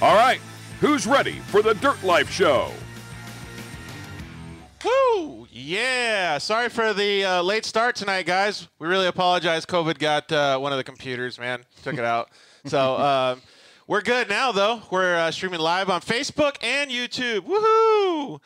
All right, who's ready for the Dirt Life Show? Woo! Yeah. Sorry for the late start tonight, guys. We really apologize. COVID got one of the computers, man. Took it out. So we're good now, though. We're streaming live on Facebook and YouTube. Woohoo!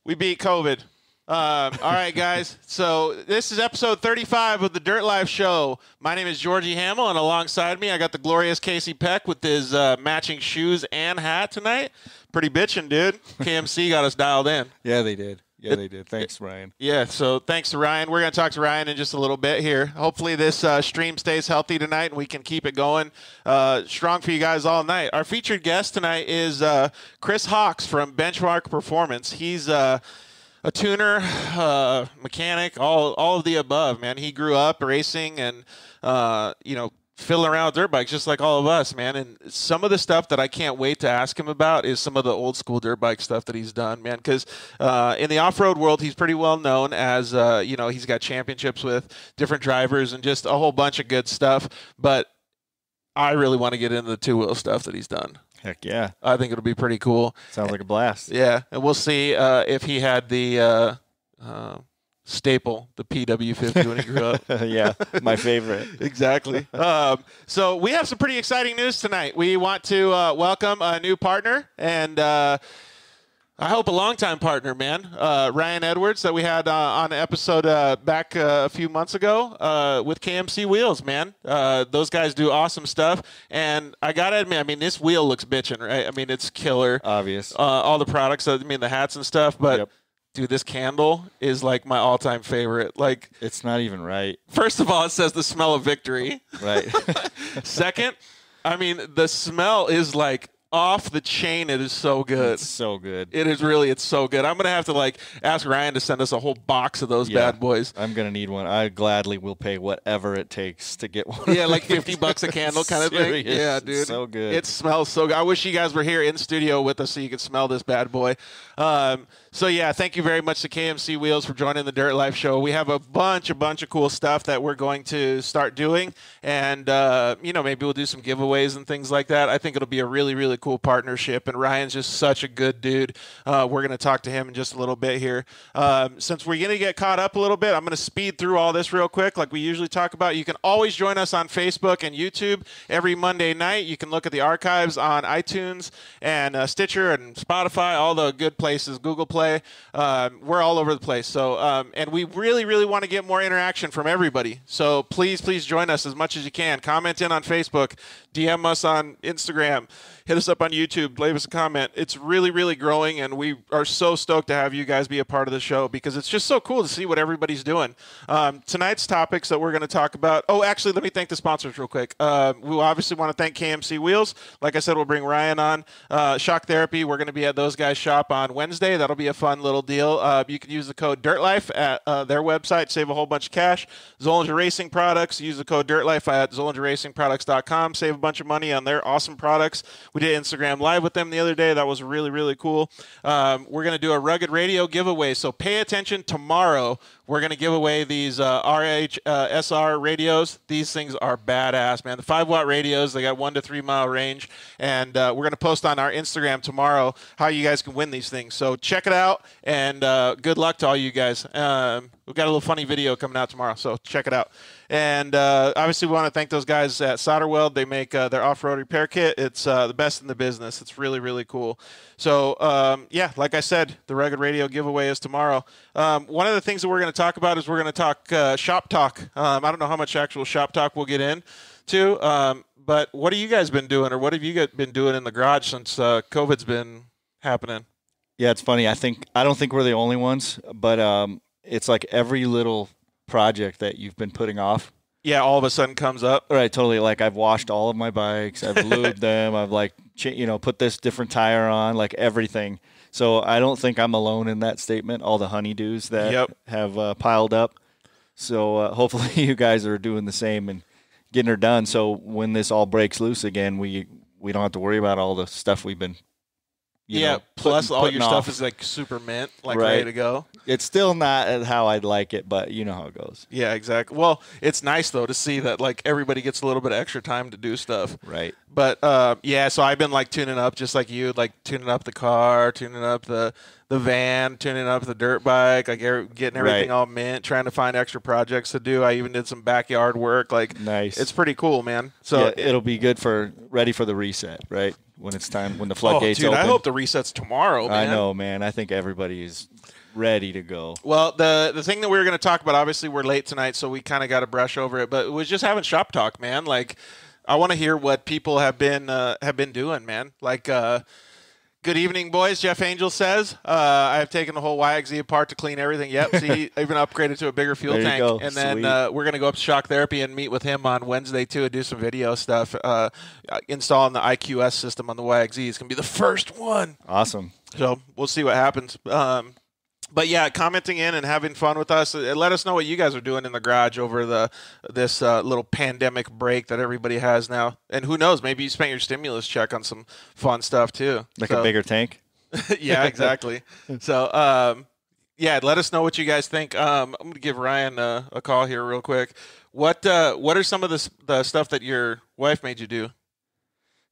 We beat COVID. All right, guys. So this is episode 35 of the Dirt Life Show. My name is Georgie Hamill, and alongside me, I got the glorious Casey Peck with his matching shoes and hat tonight. Pretty bitchin', dude. KMC got us dialed in. Yeah, they did. Yeah, they did. Thanks, Ryan. Yeah, so thanks to Ryan. We're going to talk to Ryan in just a little bit here. Hopefully this stream stays healthy tonight and we can keep it going strong for you guys all night. Our featured guest tonight is Chris Hawks from Benchmark Performance. He's a tuner, mechanic, all of the above, man. He grew up racing and, fiddling around with dirt bikes just like all of us, man. And some of the stuff that I can't wait to ask him about is some of the old school dirt bike stuff that he's done, man. Because in the off-road world, he's pretty well known as, he's got championships with different drivers and just a whole bunch of good stuff. But I really want to get into the two-wheel stuff that he's done. Heck yeah. I think it'll be pretty cool. Sounds like a blast. Yeah, and we'll see if he had the staple, the PW50 when he grew up. Yeah, my favorite. Exactly. So we have some pretty exciting news tonight. We want to welcome a new partner, and I hope a longtime partner, man. Ryan Edwards that we had on an episode back a few months ago with KMC Wheels, man. Those guys do awesome stuff. And I got to admit, I mean, this wheel looks bitchin', right? I mean, it's killer. Obvious. All the products, I mean, the hats and stuff. But, yep. Dude, this candle is like my all-time favorite. Like, it's not even right. First of all, it says the smell of victory. Right. Second, I mean, the smell is like off the chain. It is so good. It's so good. It's so good. I'm going to have to ask Ryan to send us a whole box of those bad boys. I'm going to need one. I gladly will pay whatever it takes to get one. Yeah, like $50 a candle kind of thing. Yeah, dude. It's so good. It smells so good. I wish you guys were here in studio with us so you could smell this bad boy. So yeah, thank you very much to KMC Wheels for joining the Dirt Life Show. We have a bunch of cool stuff that we're going to start doing, and maybe we'll do some giveaways and things like that. I think it'll be a really, really cool partnership, and Ryan's just such a good dude. We're going to talk to him in just a little bit here. Since we're going to get caught up a little bit, I'm going to speed through all this real quick like we usually talk about. You can always join us on Facebook and YouTube every Monday night. You can look at the archives on iTunes and Stitcher and Spotify, all the good places, Google Play. We're all over the place. So, and we really, really want to get more interaction from everybody. So please join us as much as you can. Comment in on Facebook, DM us on Instagram, hit us up on YouTube, leave us a comment. It's really, really growing, and we are so stoked to have you guys be a part of the show because it's just so cool to see what everybody's doing. Tonight's topics that we're going to talk about. Oh, actually, let me thank the sponsors real quick. We obviously want to thank KMC Wheels. Like I said, we'll bring Ryan on. Shock Therapy, we're going to be at those guys' shop on Wednesday. That'll be a fun little deal. You can use the code DIRTLIFE at their website, save a whole bunch of cash. Zollinger Racing Products, use the code DIRTLIFE at ZollingerRacingProducts.com. Save a bunch of money on their awesome products. We did Instagram Live with them the other day. That was really, really cool. We're going to do a Rugged Radio giveaway, so pay attention tomorrow. We're going to give away these SR radios. These things are badass, man. The 5-watt radios, they got 1 to 3 mile range, and we're going to post on our Instagram tomorrow how you guys can win these things. So check it out, and good luck to all you guys. We've got a little funny video coming out tomorrow, so check it out. And obviously, we want to thank those guys at Solder Weld. They make their off-road repair kit. It's the best in the business. It's really, really cool. So, like I said, the Rugged Radio giveaway is tomorrow. One of the things that we're going to talk about is we're going to talk shop talk. I don't know how much actual shop talk we'll get into, but what have you guys been doing, or what have you guys been doing in the garage since COVID's been happening? Yeah, it's funny. I don't think we're the only ones, but it's like every little project that you've been putting off. Yeah, all of a sudden comes up. Right, totally. Like I've washed all of my bikes. I've lubed them. I've put this different tire on, like everything. So I don't think I'm alone in that statement. All the honeydews that have piled up. So hopefully you guys are doing the same and getting her done. So when this all breaks loose again, we don't have to worry about all the stuff we've been, Plus all your stuff is like super mint, like ready to go. It's still not how I'd like it, but you know how it goes. Yeah, exactly. Well, it's nice though to see that like everybody gets a little bit of extra time to do stuff. Right. But so I've been like tuning up just like you, like tuning up the car, tuning up the van, tuning up the dirt bike, like getting everything all mint, trying to find extra projects to do. I even did some backyard work. Like, nice. It's pretty cool, man. So it'll be good ready for the reset, right? When it's time, when the floodgates open. I hope the reset's tomorrow, man. I know, man. I think everybody is ready to go. Well, the thing that we were going to talk about, obviously we're late tonight, so we kind of got to brush over it, but it was just having shop talk, man. Like, I want to hear what people have been doing, man. Like, good evening, boys. Jeff Angel says, I have taken the whole YXZ apart to clean everything. Yep. See, even upgraded to a bigger fuel tank. Go. And then we're going to go up to Shock Therapy and meet with him on Wednesday, too, and do some video stuff. Installing the IQS system on the YXZ is going to be the first one. Awesome. So we'll see what happens. But yeah, commenting in and having fun with us. Let us know what you guys are doing in the garage over this little pandemic break that everybody has now. And who knows, maybe you spent your stimulus check on some fun stuff too. Like a bigger tank? Yeah, exactly. So, let us know what you guys think. I'm going to give Ryan a call here real quick. What are some of the stuff that your wife made you do?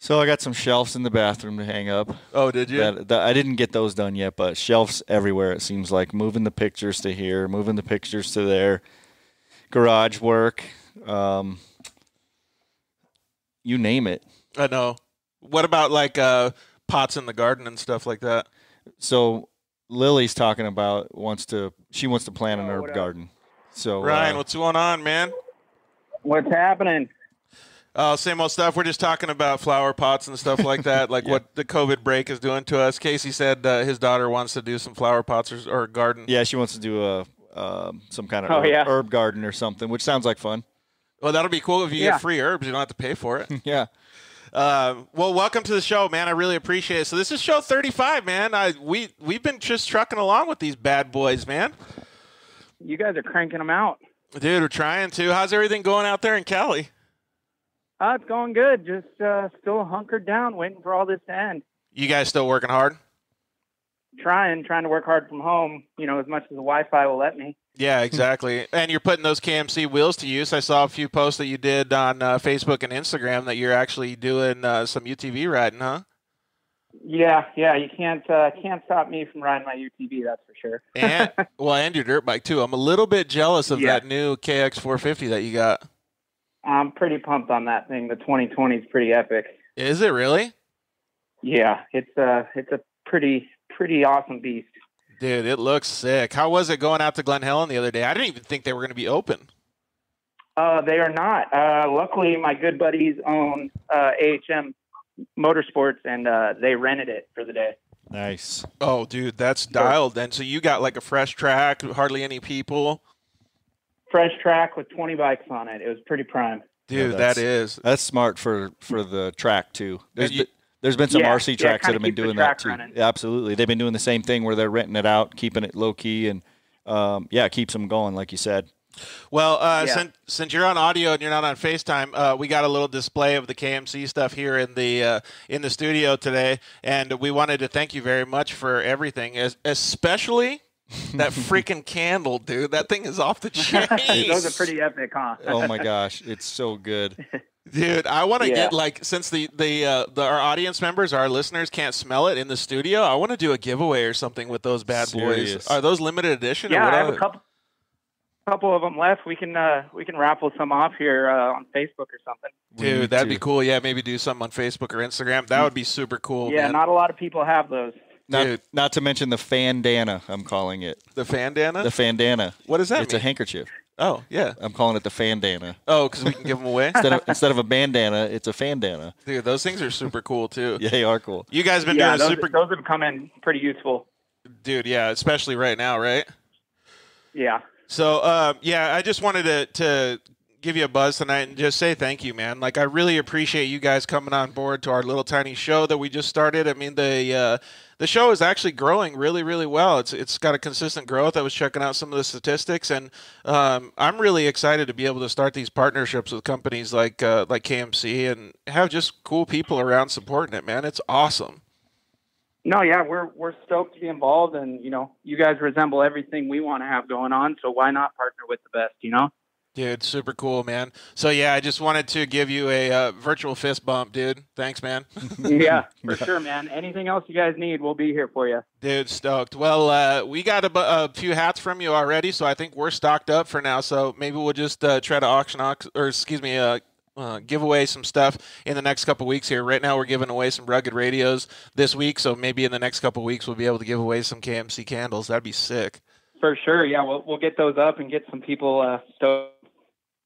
So I got some shelves in the bathroom to hang up. Oh, did you? I didn't get those done yet, but shelves everywhere, it seems like. Moving the pictures to here, moving the pictures to there. Garage work. You name it. I know. What about like pots in the garden and stuff like that? So Lily's talking about she wants to plant an herb garden. So Ryan, what's going on, man? What's happening? Same old stuff. We're just talking about flower pots and stuff like that, like what the COVID break is doing to us. Casey said his daughter wants to do some flower pots or garden. Yeah, she wants to do some kind of herb garden or something, which sounds like fun. Well, that'll be cool if you get free herbs. You don't have to pay for it. Yeah. Well, welcome to the show, man. I really appreciate it. So this is show 35, man. We've been just trucking along with these bad boys, man. You guys are cranking them out. Dude, we're trying to. How's everything going out there in Cali? It's going good. Just still hunkered down, waiting for all this to end. You guys still working hard? Trying to work hard from home, as much as the Wi-Fi will let me. Yeah, exactly. And you're putting those KMC wheels to use. I saw a few posts that you did on Facebook and Instagram that you're actually doing some UTV riding, huh? Yeah. You can't stop me from riding my UTV, that's for sure. and your dirt bike too. I'm a little bit jealous of that new KX450 that you got. I'm pretty pumped on that thing. The 2020 is pretty epic. Is it really? Yeah, it's a pretty awesome beast. Dude, it looks sick. How was it going out to Glen Helen the other day? I didn't even think they were going to be open. They are not. Luckily, my good buddies own AHM Motorsports, and they rented it for the day. Nice. Oh, dude, that's dialed then. So you got like a fresh track, hardly any people. Fresh track with 20 bikes on it. It was pretty prime. Dude, that's smart for the track too. There's been some RC tracks that have been doing that too. Yeah, absolutely. They've been doing the same thing where they're renting it out, keeping it low key, and it keeps them going, like you said. Well, since you're on audio and you're not on FaceTime, we got a little display of the KMC stuff here in the studio today, and we wanted to thank you very much for everything, especially that freaking candle, dude. That thing is off the chain. Those are pretty epic, huh? Oh my gosh, it's so good. Dude, I want to get since our audience members, our listeners can't smell it in the studio, I want to do a giveaway or something with those bad boys. Are those limited edition? Yeah, I have a couple of them left. We can raffle some off here on Facebook or something. Dude, that'd be cool. Yeah, maybe do something on Facebook or Instagram. That would be super cool. Yeah, man. Not a lot of people have those. Not to mention the Fandana, I'm calling it. The Fandana? The Fandana. What does that mean? It's a handkerchief. Oh, yeah. I'm calling it the Fandana. Oh, because we can give them away? Instead of a bandana, it's a Fandana. Dude, those things are super cool, too. Yeah, they are cool. You guys been doing those have come in pretty useful. Dude, yeah, especially right now, right? Yeah. So, I just wanted to give you a buzz tonight and just say thank you, man. Like, I really appreciate you guys coming on board to our little tiny show that we just started. I mean, the show is actually growing really, really well. It's got a consistent growth. I was checking out some of the statistics, and I'm really excited to be able to start these partnerships with companies like KMC and have just cool people around supporting it, man. It's awesome. No, yeah, we're stoked to be involved, and you guys resemble everything we want to have going on. So why not partner with the best? Dude, super cool, man. So yeah, I just wanted to give you a virtual fist bump, dude. Thanks, man. Yeah, for sure, man. Anything else you guys need, we'll be here for you. Dude, stoked. Well, we got a few hats from you already, so I think we're stocked up for now. So maybe we'll just try to give away some stuff in the next couple weeks here. Right now, we're giving away some rugged radios this week, so maybe in the next couple weeks we'll be able to give away some KMC candles. That'd be sick. For sure, yeah. We'll get those up and get some people stoked.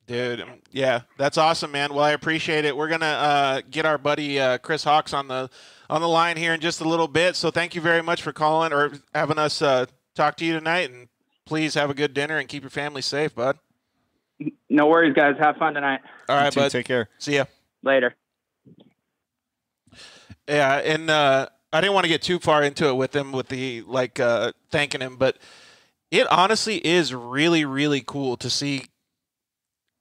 Dude, yeah, that's awesome, man. Well, I appreciate it. We're gonna get our buddy Chris Hawks on the line here in just a little bit. So thank you very much for calling or having us talk to you tonight. And please have a good dinner and keep your family safe, bud. No worries, guys. Have fun tonight. All right, bud. Take care. See ya later. Yeah, and I didn't want to get too far into it with him with the thanking him, but it honestly is really, really cool to see.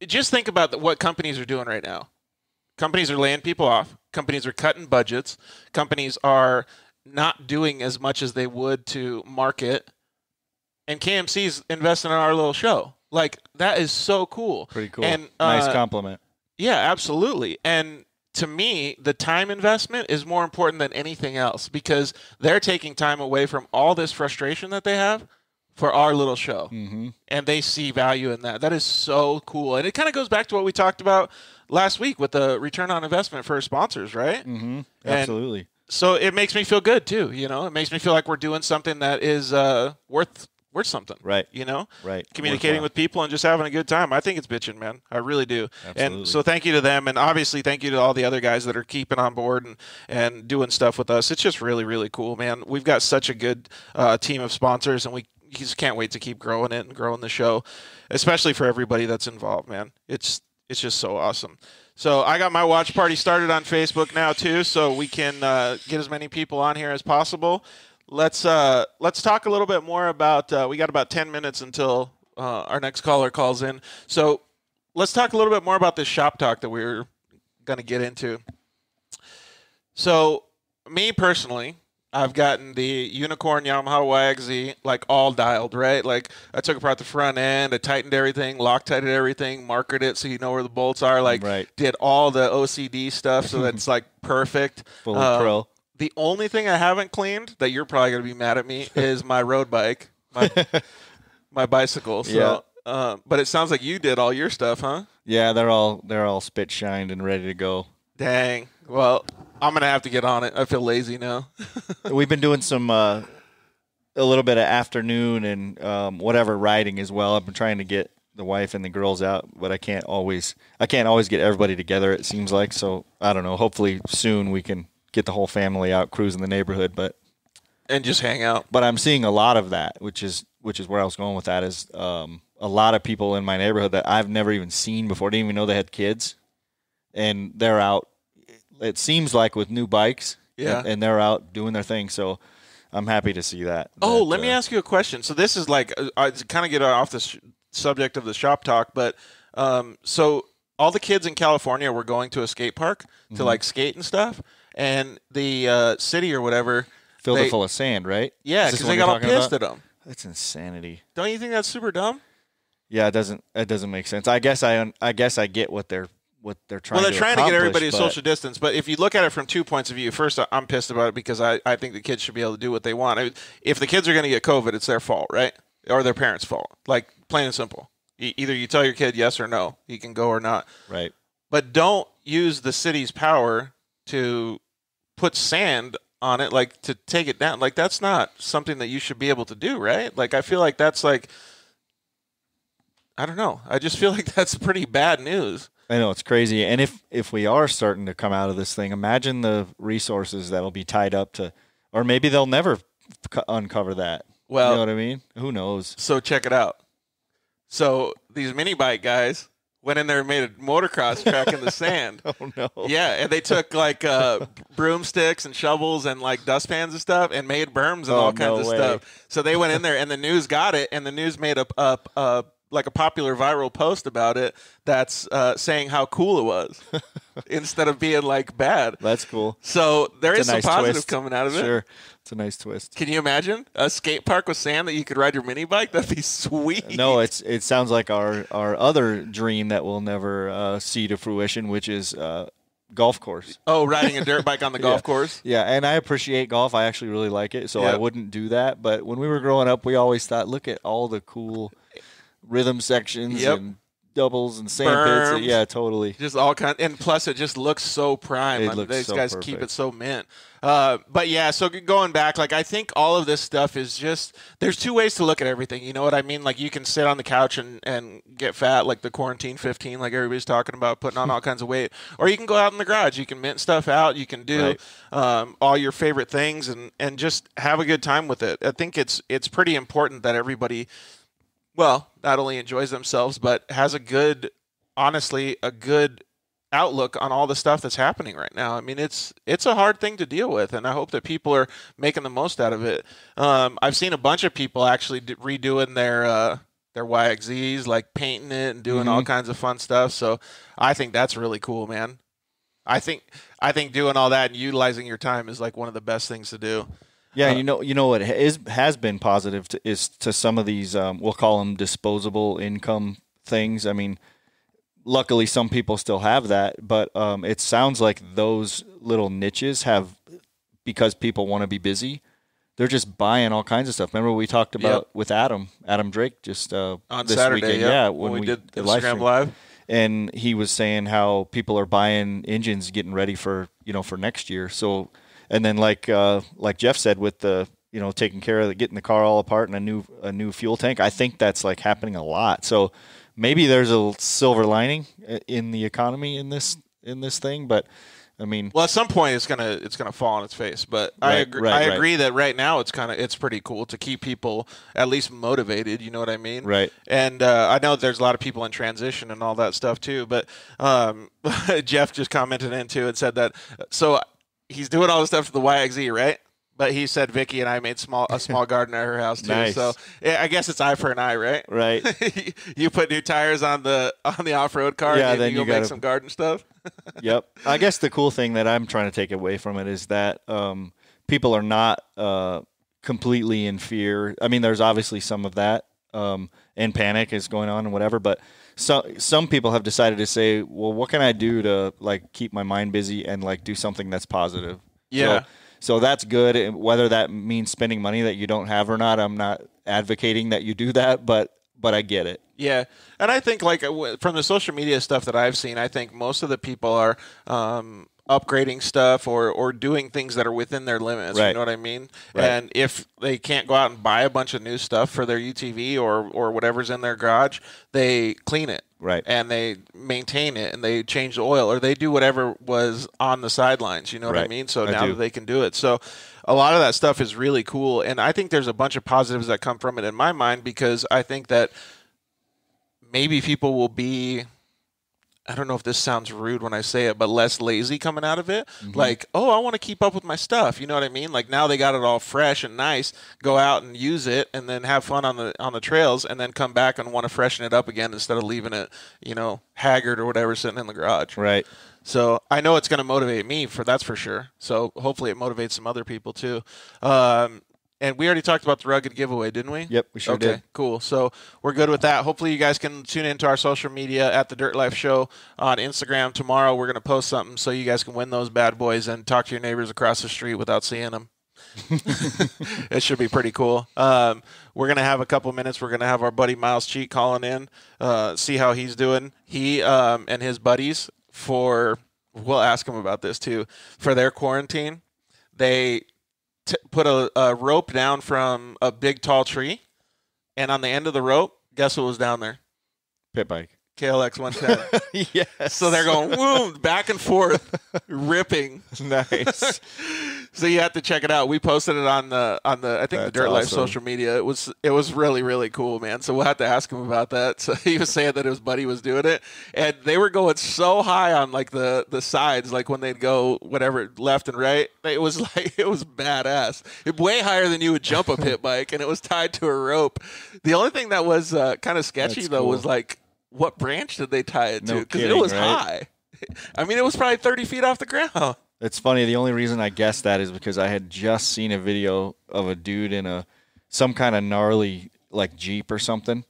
Just think about what companies are doing right now. Companies are laying people off. Companies are cutting budgets. Companies are not doing as much as they would to market. And KMC's investing in our little show. Like, that is so cool. Pretty cool. And, nice compliment. Yeah, absolutely. And to me, the time investment is more important than anything else because they're taking time away from all this frustration that they have for our little show. Mm-hmm. And they see value in that. That is so cool. And it kind of goes back to what we talked about last week with the return on investment for sponsors, right? Mm-hmm. Absolutely. And so it makes me feel good too. It makes me feel like we're doing something that is worth something. Right. Right. Communicating with people and just having a good time. I think it's bitching, man. I really do. Absolutely. And so thank you to them. And obviously thank you to all the other guys that are keeping on board and doing stuff with us. It's just really, really cool, man. We've got such a good team of sponsors, and we just can't wait to keep growing it and growing the show, especially for everybody that's involved, man. It's just so awesome. So I got my watch party started on Facebook now too, so we can get as many people on here as possible. Let's talk a little bit more about. We got about 10 minutes until our next caller calls in. So let's talk a little bit more about this shop talk that we're going to get into. So me personally, I've gotten the Unicorn Yamaha YXZ like all dialed, right? Like I took apart the front end, I tightened everything, Loctited everything, markered it so you know where the bolts are, like did all the OCD stuff so that's like perfect. Fully pro. The only thing I haven't cleaned that you're probably going to be mad at me is my road bike, my bicycle. So, but it sounds like you did all your stuff, huh? Yeah, they're all spit shined and ready to go. Dang. Well, I'm going to have to get on it. I feel lazy now. We've been doing some a little bit of afternoon and whatever riding as well. I've been trying to get the wife and the girls out, but I can't always get everybody together, it seems like. So, I don't know. Hopefully soon we can get the whole family out cruising the neighborhood, and just hang out. But I'm seeing a lot of that, which is where I was going with that, is a lot of people in my neighborhood that I've never even seen before, didn't even know they had kids, and they're out. It seems like with new bikes, and they're out doing their thing. So I'm happy to see that. Oh, let me ask you a question. So this is like I kind of get off the subject of the shop talk, but so all the kids in California were going to a skate park to like skate and stuff. And the city or whatever filled it full of sand, right? Yeah, because they got all pissed at them. That's insanity. Don't you think that's super dumb? Yeah, it doesn't make sense. I guess I get what they're trying. Well, they're to trying to get everybody to social distance. But if you look at it from 2 points of view, first, I'm pissed about it because I think the kids should be able to do what they want. I mean, if the kids are going to get COVID, it's their fault, right? Or their parents' fault. Like plain and simple. Either you tell your kid yes or no, he can go or not. Right. But don't use the city's power to put sand on it, like to take it down. Like that's not something that you should be able to do, right? Like I feel like that's like, I don't know. I just feel like that's pretty bad news. I know, it's crazy. And if we are starting to come out of this thing, imagine the resources that'll be tied up to, or maybe they'll never uncover that. Well, you know what I mean? Who knows? So check it out. So these mini bike guys went in there and made a motocross track in the sand. Oh, no. Yeah, and they took, like, broomsticks and shovels and, like, dustpans and stuff and made berms and all kinds of stuff. So they went in there, and the news got it, and the news made a like a popular viral post about it that's saying how cool it was instead of being like bad. That's cool. So there is some nice positive twist. coming out of it. Sure. It's a nice twist. Can you imagine a skate park with sand that you could ride your mini bike? That'd be sweet. No, it sounds like our other dream that we'll never see to fruition, which is golf course. Oh, riding a dirt bike on the golf course? Yeah, and I appreciate golf. I actually really like it, so I wouldn't do that. But when we were growing up, we always thought, look at all the cool rhythm sections and doubles and sand pits. Yeah, totally. Just all kind, and plus it just looks so prime. These guys perfect. keep it so mint. But yeah, so going back, like I think all of this stuff is just, there's two ways to look at everything. You know what I mean? Like you can sit on the couch and get fat, like the quarantine 15, like everybody's talking about, putting on all kinds of weight, or you can go out in the garage. You can mint stuff out. You can do all your favorite things and just have a good time with it. I think it's pretty important that everybody, well, not only enjoys themselves, but has a good outlook on all the stuff that's happening right now. I mean, it's a hard thing to deal with, and I hope that people are making the most out of it. I've seen a bunch of people actually redoing their YXZs, like painting it and doing all kinds of fun stuff. So I think that's really cool, man. I think doing all that and utilizing your time is like one of the best things to do. Yeah, you know what has been positive is to some of these we'll call them disposable income things. I mean, luckily some people still have that, but it sounds like those little niches have, because people want to be busy, they're just buying all kinds of stuff. Remember we talked about with Adam Drake just on this Saturday, weekend, when we did Instagram Live. And he was saying how people are buying engines, getting ready for next year. So. And then, like Jeff said, with the taking care of getting the car all apart and a new fuel tank, I think that's like happening a lot. So maybe there's a silver lining in the economy in this thing. But I mean, well, at some point it's gonna fall on its face. But I agree that right now it's pretty cool to keep people at least motivated. You know what I mean? Right. And I know there's a lot of people in transition and all that stuff too. But Jeff just commented into and said that so. He's doing all the stuff to the YXZ, right? But he said Vicky and I made a small garden at her house too. Nice. So yeah, I guess it's eye for an eye, right? Right. You put new tires on the off-road car, and then you go make some garden stuff. Yep. I guess the cool thing that I'm trying to take away from it is that people are not completely in fear. I mean, there's obviously some of that, and panic is going on and whatever, but some people have decided to say, well, what can I do to like keep my mind busy and like do something that's positive? Yeah. So that's good. And whether that means spending money that you don't have or not, I'm not advocating that you do that, but I get it. Yeah. And I think like from the social media stuff that I've seen, I think most of the people are upgrading stuff or doing things that are within their limits. Right. You know what I mean? Right. And if they can't go out and buy a bunch of new stuff for their UTV or whatever's in their garage, they clean it. Right. And they maintain it and they change the oil or they do whatever was on the sidelines. You know what I mean? So now that they can do it. So a lot of that stuff is really cool. And I think there's a bunch of positives that come from it in my mind, because I think that maybe people will be, I don't know if this sounds rude when I say it, but less lazy coming out of it. Mm-hmm. Like, oh, I want to keep up with my stuff. You know what I mean? Like now they got it all fresh and nice. Go out and use it, and then have fun on the trails, and then come back and want to freshen it up again instead of leaving it, haggard or whatever sitting in the garage. Right. So I know it's going to motivate me that's for sure. So hopefully it motivates some other people too. And we already talked about the rugged giveaway, didn't we? Yep, we sure did. Okay, cool. So we're good with that. Hopefully you guys can tune into our social media at the Dirt Life Show on Instagram. Tomorrow we're going to post something so you guys can win those bad boys and talk to your neighbors across the street without seeing them. It should be pretty cool. We're going to have a couple minutes. We're going to have our buddy Miles Cheat calling in, see how he's doing. He and his buddies we'll ask him about this too, for their quarantine, they put a rope down from a big tall tree, and on the end of the rope, guess what was down there? Pit bike. KLX 110. Yes. So they're going, woo, back and forth, ripping. Nice. So you have to check it out. We posted it on the I think the Dirt Life social media. It was really, really cool, man. So we'll have to ask him about that. So he was saying that his buddy was doing it, and they were going so high on like the sides, like when they'd go whatever left and right. It was badass. Way higher than you would jump a pit bike, and it was tied to a rope. The only thing that was kind of sketchy though was like, what branch did they tie it to? Because it was high. I mean, it was probably 30 feet off the ground. It's funny. The only reason I guessed that is because I had just seen a video of a dude in some kind of gnarly like Jeep or something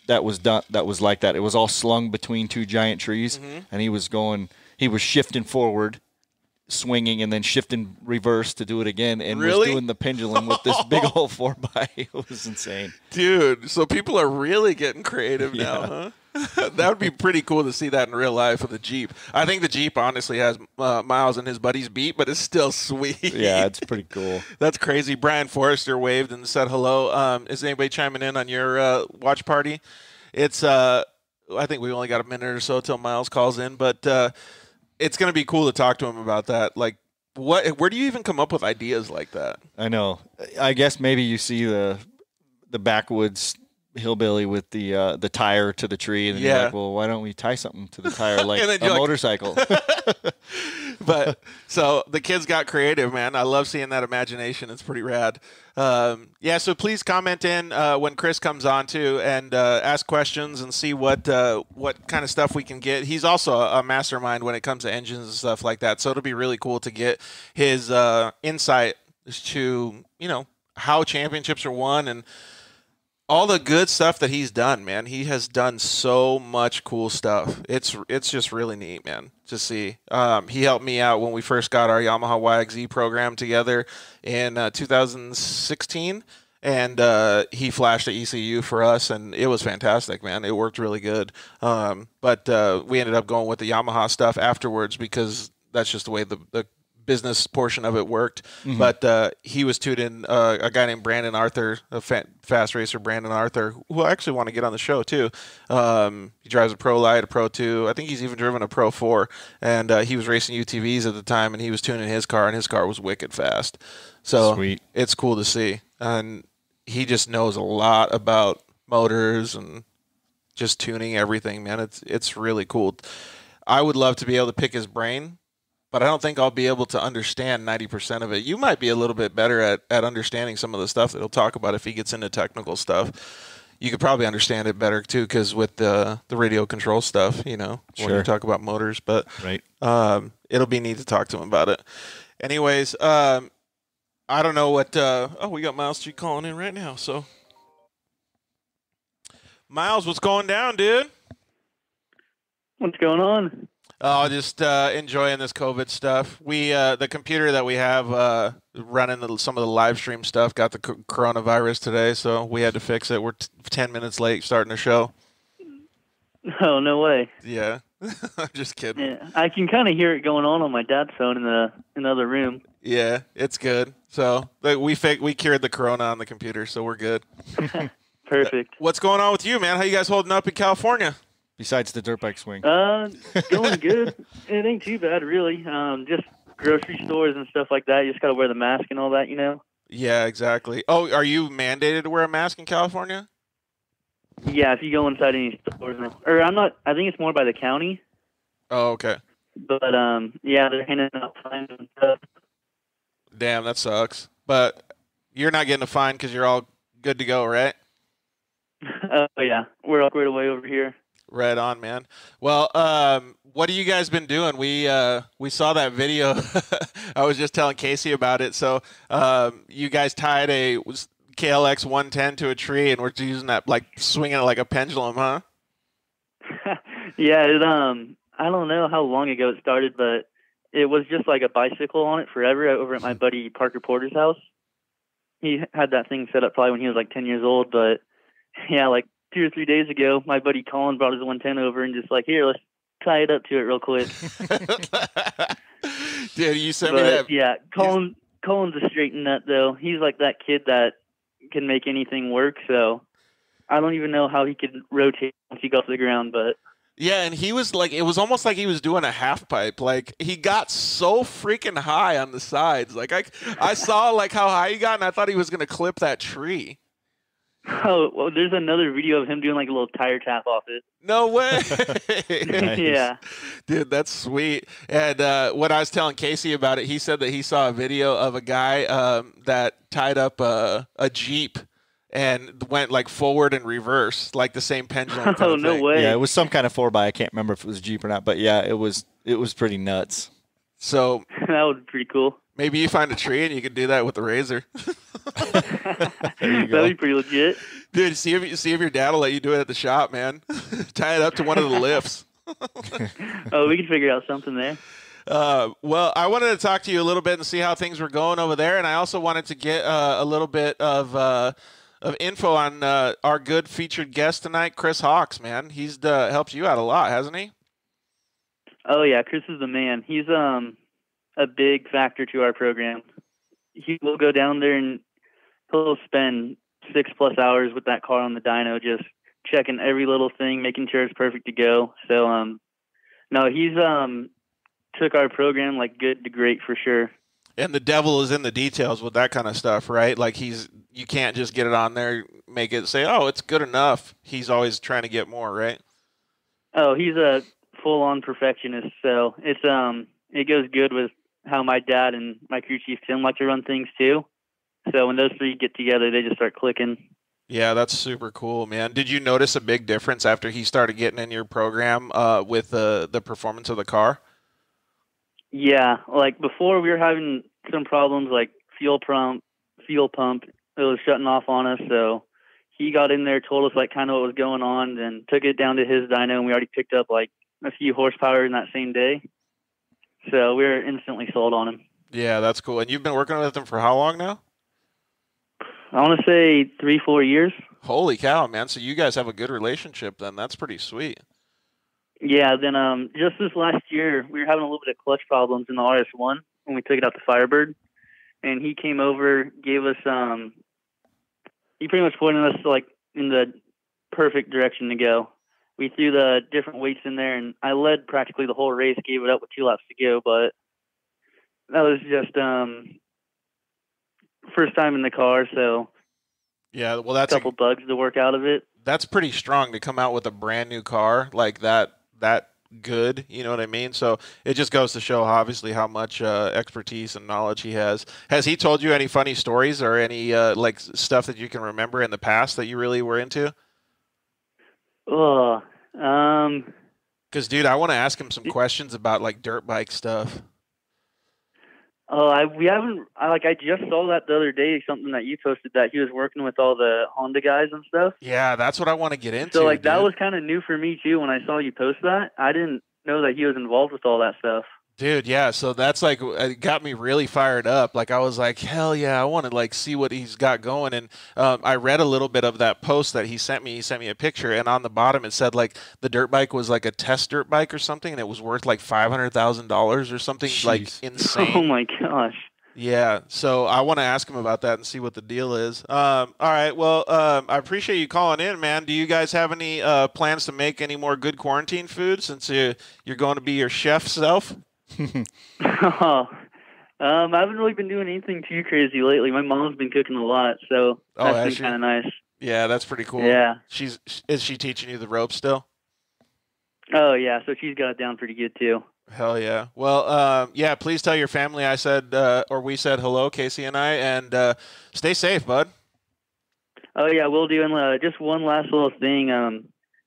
that was done. That was like that. It was all slung between two giant trees, and he was shifting forward, swinging, and then shifting reverse to do it again, and was doing the pendulum with this big old 4x. It was insane, dude. So people are really getting creative now, huh? That would be pretty cool to see that in real life with the Jeep. I think the Jeep honestly has Miles and his buddies beat, but it's still sweet. Yeah, it's pretty cool. That's crazy. Brian Forrester waved and said hello. Is anybody chiming in on your watch party? It's I think we only got a minute or so till Miles calls in, but it's going to be cool to talk to him about that. Like, where do you even come up with ideas like that? I know. I guess maybe you see the backwoods hillbilly with the tire to the tree, and you're like, well, why don't we tie something to the tire like a motorcycle? But so the kids got creative, man. I love seeing that imagination. It's pretty rad. So please comment in when Chris comes on too, and ask questions and see what kind of stuff we can get. He's also a mastermind when it comes to engines and stuff like that, so it'll be really cool to get his insight to how championships are won and all the good stuff that he's done, man. He has done so much cool stuff. It's just really neat, man, to see. He helped me out when we first got our Yamaha YXZ program together in 2016, and he flashed at ECU for us, and it was fantastic, man. It worked really good. But we ended up going with the Yamaha stuff afterwards because that's just the way the business portion of it worked. But he was tuning a guy named Brandon Arthur, a fast racer, Brandon Arthur, who I actually want to get on the show too. He drives a Pro Light, a Pro 2. I think he's even driven a Pro 4, and he was racing UTVs at the time, and he was tuning his car, and his car was wicked fast. So sweet. It's cool to see, and he just knows a lot about motors and just tuning everything, man. It's really cool. I would love to be able to pick his brain, but I don't think I'll be able to understand 90% of it. You might be a little bit better at understanding some of the stuff that he'll talk about if he gets into technical stuff. You could probably understand it better, too, because with the radio control stuff, when you talk about motors. But it'll be neat to talk to him about it. Anyways, I don't know what we got Miles Street calling in right now. So, Miles, what's going down, dude? What's going on? Oh, just enjoying this COVID stuff. We the computer that we have running some of the live stream stuff got the coronavirus today, so we had to fix it. We're 10 minutes late starting the show. Oh, no way. Yeah, I'm just kidding. Yeah, I can kind of hear it going on my dad's phone in the other room. Yeah, it's good. So we cured the corona on the computer, so we're good. Perfect. What's going on with you, man? How you guys holding up in California? Besides the dirt bike swing. Going good. It ain't too bad, really. Just grocery stores and stuff like that. You just got to wear the mask and all that, Yeah, exactly. Oh, are you mandated to wear a mask in California? Yeah, if you go inside any stores. Or I'm not, I think it's more by the county. Oh, okay. But, yeah, they're handing out fines and stuff. Damn, that sucks. But you're not getting a fine because you're all good to go, right? Oh, yeah. We're all squared away over here. Right on, man. Well, what have you guys been doing? We saw that video. I was just telling Casey about it. So you guys tied a KLX 110 to a tree, and we're using that, like swinging it like a pendulum, huh? Yeah, I don't know how long ago it started, but it was just like a bicycle on it forever over at my buddy Parker Porter's house. He had that thing set up probably when he was like 10 years old, but yeah, like 2 or 3 days ago, my buddy Colin brought his 110 over and just like, here, let's tie it up to it real quick. Dude, you sent me that. Yeah, Colin's a straight nut, though. He's like that kid that can make anything work, so I don't even know how he could rotate once he got to the ground, but Yeah, and he was like, it was almost like he was doing a half pipe. Like, he got so freaking high on the sides. Like, I saw like how high he got, and I thought he was gonna clip that tree. Oh, well, there's another video of him doing like a little tire tap off it. No way. Nice. Yeah. Dude, that's sweet. And when I was telling Casey about it, he said that he saw a video of a guy that tied up a Jeep and went like forward and reverse, like the same pendulum. Oh, no way. Yeah, it was some kind of 4x. I can't remember if it was a Jeep or not, but yeah, it was pretty nuts. So That would be pretty cool. maybe you find a tree and you can do that with a razor. That'd be pretty legit. Dude, see if your dad will let you do it at the shop, man. Tie it up to one of the lifts. Oh, we can figure out something there. Well, I wanted to talk to you a little bit and see how things were going over there, and I also wanted to get a little bit of info on our good featured guest tonight, Chris Hawks. Man, he's helped you out a lot, hasn't he? Oh yeah, Chris is the man. He's a big factor to our program. He will go down there and he'll spend 6+ hours with that car on the dyno, just checking every little thing, making sure it's perfect to go. So no, he's took our program like good to great for sure. And the devil is in the details with that kind of stuff, right? Like you can't just get it on there, make it say, oh, it's good enough. He's always trying to get more, right? Oh, he's a full-on perfectionist, so it goes good with how my dad and my crew chief Tim like to run things too. So when those three get together, they just start clicking. Yeah, that's super cool, man. Did you notice a big difference after he started getting in your program with the performance of the car? Yeah, like before we were having some problems like fuel pump, it was shutting off on us. So he got in there, told us like kind of what was going on, and took it down to his dyno, and we already picked up like a few horsepower in that same day. So we were instantly sold on him. Yeah, that's cool. And you've been working with him for how long now? I want to say 3-4 years. Holy cow, man. So you guys have a good relationship then. That's pretty sweet. Yeah, then just this last year, we were having a little bit of clutch problems in the RS1 when we took it out to Firebird. And he came over, gave us, he pretty much pointed us like in the perfect direction to go. We threw the different weights in there, and I led practically the whole race, gave it up with 2 laps to go, but that was just first time in the car, so yeah, well, that's a couple bugs to work out of it. That's pretty strong to come out with a brand new car like that good, you know what I mean? So it just goes to show obviously how much expertise and knowledge he has. Has he told you any funny stories or any like stuff that you can remember in the past that you really were into? Oh, because dude, I want to ask him some questions about like dirt bike stuff. Oh, I just saw that the other day, something that you posted that he was working with all the Honda guys and stuff. Yeah, that's what I want to get into. So like dude. That was kind of new for me too when I saw you post that. I didn't know that he was involved with all that stuff. Dude, yeah, so that's like, it got me really fired up. Like, I was like, hell yeah, I want to like see what he's got going. And I read a little bit of that post that he sent me. He sent me a picture, and on the bottom it said like the dirt bike was like a test dirt bike or something, and it was worth like $500,000 or something. Jeez. Like insane. Oh my gosh. Yeah, so I want to ask him about that and see what the deal is. All right, well, I appreciate you calling in, man. Do you guys have any plans to make any more good quarantine food since you're going to be your chef self? I haven't really been doing anything too crazy lately. My mom's been cooking a lot, so that's been kind of nice. Yeah, that's pretty cool. Yeah. Is she teaching you the ropes still? Oh yeah, so she's got it down pretty good too. Hell yeah. Well, yeah, please tell your family I said, or we said hello, Casey and I, and stay safe, bud. Oh yeah, we'll do. And just one last little thing.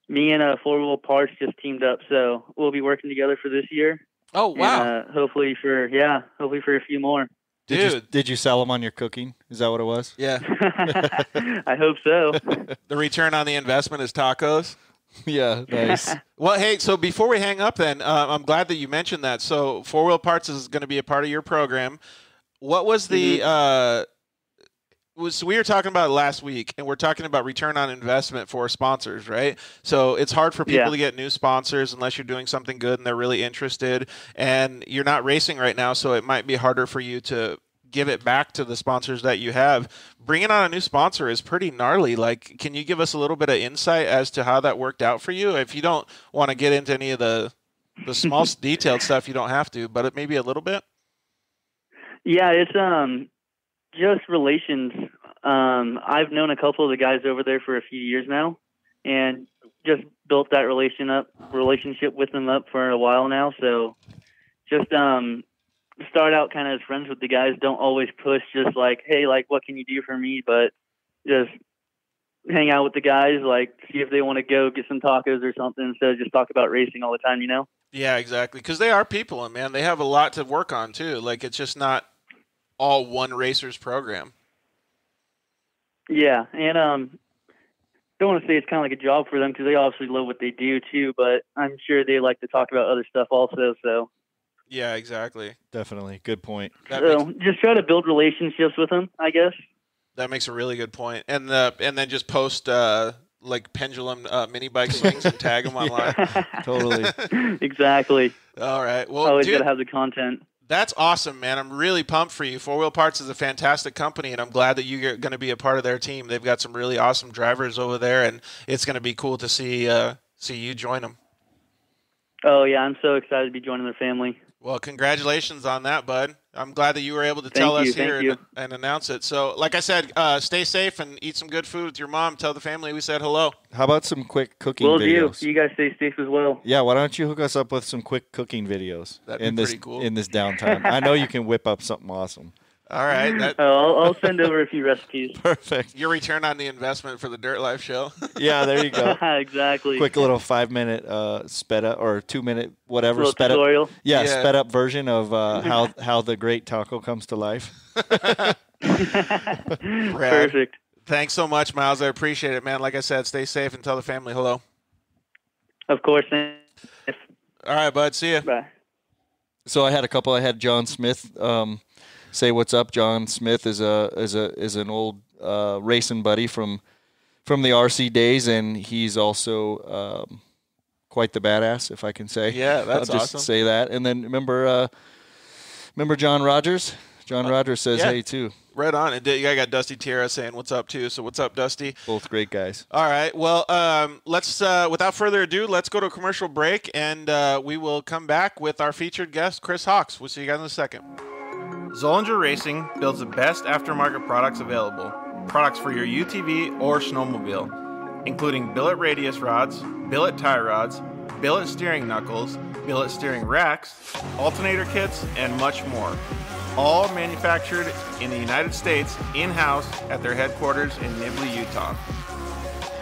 Me and 4-Wheel Parts just teamed up, so we'll be working together for this year. Oh wow! And, hopefully for a few more. Did you sell them on your cooking? Is that what it was? Yeah. I hope so. The return on the investment is tacos. Yeah, nice. Well, hey, so before we hang up, then I'm glad that you mentioned that. So 4-Wheel Parts is going to be a part of your program. What was the? So we were talking about it last week, and we're talking about return on investment for sponsors, right? So it's hard for people to get new sponsors unless you're doing something good and they're really interested, and you're not racing right now, so it might be harder for you to give it back to the sponsors that you have. Bringing on a new sponsor is pretty gnarly. Like, can you give us a little bit of insight as to how that worked out for you? If you don't want to get into any of the small detailed stuff, you don't have to, but maybe a little bit. Yeah, it's just relations. I've known a couple of the guys over there for a few years now, and just built that relationship with them up for a while now. So just start out kind of as friends with the guys. Don't always push just like, hey, like, what can you do for me? But just hang out with the guys, like see if they want to go get some tacos or something instead of just talk about racing all the time, you know? Yeah, exactly. Because they are people, and man, they have a lot to work on too. Like, it's just not all one racer's program. Yeah, and don't want to say it's kind of like a job for them because they obviously love what they do too, but I'm sure they like to talk about other stuff also, so. Yeah, exactly. Definitely. Good point. So just try to build relationships with them, I guess. That makes a really good point. And then just post like pendulum mini bike swings and tag them online. Totally. Exactly. All right. Well, always got to have the content. That's awesome, man. I'm really pumped for you. 4 Wheel Parts is a fantastic company, and I'm glad that you're going to be a part of their team. They've got some really awesome drivers over there, and it's going to be cool to see you join them. Oh, yeah. I'm so excited to be joining their family. Well, congratulations on that, bud. I'm glad that you were able to tell us here and announce it. So, like I said, stay safe and eat some good food with your mom. Tell the family we said hello. How about some quick cooking Will videos? do. You guys stay safe as well. Yeah, why don't you hook us up with some quick cooking videos? That'd be pretty cool. In this downtime. I know you can whip up something awesome. All right. I'll send over a few recipes. Perfect. Your return on the investment for the Dirt Life show. Yeah, there you go. Exactly. Quick little 5-minute sped up or 2-minute whatever sped tutorial. up. Yeah, sped up version of how the great taco comes to life. Perfect. Thanks so much, Miles. I appreciate it, man. Like I said, stay safe and tell the family hello. Of course. All right, bud. See you. Bye. So I had John Smith say what's up. John Smith is an old racing buddy from the RC days, and he's also quite the badass, if I can say. Yeah, that's I'll just awesome. say that. And then remember John Rogers? John Rogers says hey too. Right on. And I got Dusty Tierra saying what's up too. So what's up, Dusty? Both great guys. All right. Well, let's without further ado, let's go to a commercial break, and we will come back with our featured guest, Chris Hawks. We'll see you guys in a second. Zollinger Racing builds the best aftermarket products available. Products for your UTV or snowmobile, including billet radius rods, billet tie rods, billet steering knuckles, billet steering racks, alternator kits, and much more. All manufactured in the United States in-house at their headquarters in Nibley, Utah.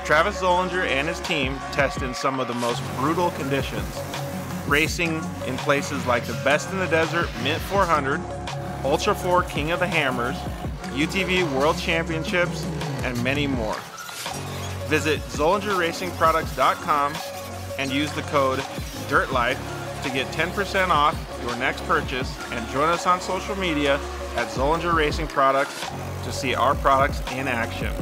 Travis Zollinger and his team test in some of the most brutal conditions, racing in places like the Best in the Desert Mint 400, Ultra 4 King of the Hammers, UTV World Championships, and many more. Visit ZollingerRacingProducts.com and use the code DIRTLIFE to get 10% off your next purchase, and join us on social media at Zollinger Racing Products to see our products in action.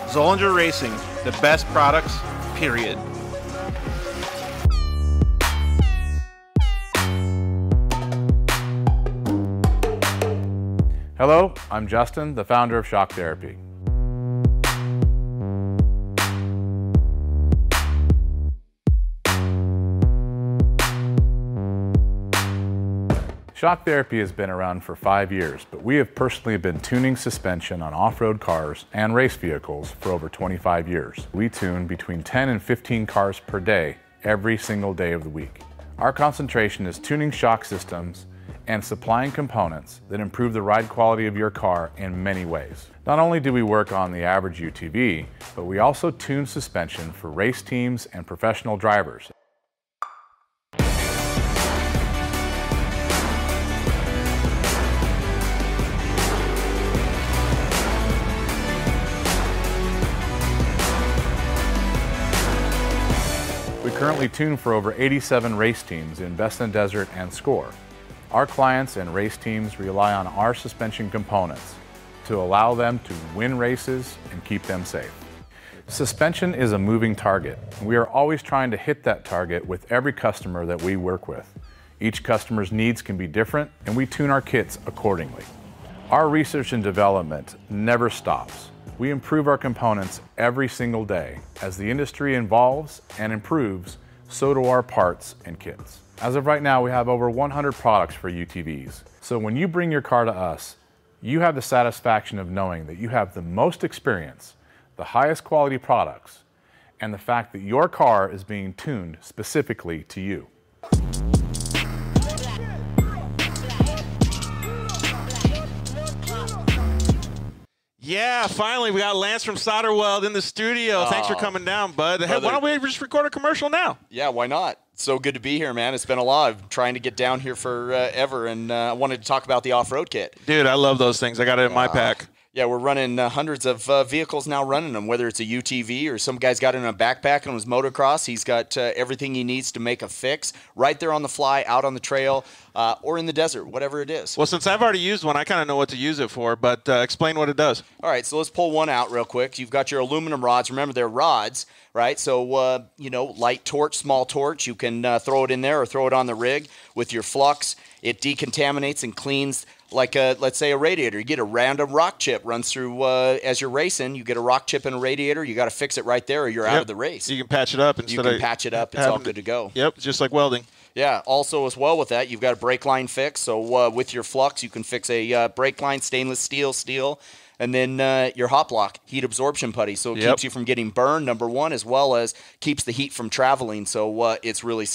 Zollinger Racing, the best products, period. Hello, I'm Justin, the founder of Shock Therapy. Shock Therapy has been around for 5 years, but we have personally been tuning suspension on off-road cars and race vehicles for over 25 years. We tune between 10 and 15 cars per day, every single day of the week. Our concentration is tuning shock systems and supplying components that improve the ride quality of your car in many ways. Not only do we work on the average UTV, but we also tune suspension for race teams and professional drivers. We currently tune for over 87 race teams in Best in the Desert and SCORE. Our clients and race teams rely on our suspension components to allow them to win races and keep them safe. Suspension is a moving target. We are always trying to hit that target with every customer that we work with. Each customer's needs can be different, and we tune our kits accordingly. Our research and development never stops. We improve our components every single day. As the industry evolves and improves, so do our parts and kits. As of right now, we have over 100 products for UTVs. So when you bring your car to us, you have the satisfaction of knowing that you have the most experience, the highest quality products, and the fact that your car is being tuned specifically to you. Yeah, finally, we got Lance from Solderweld in the studio. Thanks for coming down, bud. Hey, why don't we just record a commercial now? Yeah, why not? So good to be here, man. It's been a lot. I've been trying to get down here forever, and I wanted to talk about the off-road kit. Dude, I love those things. I got it in my pack. Yeah, we're running hundreds of vehicles now running them, whether it's a UTV or some guy's got it in a backpack on his motocross. He's got everything he needs to make a fix right there on the fly, out on the trail, or in the desert, whatever it is. Well, since I've already used one, I kind of know what to use it for, but explain what it does. All right, so let's pull one out real quick. You've got your aluminum rods. Remember, they're rods, right? So, light torch, small torch. You can throw it in there or throw it on the rig with your flux. It decontaminates and cleans like, let's say, a radiator. You get a random rock chip runs through as you're racing. You get a rock chip in a radiator. You got to fix it right there or you're out of the race. You can patch it up. It's all good to go. Yep, just like welding. Yeah, also as well with that, you've got a brake line fix. So with your flux, you can fix a brake line, stainless steel, and then your hot block, heat absorption putty. So it keeps you from getting burned, number one, as well as keeps the heat from traveling. So it's really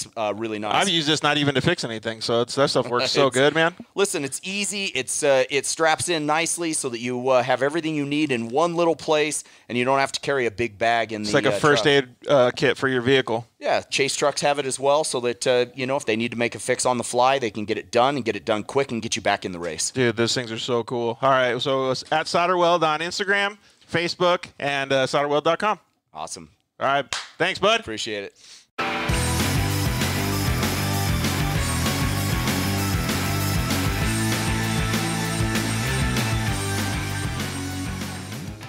nice. I've used this not even to fix anything, so that stuff works so good, man. Listen, it's easy. It straps in nicely so that you have everything you need in one little place, and you don't have to carry a big bag in it's the It's like a first truck. aid kit for your vehicle. Yeah, Chase trucks have it as well, so that if they need to make a fix on the fly, they can get it done and get it done quick and get you back in the race. Dude, those things are so cool. All right, so it's at Solderweld on Instagram, Facebook, and solderweld.com. Awesome. All right, thanks, bud. Appreciate it.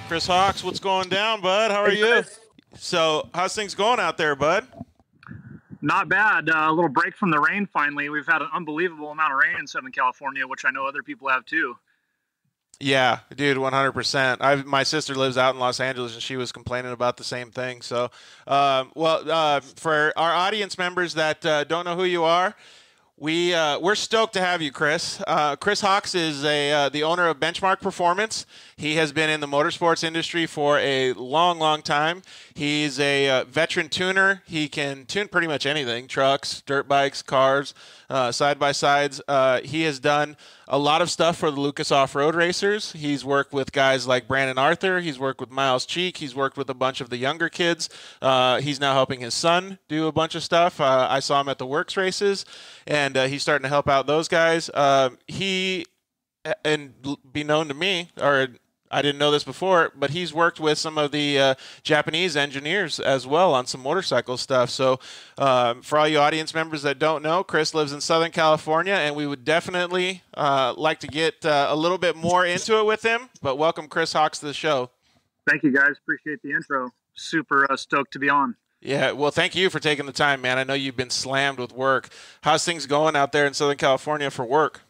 Chris Hawks, what's going down, bud? How are you? So, how's things going out there, bud? Not bad. A little break from the rain finally. We've had an unbelievable amount of rain in Southern California, which I know other people have too. Yeah, dude, 100%. My sister lives out in Los Angeles, and she was complaining about the same thing. So, for our audience members that don't know who you are, we're stoked to have you, Chris. Chris Hawks is the owner of Benchmark Performance. He has been in the motorsports industry for a long, long time. He's a veteran tuner. He can tune pretty much anything: trucks, dirt bikes, cars, side-by-sides. He has done a lot of stuff for the Lucas Off-Road Racers. He's worked with guys like Brandon Arthur. He's worked with Miles Cheek. He's worked with a bunch of the younger kids. He's now helping his son do a bunch of stuff. I saw him at the Works races, and he's starting to help out those guys. Be known to me, or I didn't know this before, but he's worked with some of the Japanese engineers as well on some motorcycle stuff. So for all you audience members that don't know, Chris lives in Southern California, and we would definitely like to get a little bit more into it with him. But welcome Chris Hawks to the show. Thank you, guys. Appreciate the intro. Super stoked to be on. Yeah, well, thank you for taking the time, man. I know you've been slammed with work. How's things going out there in Southern California for work?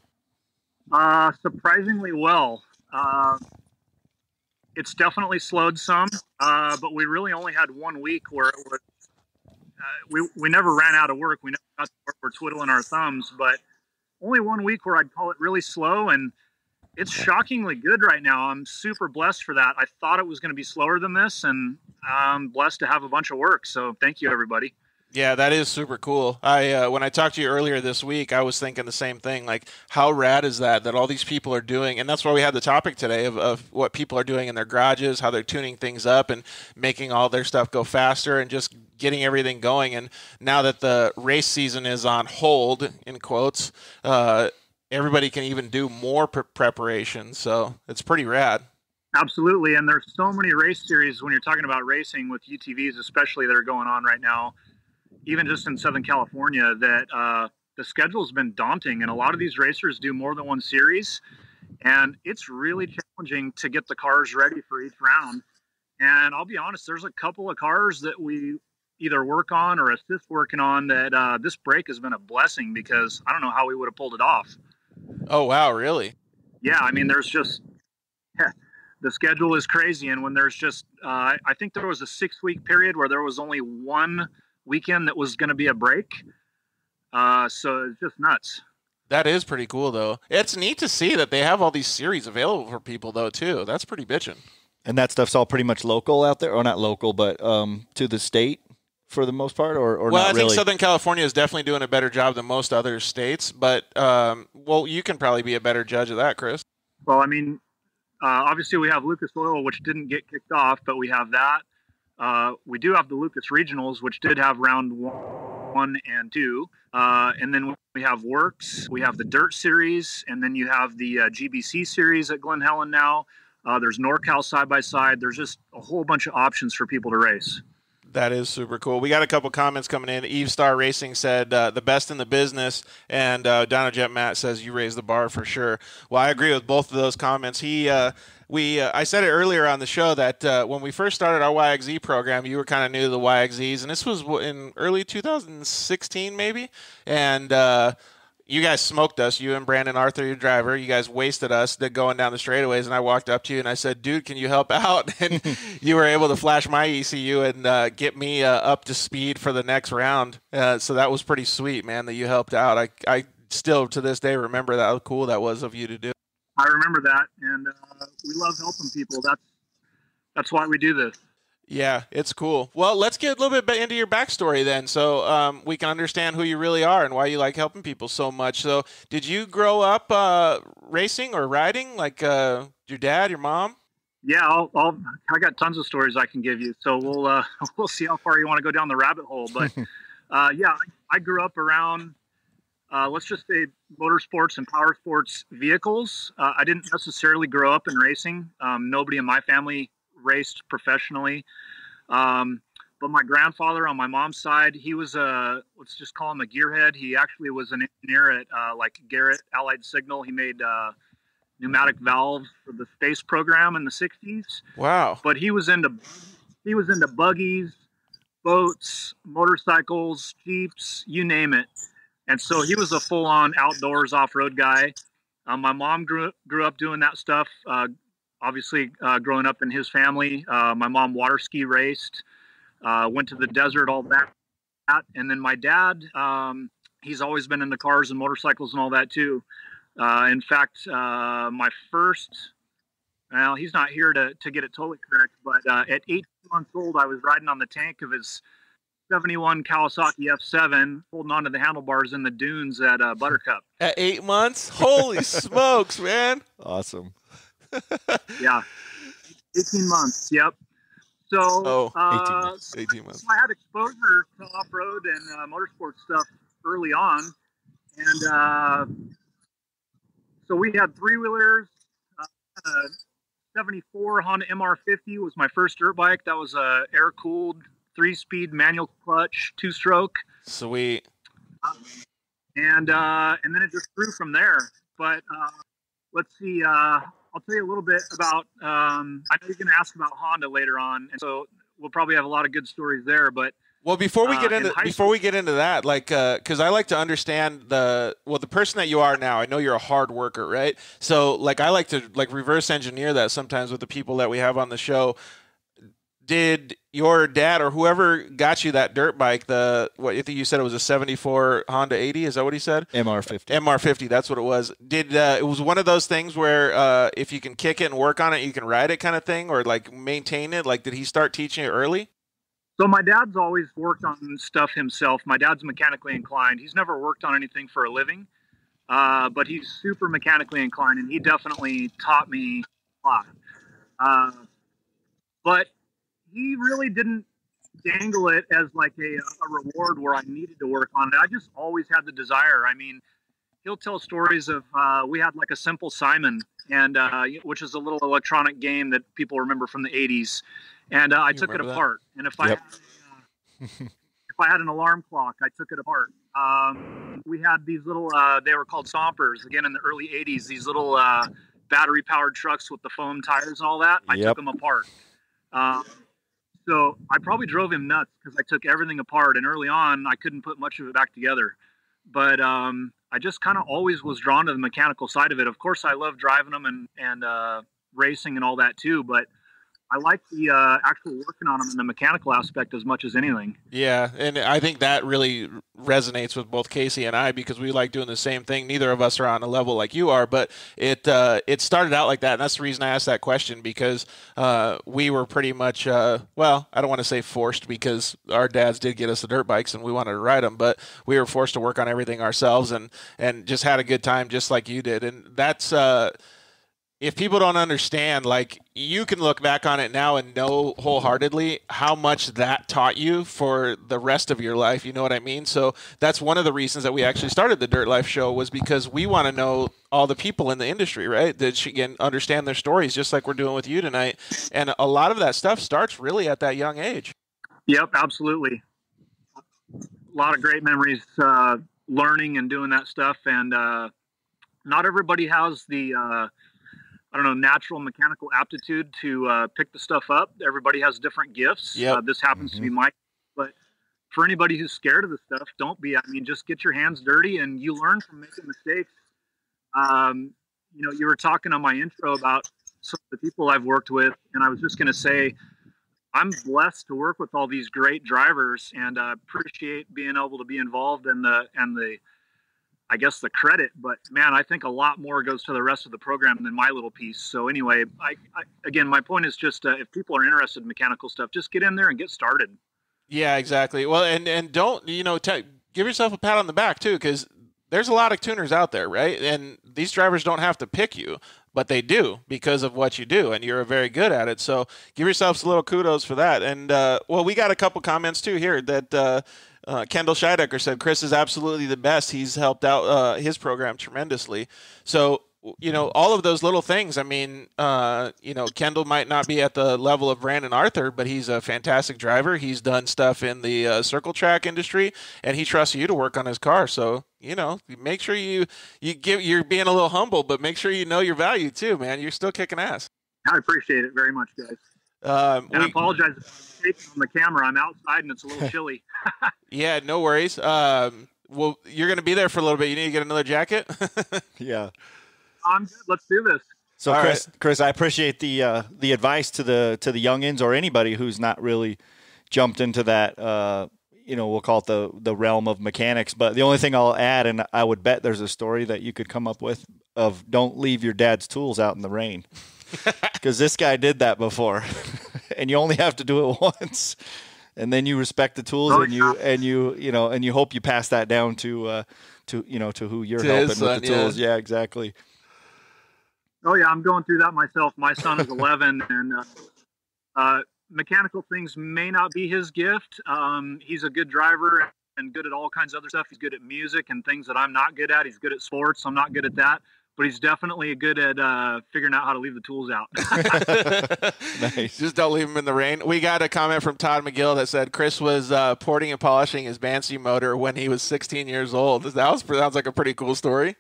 Surprisingly well. It's definitely slowed some, but we really only had 1 week where it was, we never ran out of work. We never got to work. We're twiddling our thumbs, but only 1 week where I'd call it really slow, and it's shockingly good right now. I'm super blessed for that. I thought it was going to be slower than this, and I'm blessed to have a bunch of work. So thank you, everybody. Yeah, that is super cool. When I talked to you earlier this week, I was thinking the same thing. Like, how rad is that all these people are doing? And that's why we had the topic today of what people are doing in their garages, how they're tuning things up and making all their stuff go faster and just getting everything going. And now that the race season is on hold, in quotes, everybody can even do more preparation. So it's pretty rad. Absolutely. And there's so many race series when you're talking about racing with UTVs, especially that are going on right now, even just in Southern California, that the schedule's been daunting. And a lot of these racers do more than one series. And it's really challenging to get the cars ready for each round. And I'll be honest, there's a couple of cars that we either work on or assist working on that this break has been a blessing, because I don't know how we would have pulled it off. Oh, wow, really? Yeah, I mean, there's just the schedule is crazy. And when there's just, I think there was a 6-week period where there was only one weekend that was going to be a break. So it's just nuts. That is pretty cool, though. It's neat to see that they have all these series available for people, though, too. That's pretty bitchin'. And that stuff's all pretty much local out there, or not local, but to the state for the most part, or well, not I think really? Southern California is definitely doing a better job than most other states, but, well, you can probably be a better judge of that, Chris. Well, I mean, obviously we have Lucas Oil, which didn't get kicked off, but we have that. We do have the Lucas Regionals, which did have round 1 and 2. And then we have Works, we have the Dirt Series, and then you have the GBC Series at Glen Helen now. There's NorCal side-by-side. There's just a whole bunch of options for people to race. That is super cool. We got a couple comments coming in. Eve Star Racing said the best in the business, and Dynojet Matt says you raised the bar for sure. Well, I agree with both of those comments. I said it earlier on the show that when we first started our YXZ program, you were kind of new to the YXZs, and this was in early 2016 maybe, and you guys smoked us. You and Brandon Arthur, your driver, you guys wasted us going down the straightaways, and I walked up to you and I said, dude, can you help out? And you were able to flash my ECU and get me up to speed for the next round. So that was pretty sweet, man, that you helped out. I still, to this day, remember that, how cool that was of you to do. I remember that, and we love helping people. That's why we do this. Yeah, it's cool. Well, let's get a little bit into your backstory then, so we can understand who you really are and why you like helping people so much. So did you grow up racing or riding, like your dad, your mom? Yeah, I got tons of stories I can give you. So we'll see how far you want to go down the rabbit hole. But yeah, I grew up around, let's just say, motorsports and power sports vehicles. I didn't necessarily grow up in racing. Nobody in my family raced professionally. But my grandfather on my mom's side, he was let's just call him a gearhead. He actually was an engineer at like Garrett Allied Signal. He made pneumatic valves for the space program in the 60s. Wow. But he was into buggies, boats, motorcycles, Jeeps, you name it. And so he was a full-on outdoors off-road guy. My mom grew up doing that stuff. Obviously, growing up in his family, my mom water ski raced, went to the desert, all that. And then my dad, he's always been into cars and motorcycles and all that too. In fact, my first, well, he's not here to get it totally correct, but at 18 months old, I was riding on the tank of his 71 Kawasaki F7, holding onto the handlebars in the dunes at Buttercup. At 8 months? Holy smokes, man. Awesome. Yeah. 18 months. Yep. So, 18 months. I had exposure to off-road and motorsport stuff early on. And so we had three-wheelers. 74 Honda MR50 was my first dirt bike. That was a air-cooled 3-speed manual clutch, 2-stroke. Sweet. And then it just grew from there. But let's see. I'll tell you a little bit about. I know you're going to ask about Honda later on, and so we'll probably have a lot of good stories there. But well, before we get into that, like, because I like to understand the person that you are now. I know you're a hard worker, right? So, like, I like to reverse engineer that sometimes with the people that we have on the show. Did your dad or whoever got you that dirt bike, I think you said it was a 74 Honda 80, is that what he said? MR50, that's what it was. It was one of those things where if you can kick it and work on it, you can ride it kind of thing, or like maintain it? Like, did he start teaching it early? So my dad's always worked on stuff himself. My dad's mechanically inclined. He's never worked on anything for a living, but he's super mechanically inclined, and he definitely taught me a lot. But he really didn't dangle it as like a reward where I needed to work on it. I just always had the desire. I mean, he'll tell stories of we had like a Simple Simon, and which is a little electronic game that people remember from the 80s. And I took it apart. And if I had an alarm clock, I took it apart. We had these little, they were called Stompers, again in the early 80s, these little battery-powered trucks with the foam tires and all that. I took them apart. So I probably drove him nuts because I took everything apart, and early on I couldn't put much of it back together. But I just kind of always was drawn to the mechanical side of it. Of course, I love driving them and racing and all that too, but I like the actual working on them in the mechanical aspect as much as anything. Yeah, and I think that really resonates with both Casey and I because we like doing the same thing. Neither of us are on a level like you are, but it started out like that, and that's the reason I asked that question because we were pretty much, well, I don't want to say forced because our dads did get us the dirt bikes and we wanted to ride them, but we were forced to work on everything ourselves and just had a good time just like you did, and that's if people don't understand, like, you can look back on it now and know wholeheartedly how much that taught you for the rest of your life. You know what I mean? So that's one of the reasons that we actually started the Dirt Life Show was because we want to know all the people in the industry, right? That she can understand their stories just like we're doing with you tonight. And a lot of that stuff starts really at that young age. Yep, absolutely. A lot of great memories learning and doing that stuff. And not everybody has the natural mechanical aptitude to pick the stuff up. Everybody has different gifts. Yep. This happens to be my, but for anybody who's scared of the stuff, don't be. I mean, just get your hands dirty and you learn from making mistakes. You were talking on my intro about some of the people I've worked with, and I was just going to say, I'm blessed to work with all these great drivers and appreciate being able to be involved in the I guess the credit, but man, I think a lot more goes to the rest of the program than my little piece. So anyway, again, my point is just if people are interested in mechanical stuff, just get in there and get started. Yeah, exactly. Well, and don't, give yourself a pat on the back too, because there's a lot of tuners out there, right? And these drivers don't have to pick you, but they do because of what you do, and you're very good at it. So give yourselves a little kudos for that. And, we got a couple comments too here that Kendall Scheidecker said, Chris is absolutely the best. He's helped out his program tremendously. So, all of those little things, I mean, Kendall might not be at the level of Brandon Arthur, but he's a fantastic driver. He's done stuff in the circle track industry, and he trusts you to work on his car. So, make sure you're being a little humble, but make sure you know your value too, man. You're still kicking ass. I appreciate it very much, guys. I apologize on the camera. I'm outside and it's a little chilly. Yeah, no worries. Well, you're going to be there for a little bit. You need to get another jacket. Yeah. I'm good. Let's do this. So, Chris, I appreciate the advice to the youngins or anybody who's not really jumped into that. We'll call it the realm of mechanics. But the only thing I'll add, and I would bet there's a story that you could come up with of don't leave your dad's tools out in the rain. Because this guy did that before, and you only have to do it once, and then you respect the tools, and you hope you pass that down to who you're helping with the tools. Yeah, exactly. Oh yeah, I'm going through that myself. My son is 11, and mechanical things may not be his gift. He's a good driver and good at all kinds of other stuff. He's good at music and things that I'm not good at. He's good at sports. I'm not good at that. But he's definitely good at figuring out how to leave the tools out. Nice. Just don't leave them in the rain. We got a comment from Todd McGill that said Chris was porting and polishing his Banshee motor when he was 16 years old. Sounds like a pretty cool story.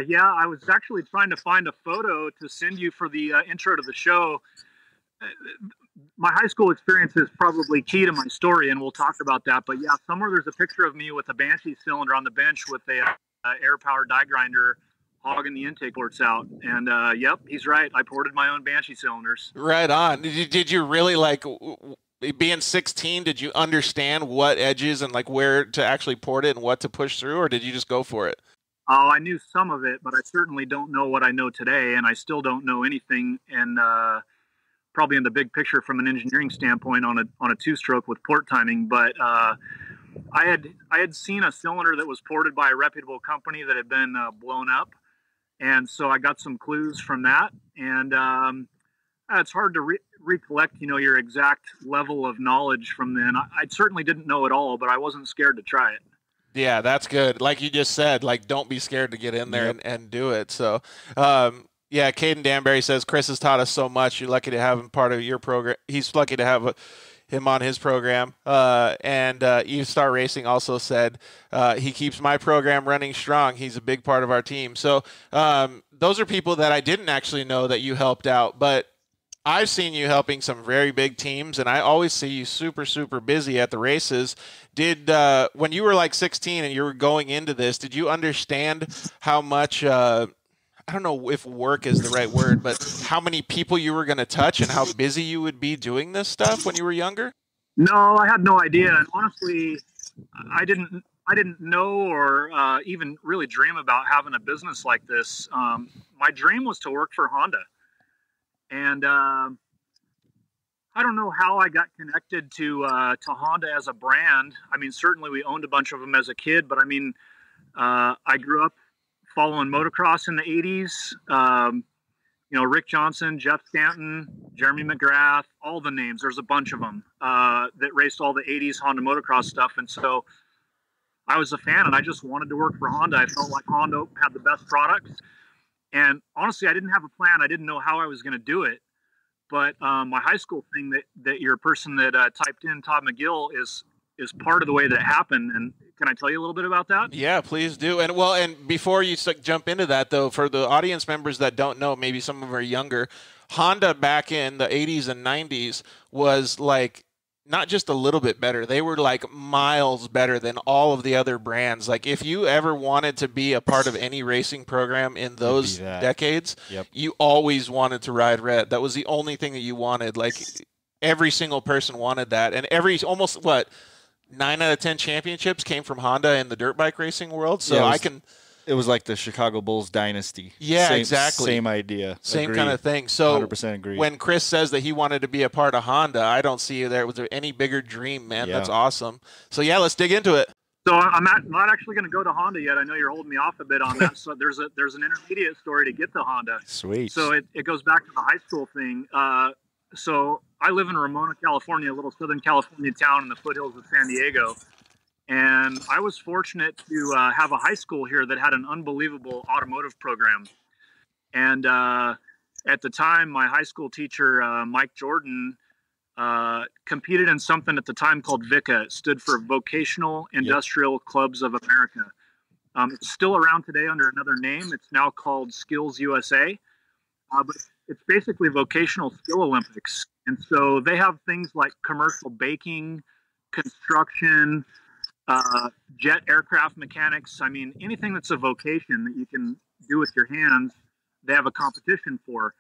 Yeah, I was actually trying to find a photo to send you for the intro to the show. My high school experience is probably key to my story, and we'll talk about that. But yeah, somewhere there's a picture of me with a Banshee cylinder on the bench with a air-powered die grinder hogging the intake ports out. And yep, he's right. I ported my own Banshee cylinders. Right on. Did you really, like, being 16, did you understand what edges and like where to actually port it and what to push through, or did you just go for it? Oh, I knew some of it, but I certainly don't know what I know today, and I still don't know anything. And probably in the big picture from an engineering standpoint on a two-stroke with port timing. But I had seen a cylinder that was ported by a reputable company that had been blown up. And so I got some clues from that, and it's hard to recollect, your exact level of knowledge from then. I certainly didn't know it all, but I wasn't scared to try it. Yeah, that's good. Like you just said, like, don't be scared to get in there and do it. So, Caden Danbury says, Chris has taught us so much. You're lucky to have him part of your program. He's lucky to have him on his program. And Eve Star Racing also said he keeps my program running strong. He's a big part of our team. So those are people that I didn't actually know that you helped out, but I've seen you helping some very big teams, and I always see you super, super busy at the races. Did when you were like 16 and you were going into this, did you understand how much I don't know if work is the right word, but how many people you were going to touch and how busy you would be doing this stuff when you were younger? No, I had no idea. And honestly, I didn't know or even really dream about having a business like this. My dream was to work for Honda. And I don't know how I got connected to Honda as a brand. I mean, certainly we owned a bunch of them as a kid, but I mean, I grew up following motocross in the 80s. Rick Johnson, Jeff Stanton, Jeremy McGrath, all the names. There's a bunch of them that raced all the 80s Honda motocross stuff. And so I was a fan, and I just wanted to work for Honda. I felt like Honda had the best products. And honestly, I didn't have a plan. I didn't know how I was going to do it. But my high school thing that your person that typed in, Todd McGill, is part of the way that it happened. And can I tell you a little bit about that? Yeah, please do. And before you jump into that, though, for the audience members that don't know, maybe some of them are younger, Honda back in the 80s and 90s was like not just a little bit better. They were like miles better than all of the other brands. Like if you ever wanted to be a part of any racing program in those decades, you always wanted to ride red. That was the only thing that you wanted. Like every single person wanted that. And almost 9 out of 10 championships came from Honda in the dirt bike racing world. So it was like the Chicago Bulls dynasty. Yeah, exactly. Same idea. Same kind of thing. So 100% agree. When Chris says that he wanted to be a part of Honda, I don't see there was there any bigger dream, man. Yeah. That's awesome. So yeah, let's dig into it. So I'm not actually going to go to Honda yet. I know you're holding me off a bit on that. So there's an intermediate story to get to Honda. Sweet. So it goes back to the high school thing. So I live in Ramona, California, a little Southern California town in the foothills of San Diego. And I was fortunate to have a high school here that had an unbelievable automotive program. And at the time, my high school teacher, Mike Jordan, competed in something at the time called VICA. It stood for Vocational Industrial Clubs of America. It's still around today under another name. It's now called Skills USA. But it's basically vocational skill Olympics. And so they have things like commercial baking, construction, jet aircraft mechanics. I mean, anything that's a vocation that you can do with your hands, they have a competition for.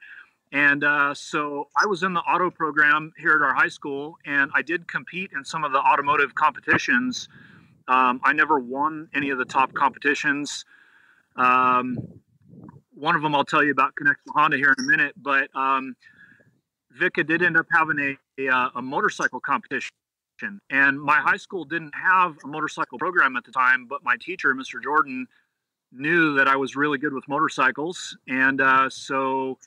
And so I was in the auto program here at our high school, and I did compete in some of the automotive competitions. I never won any of the top competitions. One of them I'll tell you about connects to Honda here in a minute, but VICA did end up having a motorcycle competition. And my high school didn't have a motorcycle program at the time, but my teacher, Mr. Jordan, knew that I was really good with motorcycles. And so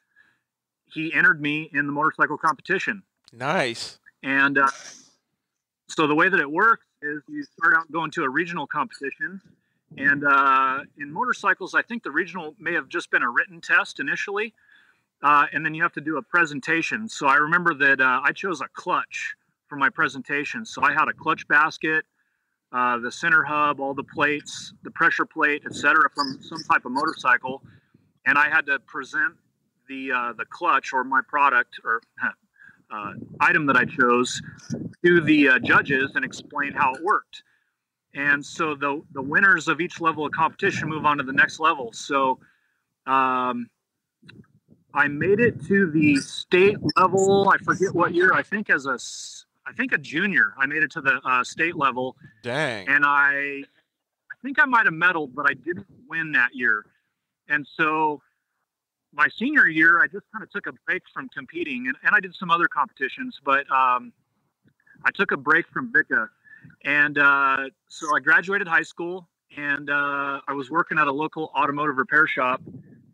he entered me in the motorcycle competition. Nice. And so the way that it works is you start out going to a regional competition. And in motorcycles, I think the regional may have just been a written test initially. And then you have to do a presentation. So I remember that I chose a clutch for my presentation. So I had a clutch basket, the center hub, all the plates, the pressure plate, etc., from some type of motorcycle. And I had to present the clutch or my product or item that I chose to the judges and explain how it worked. And so the winners of each level of competition move on to the next level. So I made it to the state level. I forget what year. I think a junior. I made it to the state level. Dang. And I think I might have medaled, but I didn't win that year. And so my senior year, I just kind of took a break from competing, and I did some other competitions, but I took a break from VICA. And so I graduated high school, and I was working at a local automotive repair shop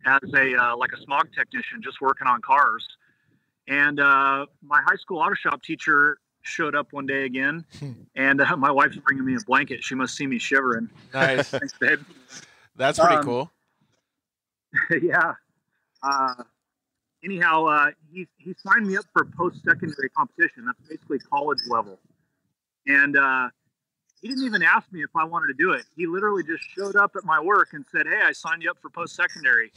as like a smog technician, just working on cars. And my high school auto shop teacher showed up one day again, and my wife's bringing me a blanket. She must see me shivering. Nice. Thanks, babe. That's pretty cool. Yeah. Anyhow, he signed me up for post-secondary competition. That's basically college level. And he didn't even ask me if I wanted to do it. He literally just showed up at my work and said, "Hey, I signed you up for post-secondary."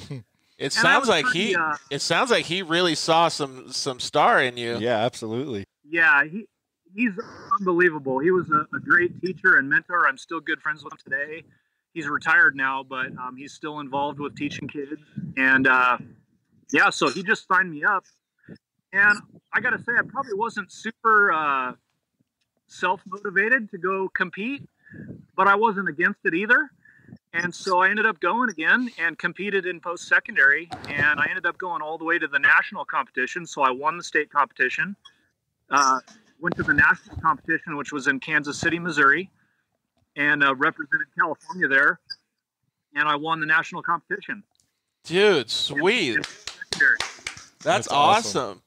It sounds like it sounds like he really saw some star in you. Yeah, absolutely. Yeah, he's unbelievable. He was a great teacher and mentor. I'm still good friends with him today. He's retired now, but he's still involved with teaching kids. And yeah, so he just signed me up. And I got to say, I probably wasn't super self-motivated to go compete, but I wasn't against it either. And so I ended up going again and competed in post-secondary, and I ended up going all the way to the national competition. So I won the state competition, went to the national competition, which was in Kansas City, Missouri, and represented California there, and I won the national competition. Dude, sweet. That's awesome.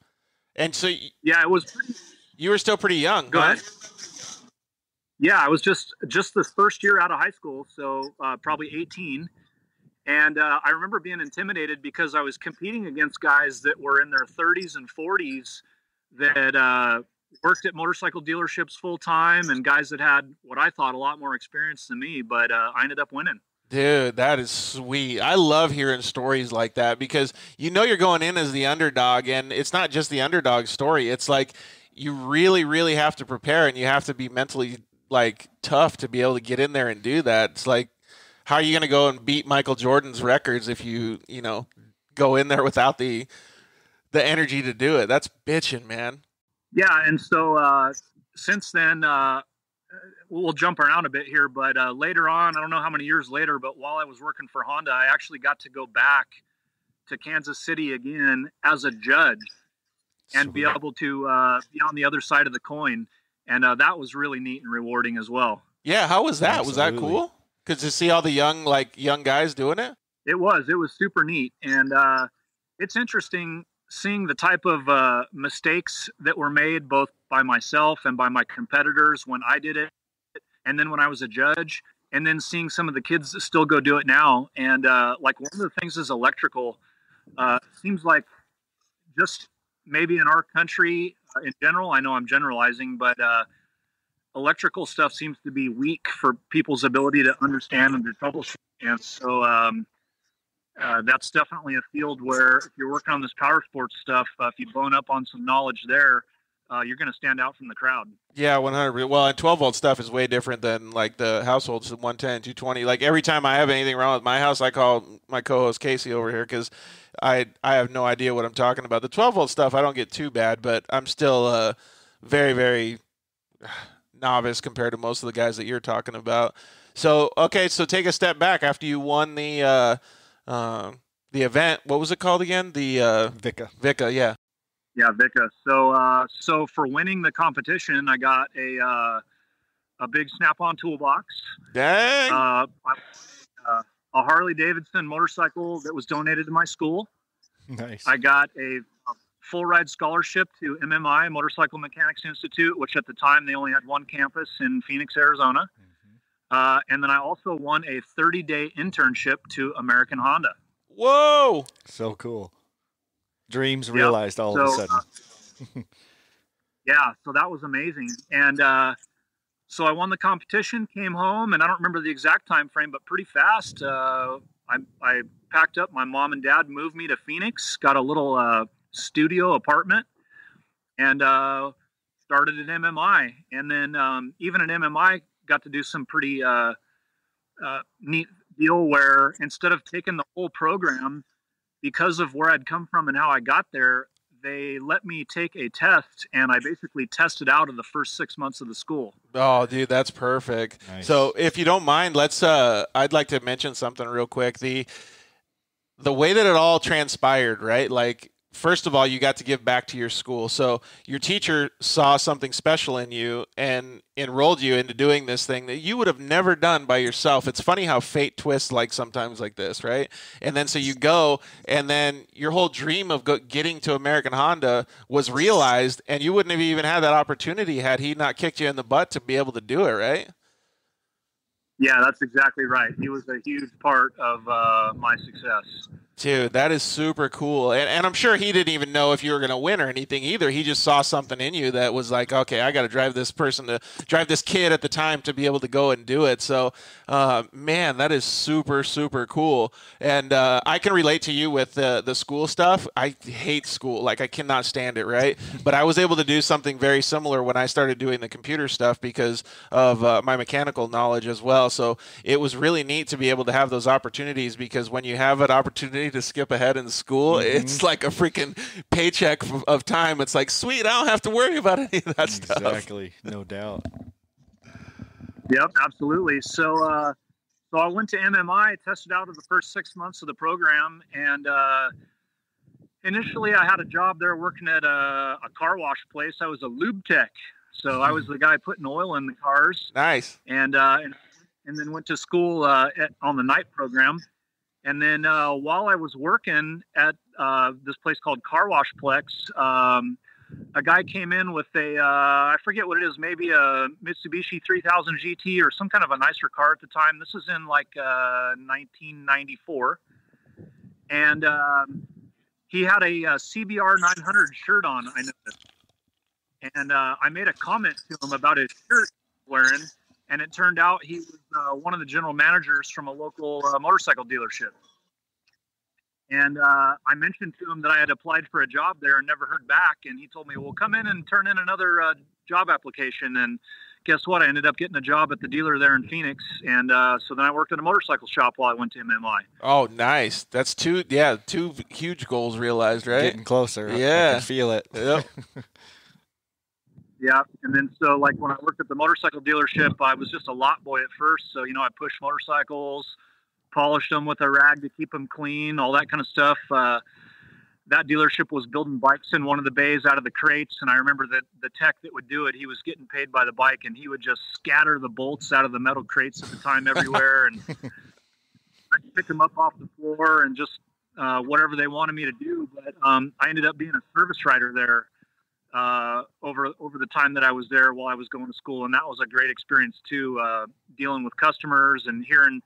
And so yeah, it was pretty, you were still pretty young. Go ahead. Yeah, I was just this first year out of high school, so probably 18. And I remember being intimidated because I was competing against guys that were in their 30s and 40s that worked at motorcycle dealerships full time, and guys that had what I thought a lot more experience than me. But I ended up winning. Dude, that is sweet. I love hearing stories like that because you know you're going in as the underdog, and it's not just the underdog story. It's like you really, really have to prepare, and you have to be mentally like tough to be able to get in there and do that. It's like, how are you going to go and beat Michael Jordan's records if you know, go in there without the energy to do it? That's bitching, man. Yeah, and so since then, we'll jump around a bit here, but later on, I don't know how many years later, but while I was working for Honda, I actually got to go back to Kansas City again as a judge and be able to be on the other side of the coin. And that was really neat and rewarding as well. Yeah, how was that? Absolutely. Was that cool? Because to see all the young guys doing it? It was super neat. And it's interesting seeing the type of mistakes that were made both by myself and by my competitors when I did it, and then when I was a judge, and then seeing some of the kids that still go do it now. And like one of the things is electrical. Seems like just maybe in our country in general, I know I'm generalizing, but electrical stuff seems to be weak for people's ability to understand and to troubleshoot. And so that's definitely a field where if you're working on this power sports stuff, if you bone up on some knowledge there, you're going to stand out from the crowd. Yeah, 100. Well, and 12-volt stuff is way different than like the households 110, 220. Like every time I have anything wrong with my house, I call my co-host Casey over here because I have no idea what I'm talking about. The 12-volt stuff, I don't get too bad, but I'm still very, very novice compared to most of the guys that you're talking about. So, okay, so take a step back after you won the event. What was it called again? The VICA, yeah. Yeah, VICA. So for winning the competition, I got a big Snap-on toolbox. Dang. A Harley Davidson motorcycle that was donated to my school. Nice. I got a full ride scholarship to MMI, Motorcycle Mechanics Institute, which at the time they only had one campus in Phoenix, Arizona. Mm-hmm. And then I also won a 30-day internship to American Honda. Whoa! So cool. Dreams realized all of a sudden. Yeah, so that was amazing. And so I won the competition, came home, and I don't remember the exact time frame, but pretty fast. I packed up. My mom and dad moved me to Phoenix, got a little studio apartment, and started at MMI. And then even at MMI, got to do some pretty neat deal where instead of taking the whole program, because of where I'd come from and how I got there, they let me take a test, and I basically tested out of the first 6 months of the school. Oh, dude, that's perfect. Nice. So if you don't mind, I'd like to mention something real quick. The way that it all transpired, right? Like, first of all, you got to give back to your school. So your teacher saw something special in you and enrolled you into doing this thing that you would have never done by yourself. It's funny how fate twists like sometimes like this, right? And then so you go, and then your whole dream of getting to American Honda was realized, and you wouldn't have even had that opportunity had he not kicked you in the butt to be able to do it, right? Yeah, that's exactly right. He was a huge part of my success. Dude, that is super cool. And I'm sure he didn't even know if you were going to win or anything either. He just saw something in you that was like, okay, I got to drive this kid at the time to be able to go and do it. So, man, that is super, super cool. And I can relate to you with the school stuff. I hate school. Like, I cannot stand it, right? But I was able to do something very similar when I started doing the computer stuff because of my mechanical knowledge as well. So it was really neat to be able to have those opportunities, because when you have an opportunity to skip ahead in school, it's like a freaking paycheck of time. It's like, sweet, I don't have to worry about any of that stuff. Exactly, no doubt. Yep, absolutely. So I went to MMI, tested out of the first 6 months of the program, and initially I had a job there working at a car wash place. I was a lube tech, so I was the guy putting oil in the cars. Nice. And then went to school on the night program. And then while I was working at this place called Car Wash Plex, a guy came in with I forget what it is, maybe a Mitsubishi 3000 GT or some kind of a nicer car at the time. This is in like 1994. And he had a CBR 900 shirt on, I noticed. And I made a comment to him about his shirt wearing. And it turned out he was one of the general managers from a local motorcycle dealership. And I mentioned to him that I had applied for a job there and never heard back. And he told me, well, come in and turn in another job application. And guess what? I ended up getting a job at the dealer there in Phoenix. And so then I worked at a motorcycle shop while I went to MMI. Oh, nice. That's two huge goals realized, right? Getting closer. Yeah. I can feel it. Yep. Yeah. And then so like when I worked at the motorcycle dealership, I was just a lot boy at first. So, I pushed motorcycles, polished them with a rag to keep them clean, all that kind of stuff. That dealership was building bikes in one of the bays out of the crates. And I remember that the tech that would do it, he was getting paid by the bike, and he would just scatter the bolts out of the metal crates at the time everywhere. And I'd pick them up off the floor and just whatever they wanted me to do. But I ended up being a service writer there over the time that I was there while I was going to school. And that was a great experience too, dealing with customers and hearing,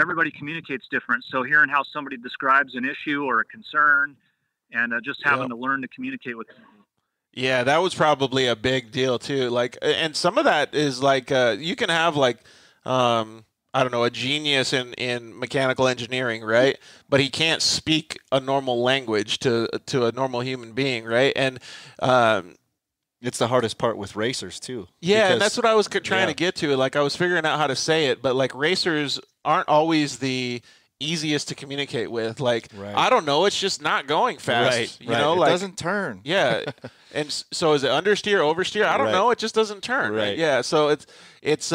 everybody communicates different. So hearing how somebody describes an issue or a concern, and just having to learn to communicate with them. Yeah, that was probably a big deal too. Like, and some of that is like, you can have like, I don't know, a genius in mechanical engineering, right? But he can't speak a normal language to a normal human being, right? And it's the hardest part with racers too. Yeah, and that's what I was trying to get to. Like, I was figuring out how to say it, but like racers aren't always the easiest to communicate with. Like, I don't know, it's just not going fast. Right, you know, it doesn't turn. Yeah. And so is it understeer, oversteer? I don't know. It just doesn't turn. Right. Yeah. So it's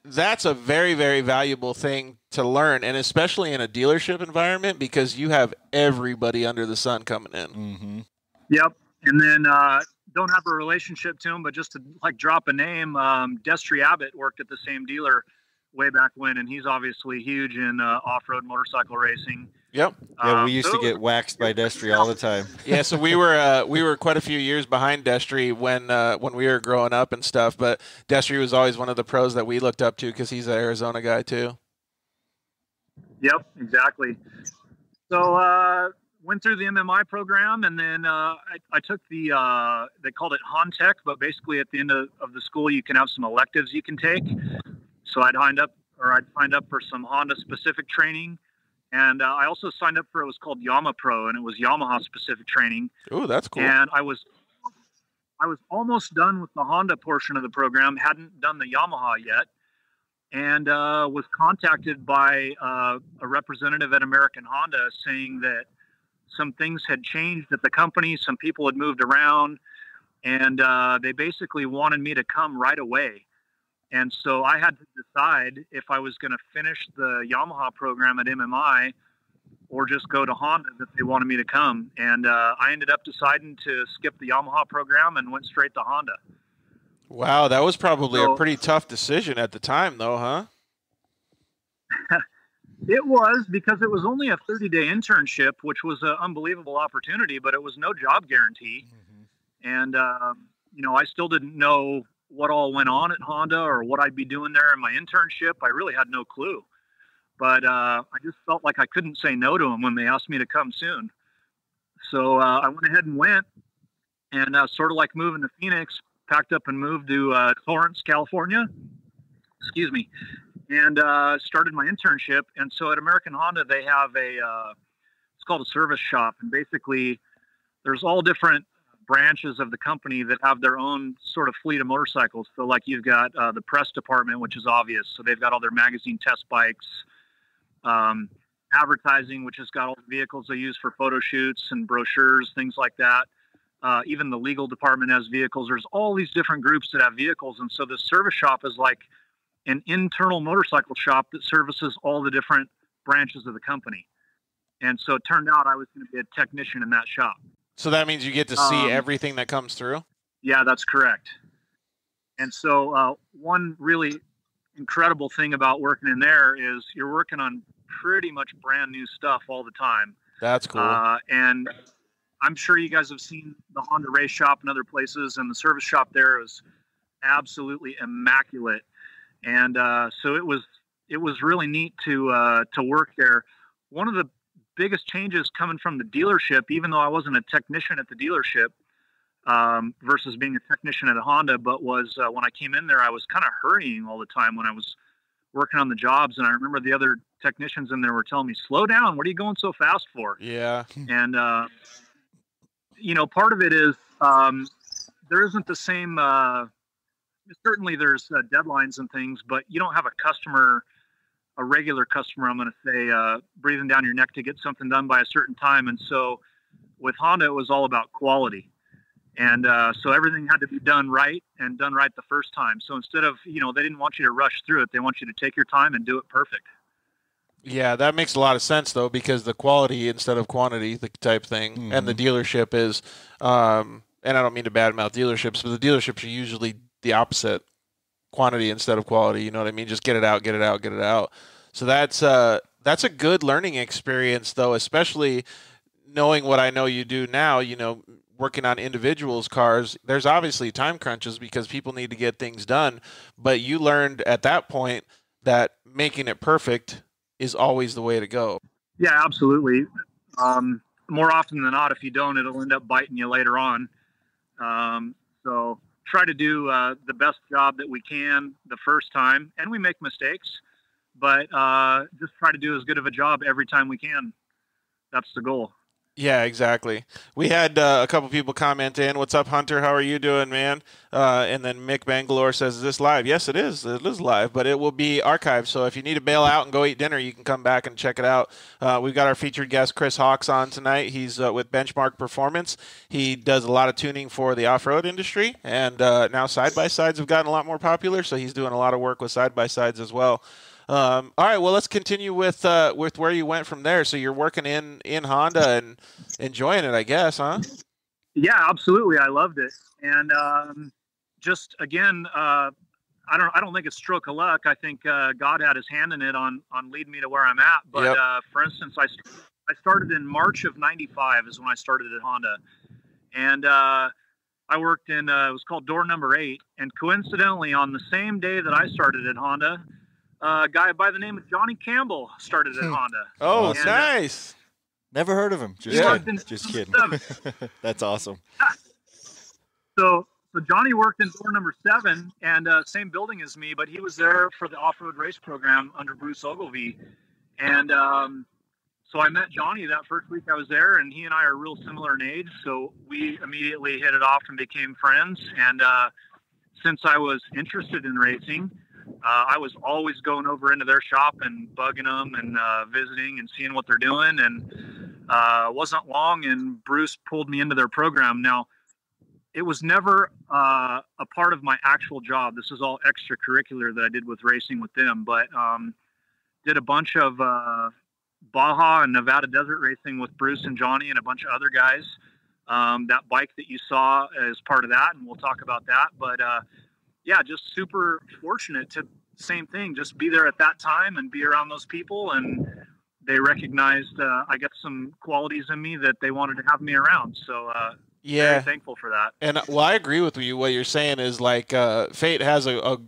that's a very, very valuable thing to learn, and especially in a dealership environment, because you have everybody under the sun coming in. Mm-hmm. Yep. And then don't have a relationship to him, but just to like drop a name, Destry Abbott worked at the same dealer way back when, and he's obviously huge in off-road motorcycle racing. Yep. Yeah, we used to get waxed by Destry all the time. Yeah, so we were quite a few years behind Destry when we were growing up and stuff. But Destry was always one of the pros that we looked up to because he's an Arizona guy too. Yep, exactly. So went through the MMI program, and then I took the they called it Hontech, but basically at the end of the school you can have some electives you can take. So I'd signed up for some Honda specific training. And I also signed up for it was called Yamaha Pro, and it was Yamaha specific training. Oh, that's cool. And I was almost done with the Honda portion of the program, hadn't done the Yamaha yet, and was contacted by a representative at American Honda saying that some things had changed at the company, some people had moved around, and they basically wanted me to come right away. And so I had to decide if I was going to finish the Yamaha program at MMI or just go to Honda that they wanted me to come. And I ended up deciding to skip the Yamaha program and went straight to Honda. Wow, that was probably a pretty tough decision at the time, though, huh? It was, because it was only a 30-day internship, which was an unbelievable opportunity, but it was no job guarantee. Mm-hmm. And, I still didn't know what all went on at Honda or what I'd be doing there in my internship. I really had no clue. but I just felt like I couldn't say no to them when they asked me to come soon. So I went ahead and went, and sort of like moving to Phoenix, packed up and moved to Torrance, California. Excuse me. And started my internship. And so at American Honda, they have it's called a service shop. And basically there's all different branches of the company that have their own sort of fleet of motorcycles. So like you've got the press department, which is obvious. So they've got all their magazine test bikes, advertising, which has got all the vehicles they use for photo shoots and brochures, things like that. Even the legal department has vehicles. There's all these different groups that have vehicles. And so the service shop is like an internal motorcycle shop that services all the different branches of the company. And so it turned out I was going to be a technician in that shop. So that means you get to see everything that comes through? Yeah, that's correct. And so one really incredible thing about working in there is you're working on pretty much brand new stuff all the time. That's cool. And I'm sure you guys have seen the Honda race shop and other places, and the service shop there is absolutely immaculate. And so it was really neat to work there. One of the biggest changes coming from the dealership, even though I wasn't a technician at the dealership versus being a technician at a Honda, but was when I came in there, I was kind of hurrying all the time when I was working on the jobs. And I remember the other technicians in there were telling me, slow down. What are you going so fast for? Yeah. And, part of it is there isn't the same certainly there's deadlines and things, but you don't have a regular customer, I'm going to say, breathing down your neck to get something done by a certain time. And so with Honda, it was all about quality. And so everything had to be done right and done right the first time. So instead of, they didn't want you to rush through it. They want you to take your time and do it perfect. Yeah, that makes a lot of sense, though, because the quality instead of quantity, the type thing, Mm-hmm. and the dealership is, and I don't mean to badmouth dealerships, but the dealerships are usually the opposite, quantity instead of quality. You know what I mean? Just get it out, get it out, get it out. So that's a good learning experience, though, especially knowing what I know you do now, working on individuals' cars. There's obviously time crunches because people need to get things done, but you learned at that point that making it perfect is always the way to go. Yeah, absolutely. More often than not, if you don't, it'll end up biting you later on. So try to do the best job that we can the first time, and we make mistakes, but just try to do as good of a job every time we can. That's the goal. Yeah, exactly. We had a couple people comment in. What's up, Hunter? How are you doing, man? And then Mick Bangalore says, is this live? Yes, it is. It is live, but it will be archived. So if you need to bail out and go eat dinner, you can come back and check it out. We've got our featured guest, Chris Hawks, on tonight. He's with Benchmark Performance. He does a lot of tuning for the off-road industry, and now side-by-sides have gotten a lot more popular, so he's doing a lot of work with side-by-sides as well. All right, well, let's continue with where you went from there. So you're working in Honda and enjoying it, I guess, huh? Yeah, absolutely. I loved it. And just again, I don't think it's stroke of luck. I think God had his hand in it on leading me to where I'm at. But Yep. For instance, I started in March of '95 is when I started at Honda, and I worked in it was called door number 8. And coincidentally, on the same day that I started at Honda, a guy by the name of Johnny Campbell started at Honda. Oh, And, nice. Never heard of him. Just kidding. That's awesome. So Johnny worked in door number 7 and same building as me, but he was there for the off-road race program under Bruce Ogilvie. And so I met Johnny that first week I was there, and he and I are real similar in age. So we immediately hit it off and became friends. And since I was interested in racing, I was always going over into their shop and bugging them and visiting and seeing what they're doing. And wasn't long, and Bruce pulled me into their program. Now, it was never a part of my actual job. This is all extracurricular that I did with racing with them. But did a bunch of Baja and Nevada desert racing with Bruce and Johnny and a bunch of other guys. That bike that you saw is part of that, and we'll talk about that. But yeah, just super fortunate to, same thing, just be there at that time and be around those people. And they recognized I got some qualities in me that they wanted to have me around. So Yeah, very thankful for that. and well, I agree with you. What you're saying is like fate has a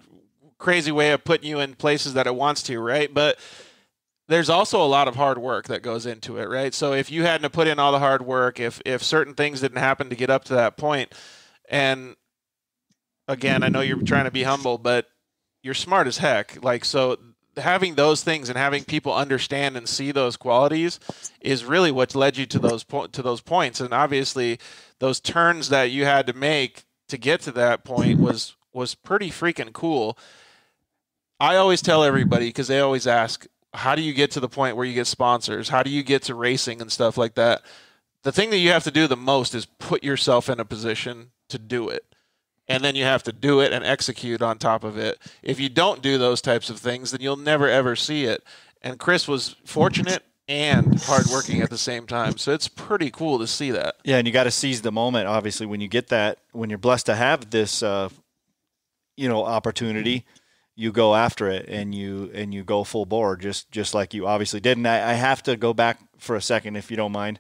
crazy way of putting you in places that it wants to, right? But there's also a lot of hard work that goes into it, right? So if you hadn't have put in all the hard work, if certain things didn't happen to get up to that point, and again, I know you're trying to be humble, but you're smart as heck. Like, so having those things and having people understand and see those qualities is really what led you to those points. And obviously those turns that you had to make to get to that point was pretty freaking cool. I always tell everybody, because they always ask, how do you get to the point where you get sponsors? How do you get to racing and stuff like that? The thing that you have to do the most is put yourself in a position to do it. And then you have to do it and execute on top of it. If you don't do those types of things, then you'll never, ever see it. And Chris was fortunate and hardworking at the same time. So it's pretty cool to see that. Yeah, and you got to seize the moment, obviously, when you get that, when you're blessed to have this, opportunity. You go after it and you go full bore, just like you obviously did. And I have to go back for a second, if you don't mind.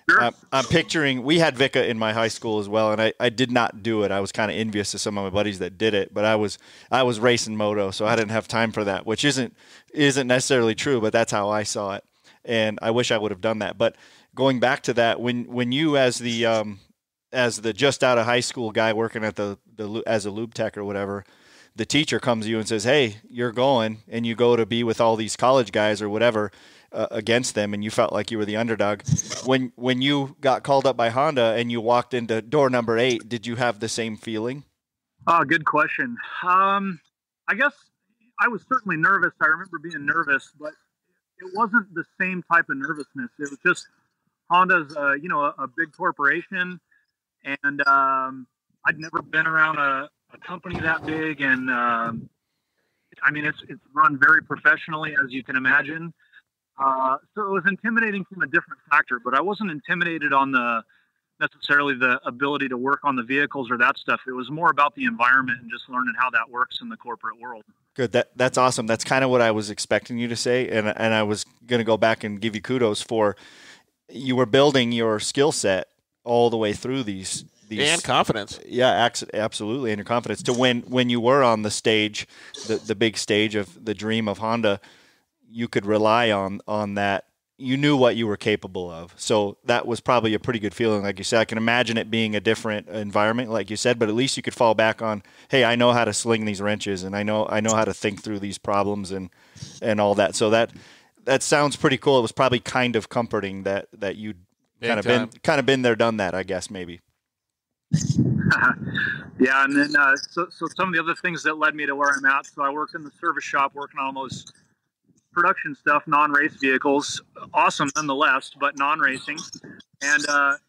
Sure. I'm picturing, we had VICA in my high school as well, and I did not do it. I was kind of envious of some of my buddies that did it, but I was racing moto, so I didn't have time for that, which isn't necessarily true, but that's how I saw it, and I wish I would have done that. But going back to that, when you as the just out of high school guy working at the as a lube tech or whatever, the teacher comes to you and says, "Hey, you're going," and you go to be with all these college guys or whatever against them, and you felt like you were the underdog. When you got called up by Honda and you walked into door number 8, did you have the same feeling? Oh, good question. I guess I was certainly nervous. I remember being nervous, but it wasn't the same type of nervousness. It was just Honda's, a big corporation, and I'd never been around a company that big, and it's run very professionally, as you can imagine. So it was intimidating from a different factor, but I wasn't intimidated on necessarily the ability to work on the vehicles or that stuff. It was more about the environment and just learning how that works in the corporate world. Good. That's awesome. That's kind of what I was expecting you to say, and I was going to go back and give you kudos for you were building your skill set all the way through these and confidence. Yeah, absolutely, and your confidence to when you were on the stage, the big stage of the dream of Honda, you could rely on that. You knew what you were capable of, so that was probably a pretty good feeling. Like you said, I can imagine it being a different environment, like you said, but at least you could fall back on, hey, I know how to sling these wrenches, and I know how to think through these problems and all that. So that sounds pretty cool. It was probably kind of comforting that you'd kind of been there, done that, I guess, maybe. Yeah, and then so some of the other things that led me to where I'm at. So I worked in the service shop, working on almost production stuff, non-race vehicles, awesome nonetheless, but non-racing. And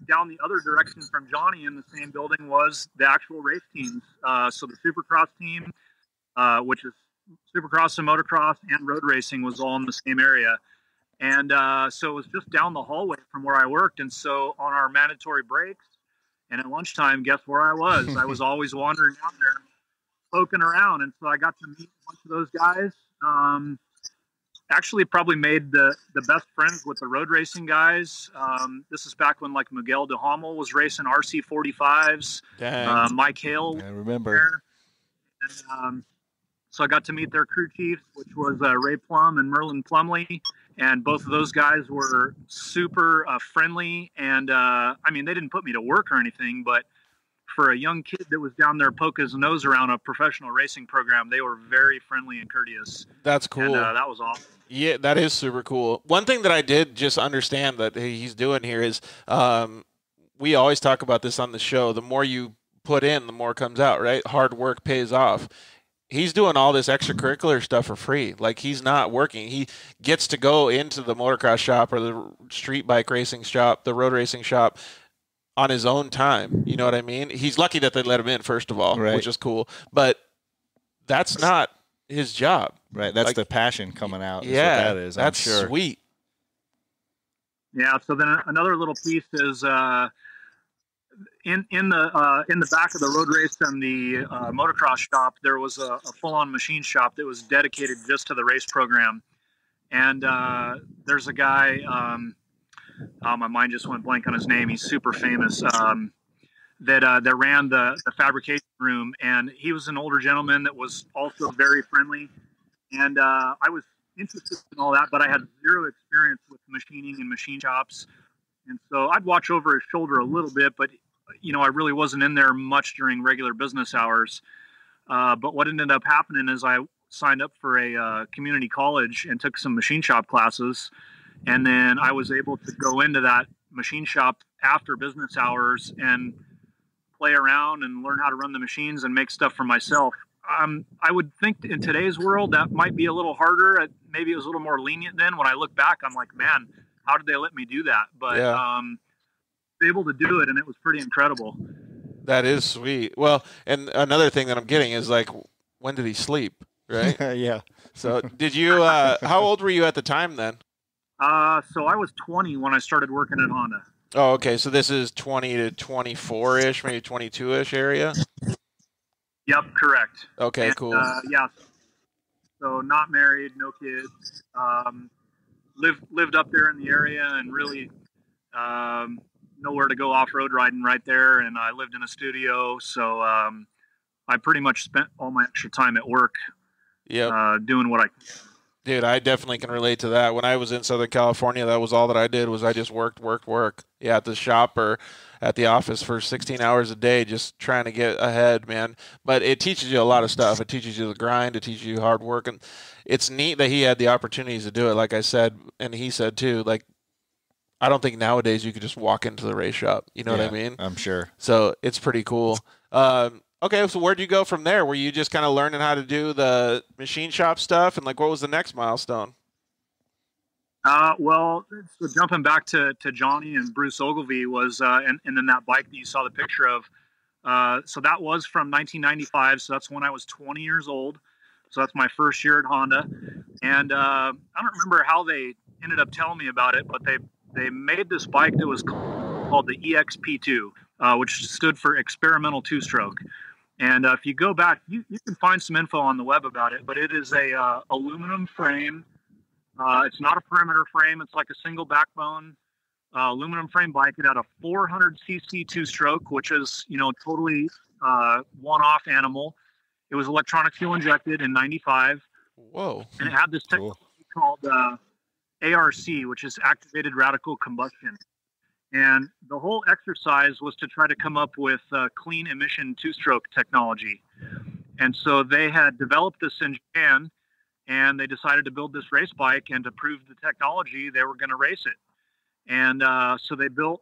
down the other direction from Johnny in the same building was the actual race teams. So the Supercross team, which is Supercross and motocross and road racing, was all in the same area. And so it was just down the hallway from where I worked. And so on our mandatory breaks and at lunchtime, guess where I was? I was always wandering out there, poking around. And so I got to meet a bunch of those guys. Actually probably made the best friends with the road racing guys. This is back when like Miguel de Hamel was racing RC 45s. Mike Hale. I remember. And, so I got to meet their crew chiefs, which was Ray Plum and Merlin Plumley. And both of those guys were super friendly. And they didn't put me to work or anything, but for a young kid that was down there poking his nose around a professional racing program, they were very friendly and courteous. That's cool. And, that was awesome. Yeah, that is super cool. One thing that I did just understand that he's doing here is we always talk about this on the show. The more you put in, the more comes out, right? Hard work pays off. He's doing all this extracurricular stuff for free. Like, he's not working. He gets to go into the motocross shop or the street bike racing shop, the road racing shop, on his own time. You know what I mean? He's lucky that they let him in, first of all, right, which is cool. But that's not his job. Right. That's like, the passion coming out. Yeah, what that is. That's I'm sure. Sweet. Yeah. So then another little piece is in the back of the road race and the motocross shop, there was a full-on machine shop that was dedicated just to the race program. And there's a guy. My mind just went blank on his name. He's super famous. That ran the fabrication room, and he was an older gentleman that was also very friendly. And I was interested in all that, but I had zero experience with machining and machine shops. And so I'd watch over his shoulder a little bit, but, I really wasn't in there much during regular business hours. But what ended up happening is I signed up for a community college and took some machine shop classes. And then I was able to go into that machine shop after business hours and play around and learn how to run the machines and make stuff for myself. I would think in today's world that might be a little harder. Maybe it was a little more lenient then. When I look back, I'm like, man, how did they let me do that? But able to do it, and it was pretty incredible. That is sweet. Well, and another thing that I'm getting is like, when did he sleep? Right? Yeah. So did you? How old were you at the time then? So I was 20 when I started working at Honda. Oh, okay. So this is 20 to 24-ish, maybe 22-ish area? Yep, correct. Okay, cool. Yeah. So not married, no kids. Lived up there in the area and really nowhere to go off-road riding right there. And I lived in a studio. So I pretty much spent all my extra time at work doing what I could. Dude, I definitely can relate to that. When I was in Southern California, that was all that I did was I just worked. Yeah, at the shop or at the office for 16 hours a day, just trying to get ahead, man. But it teaches you a lot of stuff. It teaches you the grind. It teaches you hard work. And it's neat that he had the opportunities to do it, like I said, and he said too, like, I don't think nowadays you could just walk into the race shop. You know what I mean? I'm sure. So it's pretty cool. Okay, so where'd you go from there? Were you just kind of learning how to do the machine shop stuff, and like what was the next milestone? Well, so jumping back to Johnny and Bruce Ogilvy was, and then that bike that you saw the picture of. So that was from 1995. So that's when I was 20 years old. So that's my first year at Honda, and I don't remember how they ended up telling me about it, but they made this bike that was called the EXP2, which stood for Experimental Two-Stroke. And if you go back, you can find some info on the web about it, but it is a aluminum frame. It's not a perimeter frame. It's like a single backbone aluminum frame bike. It had a 400cc two-stroke, which is, totally one-off animal. It was electronic fuel injected in 95. Whoa. And it had this technology called ARC, which is activated radical combustion. And the whole exercise was to try to come up with clean emission two-stroke technology. And so they had developed this in Japan, and they decided to build this race bike, and to prove the technology, they were going to race it. And so they built,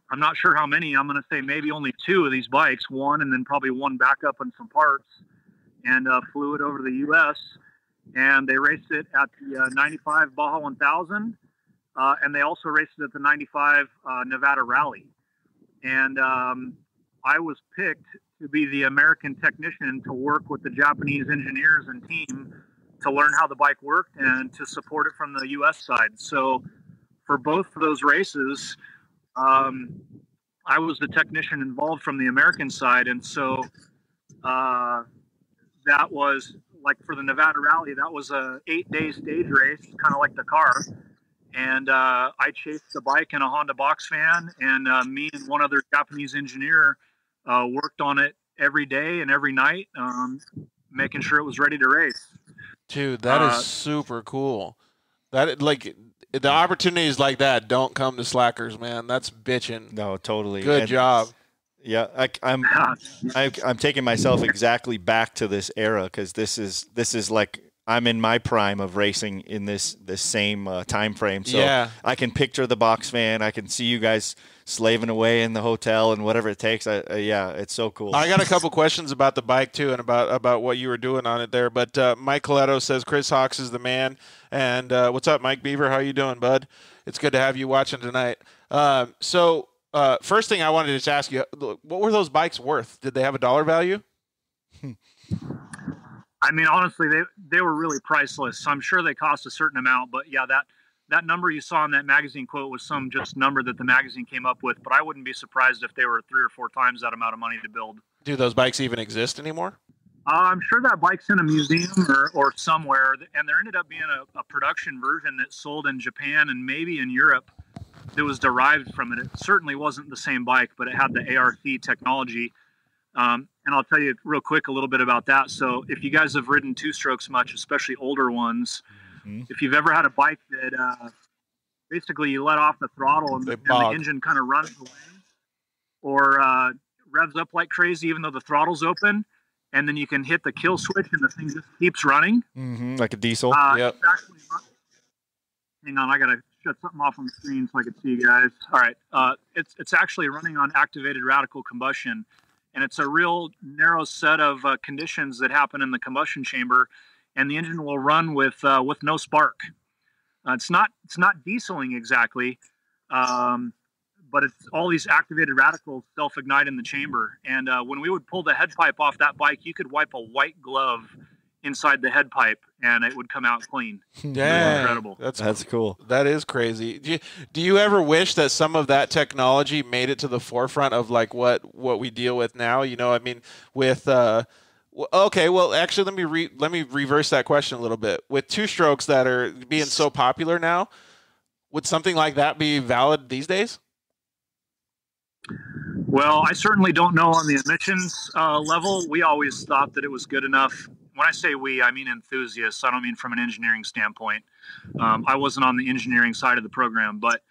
I'm not sure how many, I'm going to say maybe only 2 of these bikes, one and then probably one backup and some parts, and flew it over to the U.S. And they raced it at the 95 Baja 1000. And they also raced it at the 95 Nevada Rally. And I was picked to be the American technician to work with the Japanese engineers and team to learn how the bike worked and to support it from the U.S. side. So for both of those races, I was the technician involved from the American side. And so that was, like for the Nevada Rally, that was a 8-day stage race, kind of like the car. And I chased the bike in a Honda box fan, and me and one other Japanese engineer worked on it every day and every night, making sure it was ready to race. Dude, that is super cool. That, like, the opportunities like that don't come to slackers, man. That's bitching. No, totally. Good job. Yeah, I'm taking myself exactly back to this era, because this is like, I'm in my prime of racing in this same time frame. So yeah. I can picture the box fan. I can see you guys slaving away in the hotel and whatever it takes. Yeah, it's so cool. I got a couple questions about the bike too, and about what you were doing on it there. But Mike Coletto says Chris Hawks is the man. And what's up, Mike Beaver? How you doing, bud? It's good to have you watching tonight. So first thing I wanted to just ask you, what were those bikes worth? Did they have a dollar value? I mean, honestly, they were really priceless. So I'm sure they cost a certain amount, but yeah, that number you saw in that magazine quote was some just number that the magazine came up with, but I wouldn't be surprised if they were 3 or 4 times that amount of money to build. Do those bikes even exist anymore? I'm sure that bike's in a museum or somewhere, and there ended up being a production version that sold in Japan and maybe in Europe that was derived from it. It certainly wasn't the same bike, but it had the ARC technology. And I'll tell you real quick a little bit about that. So if you guys have ridden two-strokes much, especially older ones, if you've ever had a bike that basically you let off the throttle and the engine kind of runs away or revs up like crazy even though the throttle's open, and then you can hit the kill switch and the thing just keeps running. Like a diesel. Yep. Hang on, I got to shut something off on the screen so I can see you guys. All right. It's actually running on activated radical combustion, and it's a real narrow set of conditions that happen in the combustion chamber, and the engine will run with no spark. It's not dieseling exactly, but it's all these activated radicals self-ignite in the chamber. And when we would pull the head pipe off that bike, you could wipe a white glove inside the head pipe and it would come out clean. Yeah, incredible. That's cool. That is crazy. Do you ever wish that some of that technology made it to the forefront of like what we deal with now? You know, I mean, with okay, well, actually, let me reverse that question a little bit. With two strokes that are being so popular now, would something like that be valid these days? Well, I certainly don't know on the emissions level. We always thought that it was good enough. When I say we, I mean enthusiasts. I don't mean from an engineering standpoint. I wasn't on the engineering side of the program, but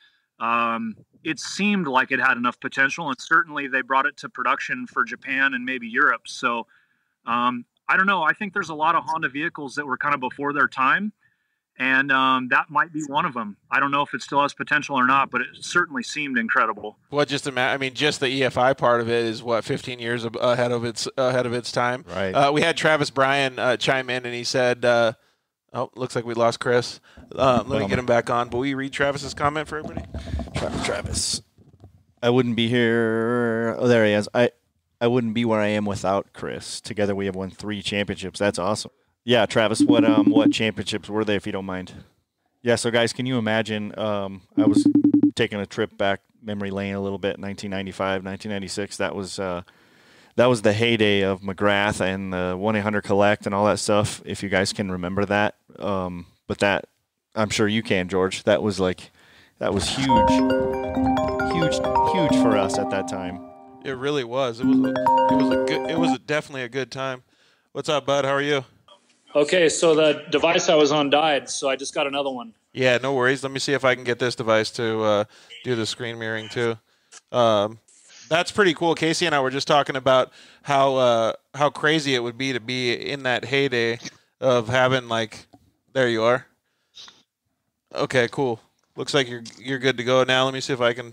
it seemed like it had enough potential, and certainly they brought it to production for Japan and maybe Europe. So I don't know. I think there's a lot of Honda vehicles that were kind of before their time, and that might be one of them. I don't know if it still has potential or not, but it certainly seemed incredible. Well, just the EFI part of it is 15 years ahead of its time. Right. We had Travis Bryan chime in, and he said, looks like we lost Chris. Let me get him back on. But will you read Travis's comment for everybody? Travis. I wouldn't be here. Oh, there he is. I wouldn't be where I am without Chris. Together we have won 3 championships. That's awesome. Yeah, Travis, what championships were they, if you don't mind? Yeah, so guys, can you imagine, I was taking a trip back memory lane a little bit, 1995, 1996. That was the heyday of McGrath and the 1-800-COLLECT and all that stuff, if you guys can remember that. But that, I'm sure you can, George. That was huge for us at that time. It really was. It was definitely a good time. What's up, bud? How are you? Okay, so the device I was on died, so I just got another one. Yeah, no worries. Let me see if I can get this device to do the screen mirroring too. That's pretty cool. Casey and I were just talking about how crazy it would be to be in that heyday of having there you are. Okay, cool. Looks like you're good to go now. Let me see if I can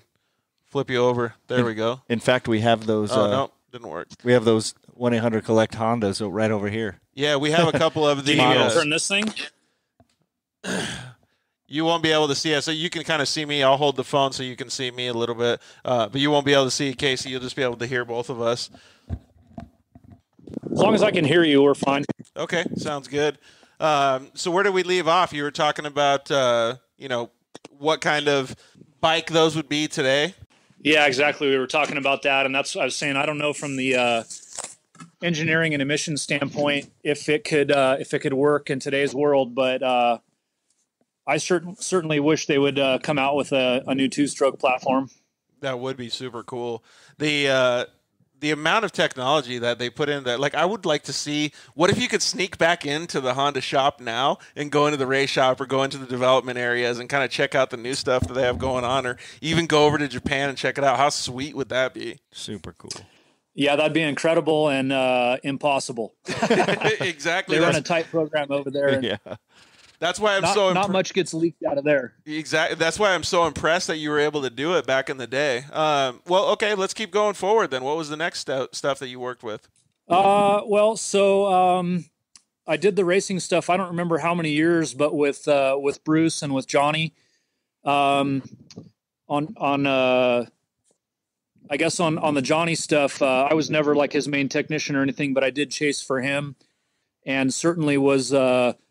flip you over. There we go. In fact, we have those. No, didn't work. We have those 1-800-COLLECT Hondas right over here. Yeah, we have a couple of the. Turn this thing. You won't be able to see us, so you can kind of see me. I'll hold the phone so you can see me a little bit, but you won't be able to see Casey. You'll just be able to hear both of us. As long as I can hear you, we're fine. Okay, sounds good. So where did we leave off? You were talking about, what kind of bike those would be today. Yeah, exactly. We were talking about that, and that's what I was saying. I don't know from the engineering and emissions standpoint if it could work in today's world, but I certainly wish they would come out with a new 2-stroke platform. That would be super cool. The amount of technology that they put in that, I would like to see, what if you could sneak back into the Honda shop now and go into the race shop or go into the development areas and kind of check out the new stuff that they have going on, or even go over to Japan and check it out. How sweet would that be? Super cool. Yeah, that'd be incredible and impossible. Exactly. They run a tight program over there. Yeah. That's why not much gets leaked out of there. Exactly. That's why I'm so impressed that you were able to do it back in the day. Well, okay, let's keep going forward then. What was the next stuff that you worked with? I did the racing stuff. I don't remember how many years, but with Bruce and with Johnny, on the Johnny stuff, I was never his main technician or anything, but I did chase for him, and certainly was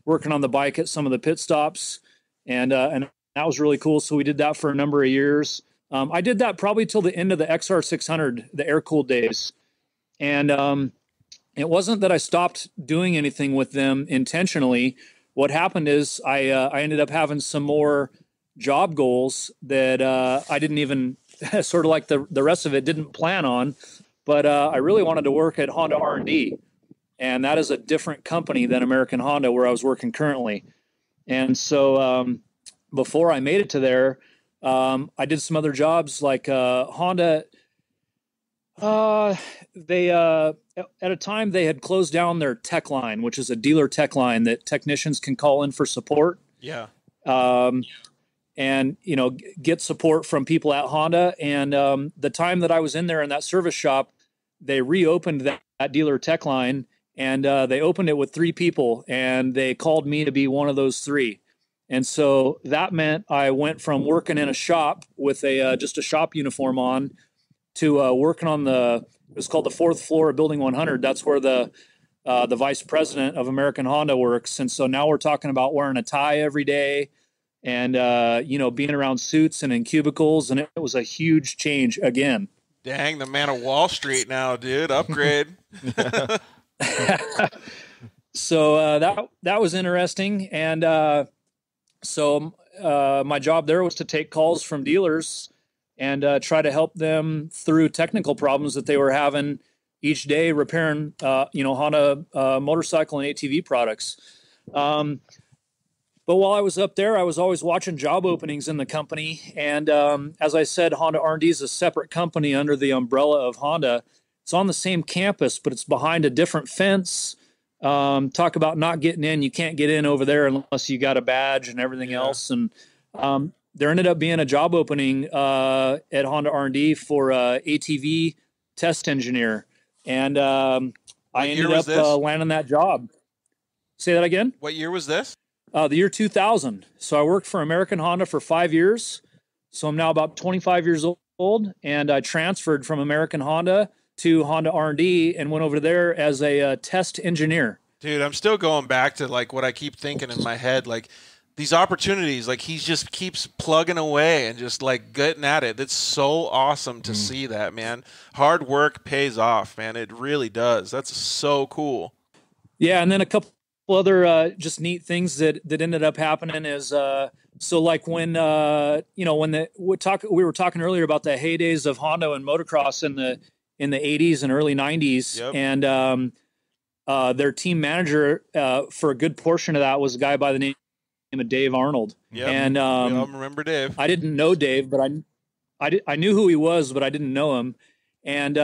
working on the bike at some of the pit stops, and that was really cool. So we did that for a number of years. I did that probably till the end of the XR600, the air-cooled days. And it wasn't that I stopped doing anything with them intentionally. What happened is I ended up having some more job goals that I didn't even, sort of like the rest of it, didn't plan on. But I really wanted to work at Honda R&D. And that is a different company than American Honda, where I was working currently. And so before I made it to there, I did some other jobs like Honda. They at a time they had closed down their tech line, which is a dealer tech line that technicians can call in for support. Yeah. And get support from people at Honda. And the time that I was in there in that service shop, they reopened that dealer tech line, and they opened it with 3 people, and they called me to be one of those 3. And so that meant I went from working in a shop with just a shop uniform on to working on it was called the 4th floor of Building 100. That's where the vice president of American Honda works. And so now we're talking about wearing a tie every day and, being around suits and in cubicles. And it was a huge change again. Dang, the man of Wall Street now, dude. Upgrade. So that was interesting. And so my job there was to take calls from dealers and try to help them through technical problems that they were having each day repairing, Honda motorcycle and ATV products. But while I was up there, I was always watching job openings in the company. And as I said, Honda R&D is a separate company under the umbrella of Honda. It's on the same campus, but it's behind a different fence. Talk about not getting in. You can't get in over there unless you got a badge and everything else. And there ended up being a job opening at Honda R&D for ATV test engineer. And I ended up landing that job. Say that again? What year was this? The year 2000. So I worked for American Honda for 5 years. So I'm now about 25 years old, and I transferred from American Honda to Honda R&D and went over there as a test engineer. Dude, I'm still going back to like what I keep thinking in my head, like these opportunities, like he just keeps plugging away and just like getting at it. It's so awesome to see that, man. Hard work pays off, man. It really does. That's so cool. Yeah, and then a couple other just neat things that ended up happening is so like when we were talking earlier about the heydays of Honda and motocross in the 80s and early 90s. Yep. And their team manager for a good portion of that was a guy by the name of Dave Arnold. Yeah, and we all remember Dave. I didn't know Dave, but I knew who he was, but I didn't know him. And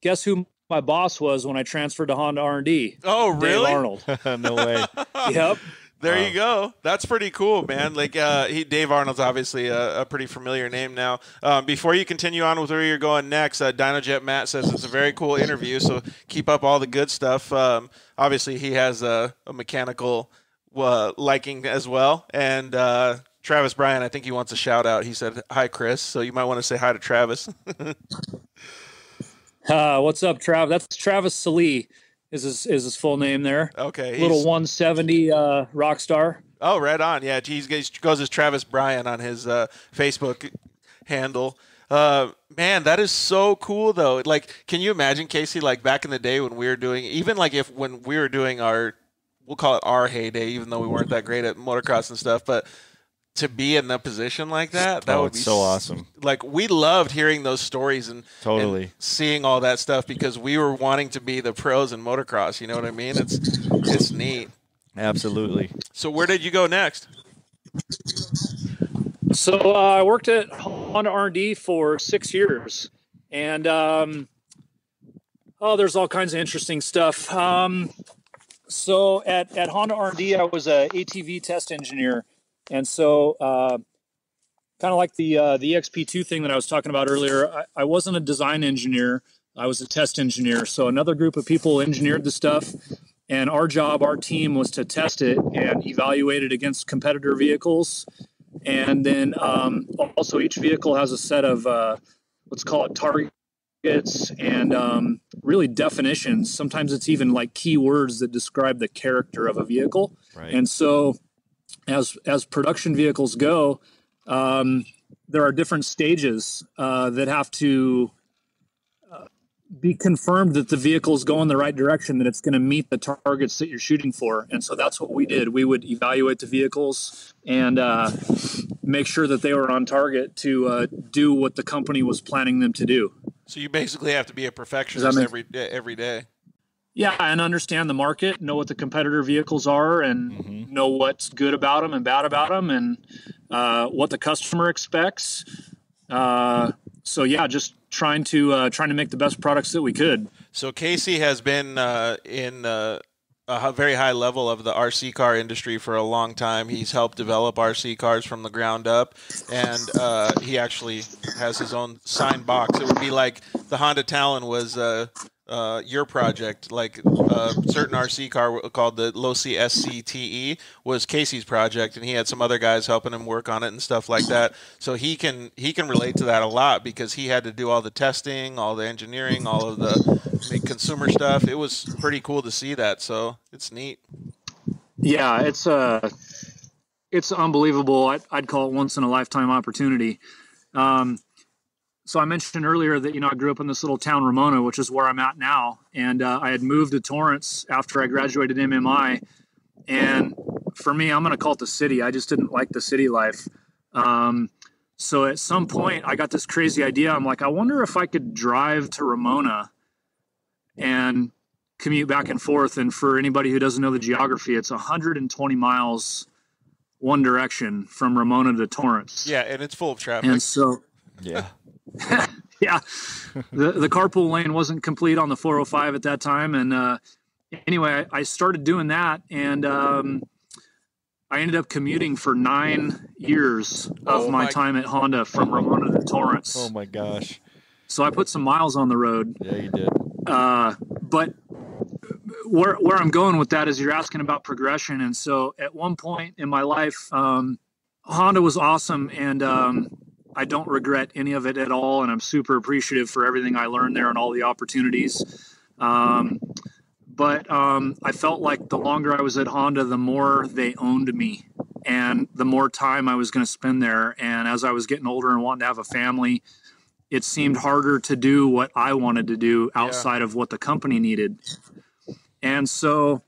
guess who my boss was when I transferred to Honda R&D? Oh, really? Dave Arnold. No way. Yep. There you go. That's pretty cool, man. Like Dave Arnold's obviously a pretty familiar name now. Before you continue on with where you're going next, DinoJet Matt says it's a very cool interview, so keep up all the good stuff. Obviously, he has a mechanical liking as well. And Travis Bryan, I think he wants a shout out. He said, "Hi, Chris." So you might want to say hi to Travis. What's up, Trav? That's Travis Salee is his full name there. Okay. Little 170 rock star. Oh, right on. Yeah, he goes as Travis Bryan on his Facebook handle. Man, that is so cool, though. Like, can you imagine, Casey, like back in the day when we were doing, even like when we were doing we'll call it our heyday, even though we weren't that great at motocross and stuff, but to be in the position like that would be so awesome. Like, we loved hearing those stories and seeing all that stuff because we were wanting to be the pros in motocross. You know what I mean? It's neat. Absolutely. So where did you go next? So I worked at Honda R&D for 6 years, and there's all kinds of interesting stuff. So at Honda R&D, I was a ATV test engineer. And so kind of like the EXP2 thing that I was talking about earlier, I wasn't a design engineer. I was a test engineer. So another group of people engineered the stuff, and our team was to test it and evaluate it against competitor vehicles. And then also each vehicle has a set of, let's call it targets and really definitions. Sometimes it's even like keywords that describe the character of a vehicle. Right. And so as production vehicles go, there are different stages that have to be confirmed that the vehicle is going the right direction, that it's going to meet the targets that you're shooting for. And so that's what we did. We would evaluate the vehicles and make sure that they were on target to do what the company was planning them to do. So you basically have to be a perfectionist every day. Yeah, and understand the market, know what the competitor vehicles are, and know what's good about them and bad about them, and what the customer expects. So yeah, just trying to make the best products that we could. So Casey has been in a very high level of the RC car industry for a long time. He's helped develop RC cars from the ground up, and he actually has his own signed box. It would be like the Honda Talon was your project, like a certain RC car called the Losi SCTE was Casey's project, and he had some other guys helping him work on it and stuff like that. So he can relate to that a lot because he had to do all the testing, all the engineering, all of the consumer stuff. It was pretty cool to see that. So it's neat. Yeah, it's unbelievable. I'd call it once in a lifetime opportunity. So I mentioned earlier that, I grew up in this little town, Ramona, which is where I'm at now. And I had moved to Torrance after I graduated MMI. And for me, I'm going to call it the city. I just didn't like the city life. So at some point I got this crazy idea. I'm like, I wonder if I could drive to Ramona and commute back and forth. And for anybody who doesn't know the geography, it's 120 miles one direction from Ramona to Torrance. Yeah, and it's full of traffic. And so, yeah. Yeah, the carpool lane wasn't complete on the 405 at that time. And anyway, I started doing that, and I ended up commuting for 9 years of my time at Honda from Ramona to Torrance. Oh my gosh. So I put some miles on the road. Yeah, you did. But where I'm going with that is you're asking about progression. And so at one point in my life, Honda was awesome, and I don't regret any of it at all, and I'm super appreciative for everything I learned there and all the opportunities. But I felt like the longer I was at Honda, the more they owned me, and the more time I was going to spend there. And as I was getting older and wanting to have a family, it seemed harder to do what I wanted to do outside of what the company needed. And so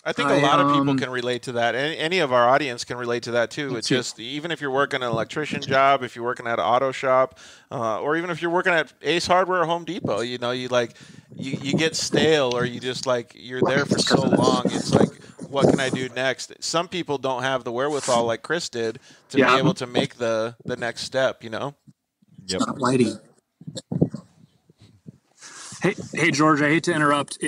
I think a lot of people can relate to that. Any of our audience can relate to that too. It's just, even if you're working an electrician job, if you're working at an auto shop, or even if you're working at Ace Hardware or Home Depot, you get stale, or you just you're there for so long. It's like, what can I do next? Some people don't have the wherewithal like Chris did to be able to make the next step, Yep. Stop lighting. Hey, George, I hate to interrupt.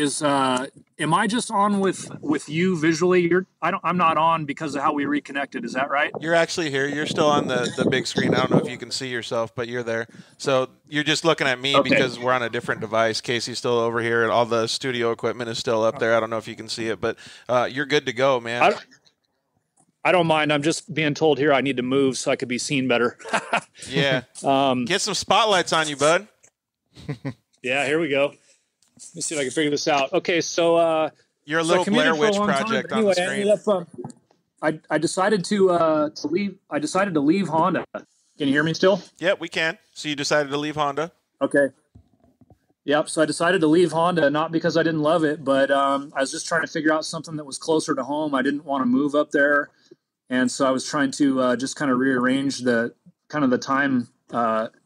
Am I just on with you visually? I'm not on because of how we reconnected. Is that right? You're actually here. You're still on the big screen. I don't know if you can see yourself, but you're there. So you're just looking at me because we're on a different device. Casey's still over here, and all the studio equipment is still up there. I don't know if you can see it, but you're good to go, man. I don't mind. I'm just being told here I need to move so I could be seen better. Yeah. Get some spotlights on you, bud. Yeah, here we go. Let me see if I can figure this out. Okay, so you're a little Blair Witch Project on the screen. I decided to leave. I decided to leave Honda. Can you hear me still? Yep, we can. So you decided to leave Honda. Okay. Yep. So I decided to leave Honda, not because I didn't love it, but I was just trying to figure out something that was closer to home. I didn't want to move up there, and so I was trying to just kind of rearrange the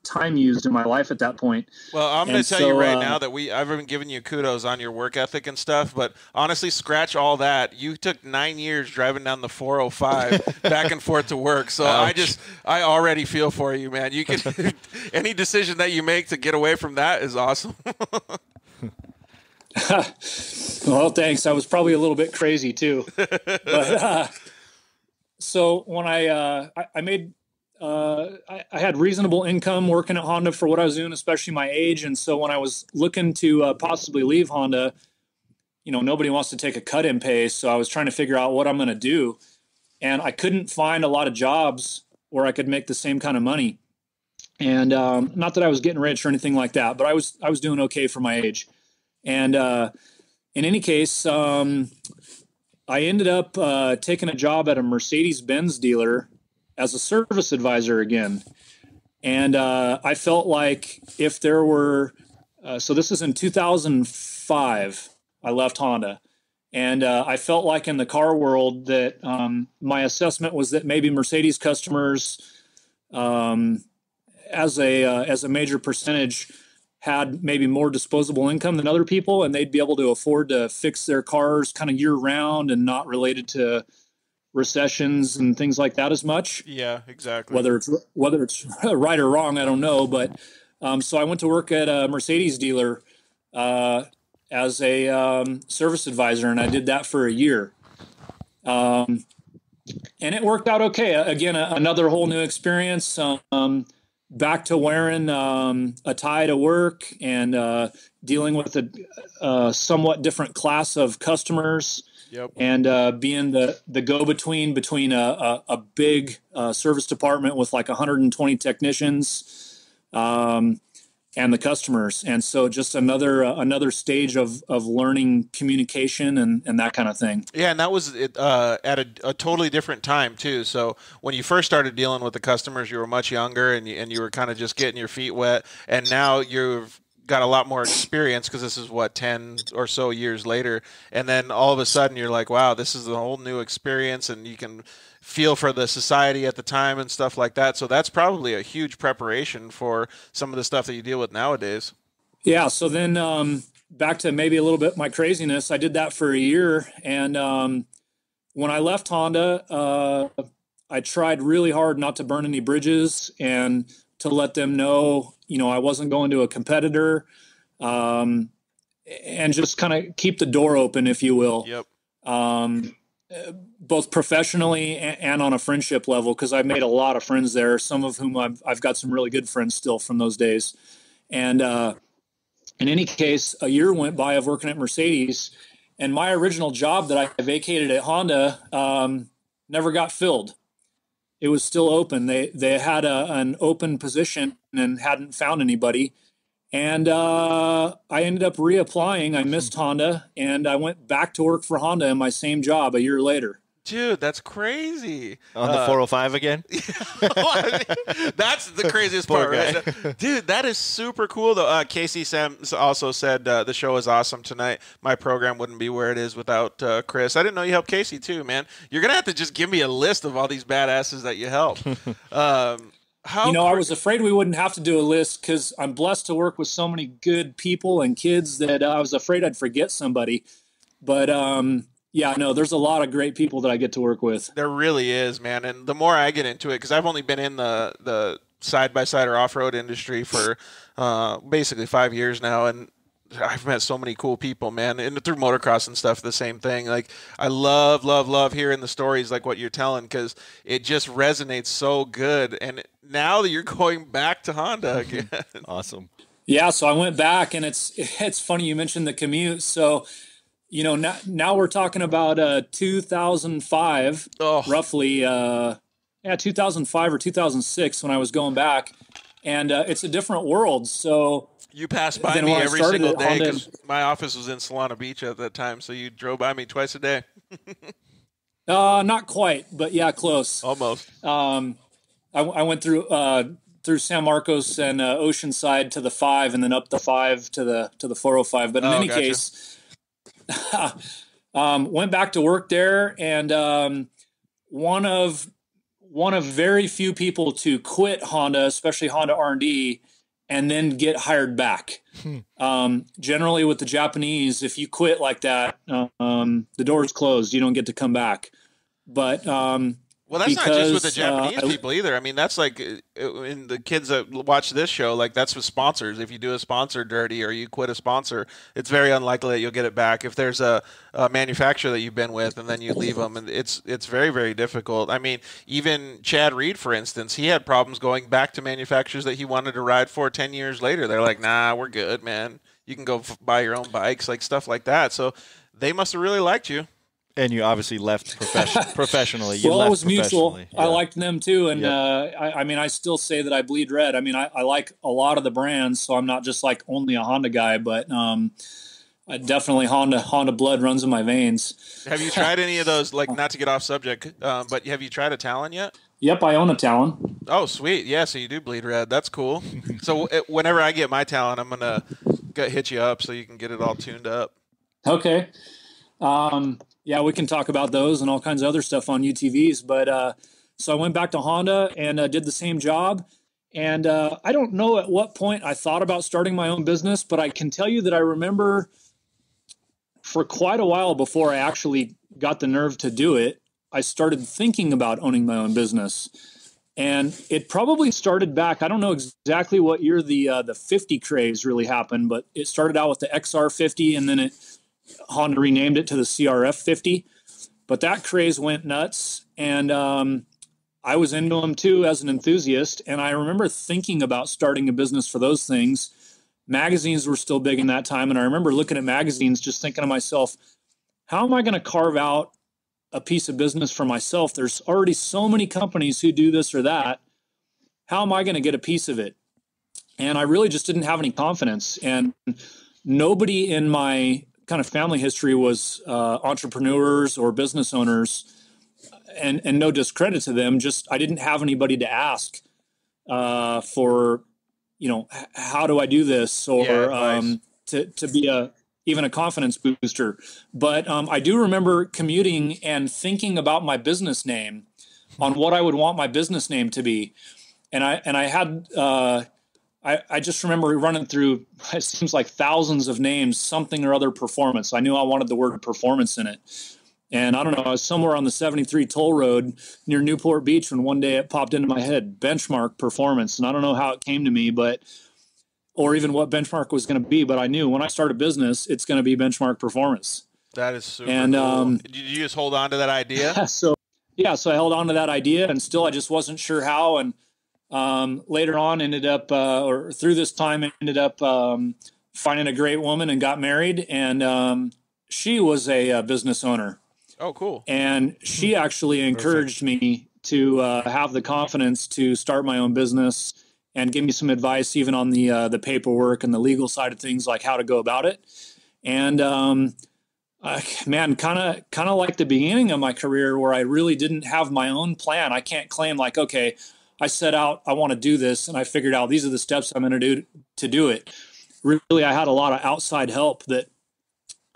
time used in my life at that point. Well, I'm going to tell you right now that I've been giving you kudos on your work ethic and stuff, but honestly, scratch all that. You took 9 years driving down the 405 back and forth to work. So ouch. I already feel for you, man. You can any decision that you make to get away from that is awesome. Well, thanks. I was probably a little bit crazy too. But so when I made I had reasonable income working at Honda for what I was doing, especially my age. And so when I was looking to possibly leave Honda, nobody wants to take a cut in pay. So I was trying to figure out what I'm going to do. And I couldn't find a lot of jobs where I could make the same kind of money. And not that I was getting rich or anything like that, but I was doing okay for my age. And in any case, I ended up taking a job at a Mercedes-Benz dealer as a service advisor again. And I felt like if there were, so this is in 2005, I left Honda. And I felt like in the car world that my assessment was that maybe Mercedes customers, as a major percentage, had maybe more disposable income than other people, and they'd be able to afford to fix their cars kind of year round and not related to recessions and things like that as much. Yeah, exactly. Whether it's right or wrong, I don't know. But so I went to work at a Mercedes dealer as a service advisor, and I did that for a year. And it worked out okay. Again, another whole new experience. Back to wearing a tie to work and dealing with a somewhat different class of customers. Yep. And being the go-between between a big service department with like 120 technicians and the customers. And so just another stage of learning communication and that kind of thing. Yeah, and that was at a totally different time too. So when you first started dealing with the customers, you were much younger and you were kind of just getting your feet wet. And now you've got a lot more experience because this is 10 or so years later. And then all of a sudden you're like, wow, this is a whole new experience, and you can feel for the society at the time and stuff like that. So that's probably a huge preparation for some of the stuff that you deal with nowadays. Yeah. So then back to maybe a little bit my craziness. I did that for a year. And when I left Honda, I tried really hard not to burn any bridges and to let them know, I wasn't going to a competitor, and just kind of keep the door open, if you will. Yep. Both professionally and on a friendship level, because I've made a lot of friends there, some of whom I've got some really good friends still from those days. And in any case, a year went by of working at Mercedes, and my original job that I vacated at Honda never got filled. It was still open. They had an open position and hadn't found anybody. And I ended up reapplying. I missed Honda, and I went back to work for Honda in my same job a year later. Dude, that's crazy. On the 405 again? That's the craziest part, right? Dude, that is super cool, though. Casey Sams also said the show is awesome tonight. My program wouldn't be where it is without Chris. I didn't know you helped Casey, too, man. You're going to have to just give me a list of all these badasses that you helped. I was afraid we wouldn't have to do a list because I'm blessed to work with so many good people and kids that I was afraid I'd forget somebody. But yeah, no, there's a lot of great people that I get to work with. There really is, man. And the more I get into it, because I've only been in the side-by-side or off-road industry for basically 5 years now, and I've met so many cool people, man. And through motocross and stuff, the same thing. Like, I love hearing the stories like what you're telling, because it just resonates so good. And now that you're going back to Honda again. Awesome. Yeah, so I went back, and it's funny you mentioned the commute. So, now we're talking about 2005, roughly, 2005 or 2006 when I was going back. And it's a different world. So you passed by me every single day because my office was in Solana Beach at that time. So you drove by me twice a day. Not quite, but yeah, close. Almost. I went through San Marcos and Oceanside to the 5, and then up the 5 to the 405. But in any case, went back to work there, and one of very few people to quit Honda, especially Honda R&D, and then get hired back. Generally with the Japanese, if you quit like that, the door's closed. You don't get to come back. But well, that's not just with the Japanese people either. I mean, that's like in the kids that watch this show, like that's with sponsors. If you do a sponsor dirty or you quit a sponsor, it's very unlikely that you'll get it back. If there's a manufacturer that you've been with and then you leave them, and it's very, very difficult. I mean, even Chad Reed, for instance, he had problems going back to manufacturers that he wanted to ride for 10 years later. They're like, nah, we're good, man. You can go buy your own bikes, like stuff like that. So they must have really liked you. And you obviously left professionally. It was mutual. Yeah. I liked them too. And I mean, I still say that I bleed red. I mean, I like a lot of the brands, so I'm not just like only a Honda guy, but I definitely Honda blood runs in my veins. Have you tried any of those, like not to get off subject, but have you tried a Talon yet? Yep, I own a Talon. Oh, sweet. Yeah, so you do bleed red. That's cool. So whenever I get my Talon, I'm going to hit you up so you can get it all tuned up. Okay. Yeah, we can talk about those and all kinds of other stuff on UTVs. But so I went back to Honda and did the same job. And I don't know at what point I thought about starting my own business, but I can tell you that I remember for quite a while before I actually got the nerve to do it, I started thinking about owning my own business. And it probably started back, I don't know exactly what year the 50 craze really happened, but it started out with the XR50, and then Honda renamed it to the CRF 50. But that craze went nuts, and I was into them too as an enthusiast. And I remember thinking about starting a business for those things. Magazines were still big in that time. And I remember looking at magazines, just thinking to myself, how am I going to carve out a piece of business for myself? There's already so many companies who do this or that. How am I going to get a piece of it? And I really just didn't have any confidence. And nobody in my kind of family history was entrepreneurs or business owners. And no discredit to them, just I didn't have anybody to ask for, how do I do this, or to be even a confidence booster. But I do remember commuting and thinking about my business name, on what I would want my business name to be. And I had I just remember running through, it seems like thousands of names, something or other performance. I knew I wanted the word performance in it. And I don't know, I was somewhere on the 73 toll road near Newport Beach when one day it popped into my head, Benchmark Performance. And I don't know how it came to me, or even what Benchmark was going to be, but I knew when I start a business, it's going to be Benchmark Performance. That is super cool. Did you just hold on to that idea? So I held on to that idea, and still I just wasn't sure how. And later on ended up, or through this time, ended up finding a great woman and got married. And she was a business owner. Oh, cool. And she actually encouraged me to have the confidence to start my own business and give me some advice, even on the paperwork and the legal side of things, like how to go about it. And man, kind of like the beginning of my career, where I really didn't have my own plan. I can't claim like, okay, I set out, I want to do this, and I figured out these are the steps I'm going to do it. Really, I had a lot of outside help that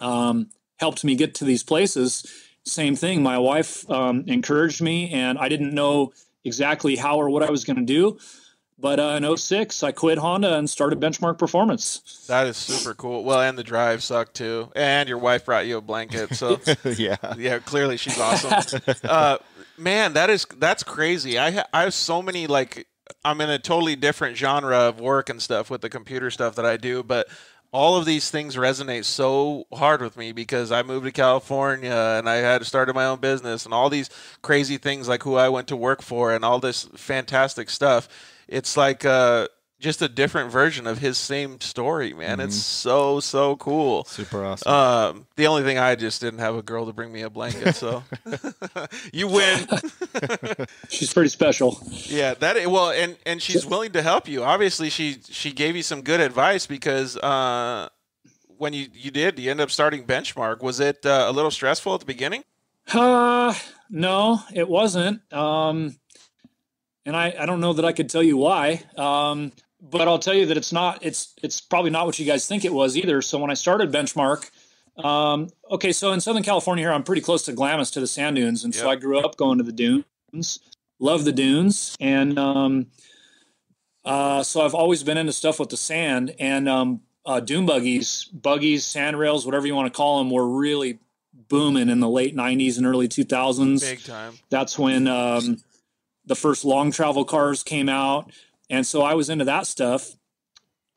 helped me get to these places. Same thing. My wife encouraged me, and I didn't know exactly how or what I was going to do. But in 2006, I quit Honda and started Benchmark Performance. That is super cool. Well, and the drive sucked too. And your wife brought you a blanket. So yeah, clearly she's awesome. Man, that's crazy. I have so many, like, I'm in a totally different genre of work and stuff with the computer stuff that I do, but all of these things resonate so hard with me because I moved to California and I had started my own business and all these crazy things, like who I went to work for and all this fantastic stuff. It's like just a different version of his same story, man. It's so cool. Super awesome. The only thing, I just didn't have a girl to bring me a blanket, so you win. She's pretty special. Yeah, and she's willing to help you. Obviously, she gave you some good advice because when you end up starting Benchmark, was it a little stressful at the beginning? No, it wasn't. And I don't know that I could tell you why. But I'll tell you that it's probably not what you guys think it was either. So when I started Benchmark, okay, so in Southern California here, I'm pretty close to Glamis, to the sand dunes. And so I grew up going to the dunes, love the dunes. And so I've always been into stuff with the sand, and dune buggies, sand rails, whatever you want to call them, were really booming in the late 90s and early 2000s. Big time. That's when the first long travel cars came out. And so I was into that stuff,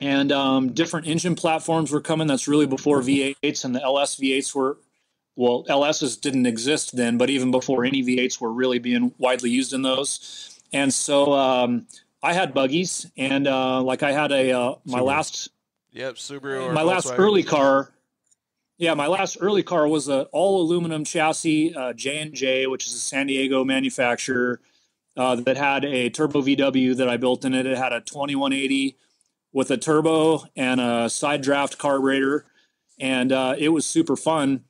and different engine platforms were coming. That's really before V8s, and the LS V8s LSs didn't exist then, but even before any V8s were really being widely used in those. And so I had buggies, and like I had my last early car. Yeah, my last early car was an all aluminum chassis, J&J, which is a San Diego manufacturer. That had a turbo VW that I built in it. It had a 2180 with a turbo and a side draft carburetor, and it was super fun.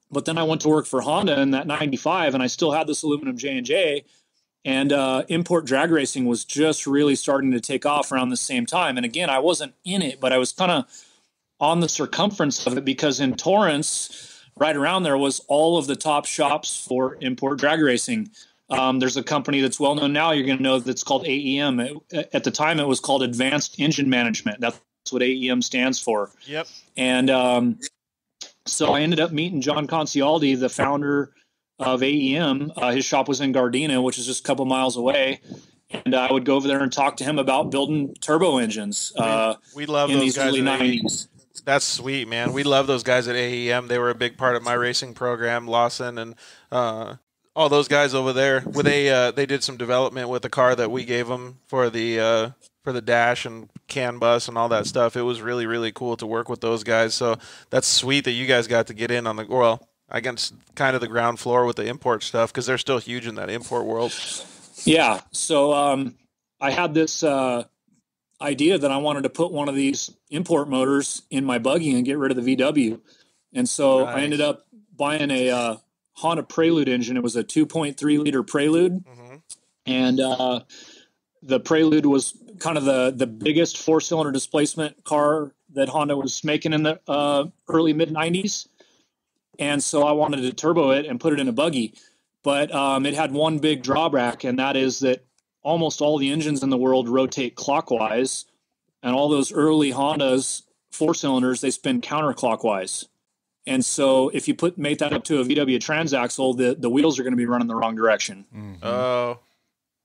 But then I went to work for Honda in that 95, and I still had this aluminum J&J, and import drag racing was just really starting to take off around the same time. And again, I wasn't in it, but I was kind of on the circumference of it, because in Torrance, right around there, was all of the top shops for import drag racing. There's a company that's well known now. You're going to know that's called AEM. At the time, it was called Advanced Engine Management. That's what AEM stands for. Yep. And so I ended up meeting John Concialdi, the founder of AEM. His shop was in Gardena, which is just a couple miles away. And I would go over there and talk to him about building turbo engines. We love in those these guys early at '90s. That's sweet, man. We love those guys at AEM. They were a big part of my racing program. Lawson and all those guys over there. Where they did some development with the car that we gave them for the dash and CAN bus and all that stuff. It was really, really cool to work with those guys. So that's sweet that you guys got to get in on I guess kind of the ground floor with the import stuff, because they're still huge in that import world. Yeah. So I had this idea that I wanted to put one of these import motors in my buggy and get rid of the VW. And so I ended up buying a Honda Prelude engine. It was a 2.3 liter Prelude. Mm-hmm. And the Prelude was kind of the biggest 4-cylinder displacement car that Honda was making in the early mid-90s. And so I wanted to turbo it and put it in a buggy. But it had one big drawback, and that is that almost all the engines in the world rotate clockwise, and all those early Hondas 4-cylinders, they spin counterclockwise. And so if you make that up to a VW transaxle, the wheels are going to be running the wrong direction. Mm-hmm. Oh.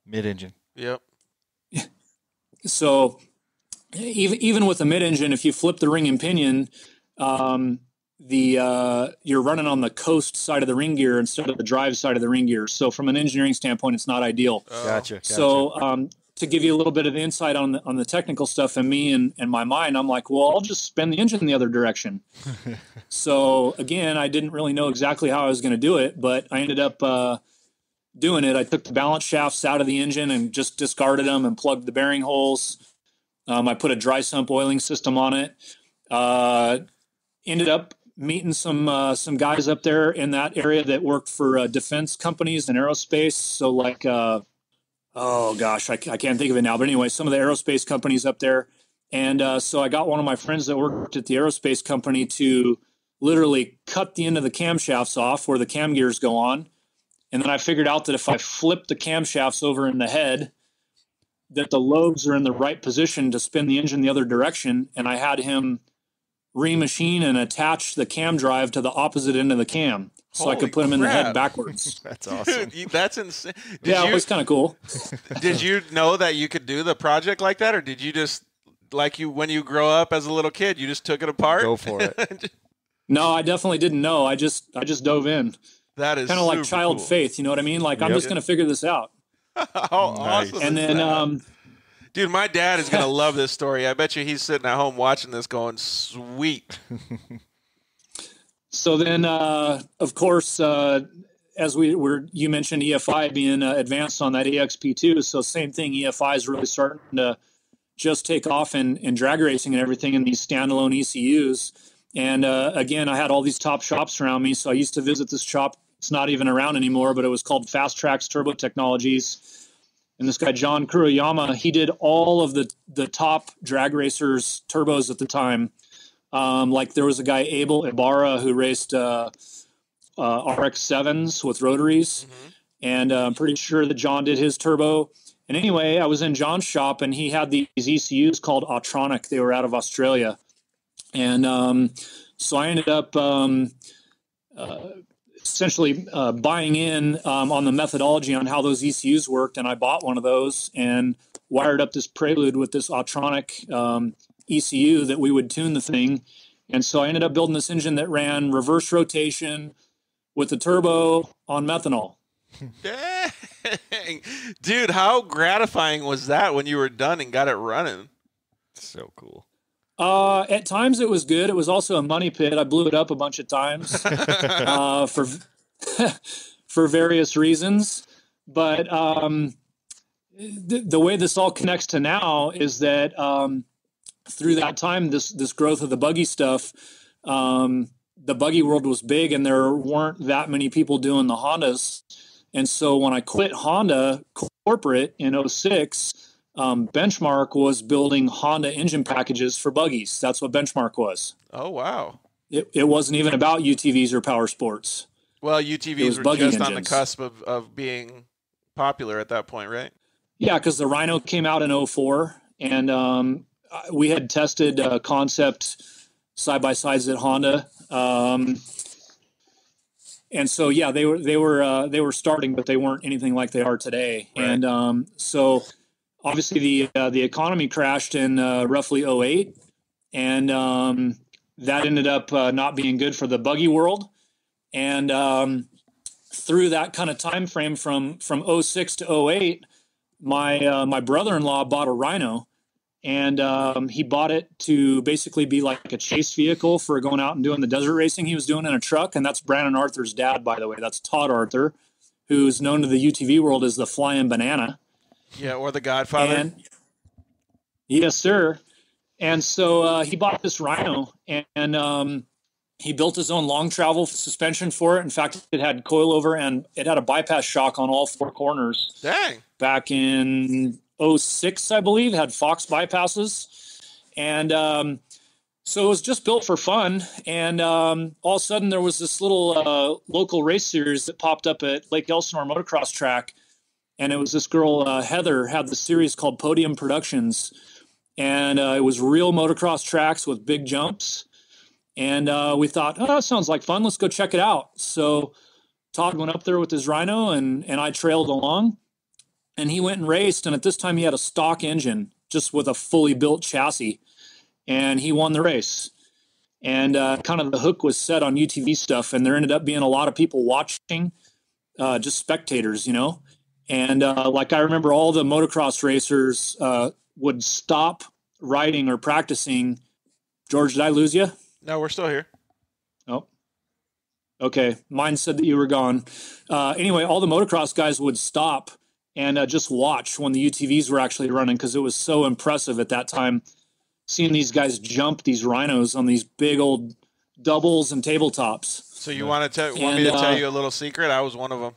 Mid-engine. Yep. So even with the mid-engine, if you flip the ring and pinion, you're running on the coast side of the ring gear instead of the drive side of the ring gear. So from an engineering standpoint, it's not ideal. Gotcha. So to give you a little bit of insight on the technical stuff and me and my mind, I'm like, well, I'll just spin the engine the other direction. So again, I didn't really know exactly how I was going to do it, but I ended up doing it. I took the balance shafts out of the engine and just discarded them and plugged the bearing holes. I put a dry sump oiling system on it. Ended up meeting some guys up there in that area that worked for defense companies and aerospace. So like, oh gosh, I can't think of it now. But anyway, some of the aerospace companies up there. And so I got one of my friends that worked at the aerospace company to literally cut the end of the camshafts off where the cam gears go on. And then I figured out that if I flip the camshafts over in the head, that the lobes are in the right position to spin the engine the other direction. And I had him remachine and attach the cam drive to the opposite end of the cam, so I could put them in the head backwards. That's awesome. Dude, that's insane. It was kind of cool. Did you know that you could do the project like that, or did you just, when you grow up as a little kid, you just took it apart? Go for it. No, I definitely didn't know. I just dove in. That is kind of like child cool. faith. You know what I mean? Like, I'm just going to figure this out. How awesome! And then, dude, my dad is going to love this story. I bet you he's sitting at home watching this going, sweet. So then, of course, as you mentioned EFI being advanced on that AXP2. So same thing, EFI is really starting to just take off in drag racing and everything in these standalone ECUs. And again, I had all these top shops around me. So I used to visit this shop. It's not even around anymore, but it was called Fast Tracks Turbo Technologies. And this guy, John Kuroyama, he did all of the top drag racers turbos at the time. Like there was a guy, Abel Ibarra, who raced RX-7s with rotaries. Mm-hmm. And I'm pretty sure that John did his turbo. And anyway, I was in John's shop, and he had these ECUs called Autronic. They were out of Australia. And so I ended up essentially buying in on the methodology on how those ECUs worked, and I bought one of those and wired up this Prelude with this Autronic ECU that we would tune the thing. And so I ended up building this engine that ran reverse rotation with the turbo on methanol. Dang. Dude, how gratifying was that when you were done and got it running? So cool. At times it was good. It was also a money pit. I blew it up a bunch of times for various reasons. But the way this all connects to now is that through that time, this growth of the buggy stuff, the buggy world was big, and there weren't that many people doing the Hondas. And so when I quit Honda corporate in 2006, Benchmark was building Honda engine packages for buggies. That's what Benchmark was. Oh, wow. It wasn't even about UTVs or power sports. Well, UTVs were just engines on the cusp of being popular at that point, right? Yeah, because the Rhino came out in '04, and we had tested concept side-by-sides at Honda. And so, yeah, they were starting, but they weren't anything like they are today. Right. And so obviously the economy crashed in roughly '08, and that ended up not being good for the buggy world. And through that kind of time frame from '06 to '08, my brother-in-law bought a Rhino, and he bought it to basically be like a chase vehicle for going out and doing the desert racing he was doing in a truck. And that's Brandon Arthur's dad, by the way. That's Todd Arther, who's known to the UTV world as the Flying Banana. Yeah, or the Godfather. And, yes, sir. And so he bought this Rhino, and he built his own long travel suspension for it. In fact, it had coilover, and it had a bypass shock on all four corners. Dang. Back in '06, I believe, had Fox bypasses. And so it was just built for fun. And all of a sudden there was this little local race series that popped up at Lake Elsinore motocross track. And it was this girl, Heather, had the series called Podium Productions. And it was real motocross tracks with big jumps. And we thought, oh, that sounds like fun. Let's go check it out. So Todd went up there with his Rhino, and I trailed along. And he went and raced, and at this time he had a stock engine just with a fully built chassis, and he won the race. And kind of the hook was set on UTV stuff, and there ended up being a lot of people watching, just spectators, you know. And like I remember all the motocross racers would stop riding or practicing. George, did I lose you? No, we're still here. Oh, okay. Mine said that you were gone. Anyway, all the motocross guys would stop and just watch when the UTVs were actually running, because it was so impressive at that time, seeing these guys jump these Rhinos on these big old doubles and tabletops. So you want me to tell you a little secret? I was one of them.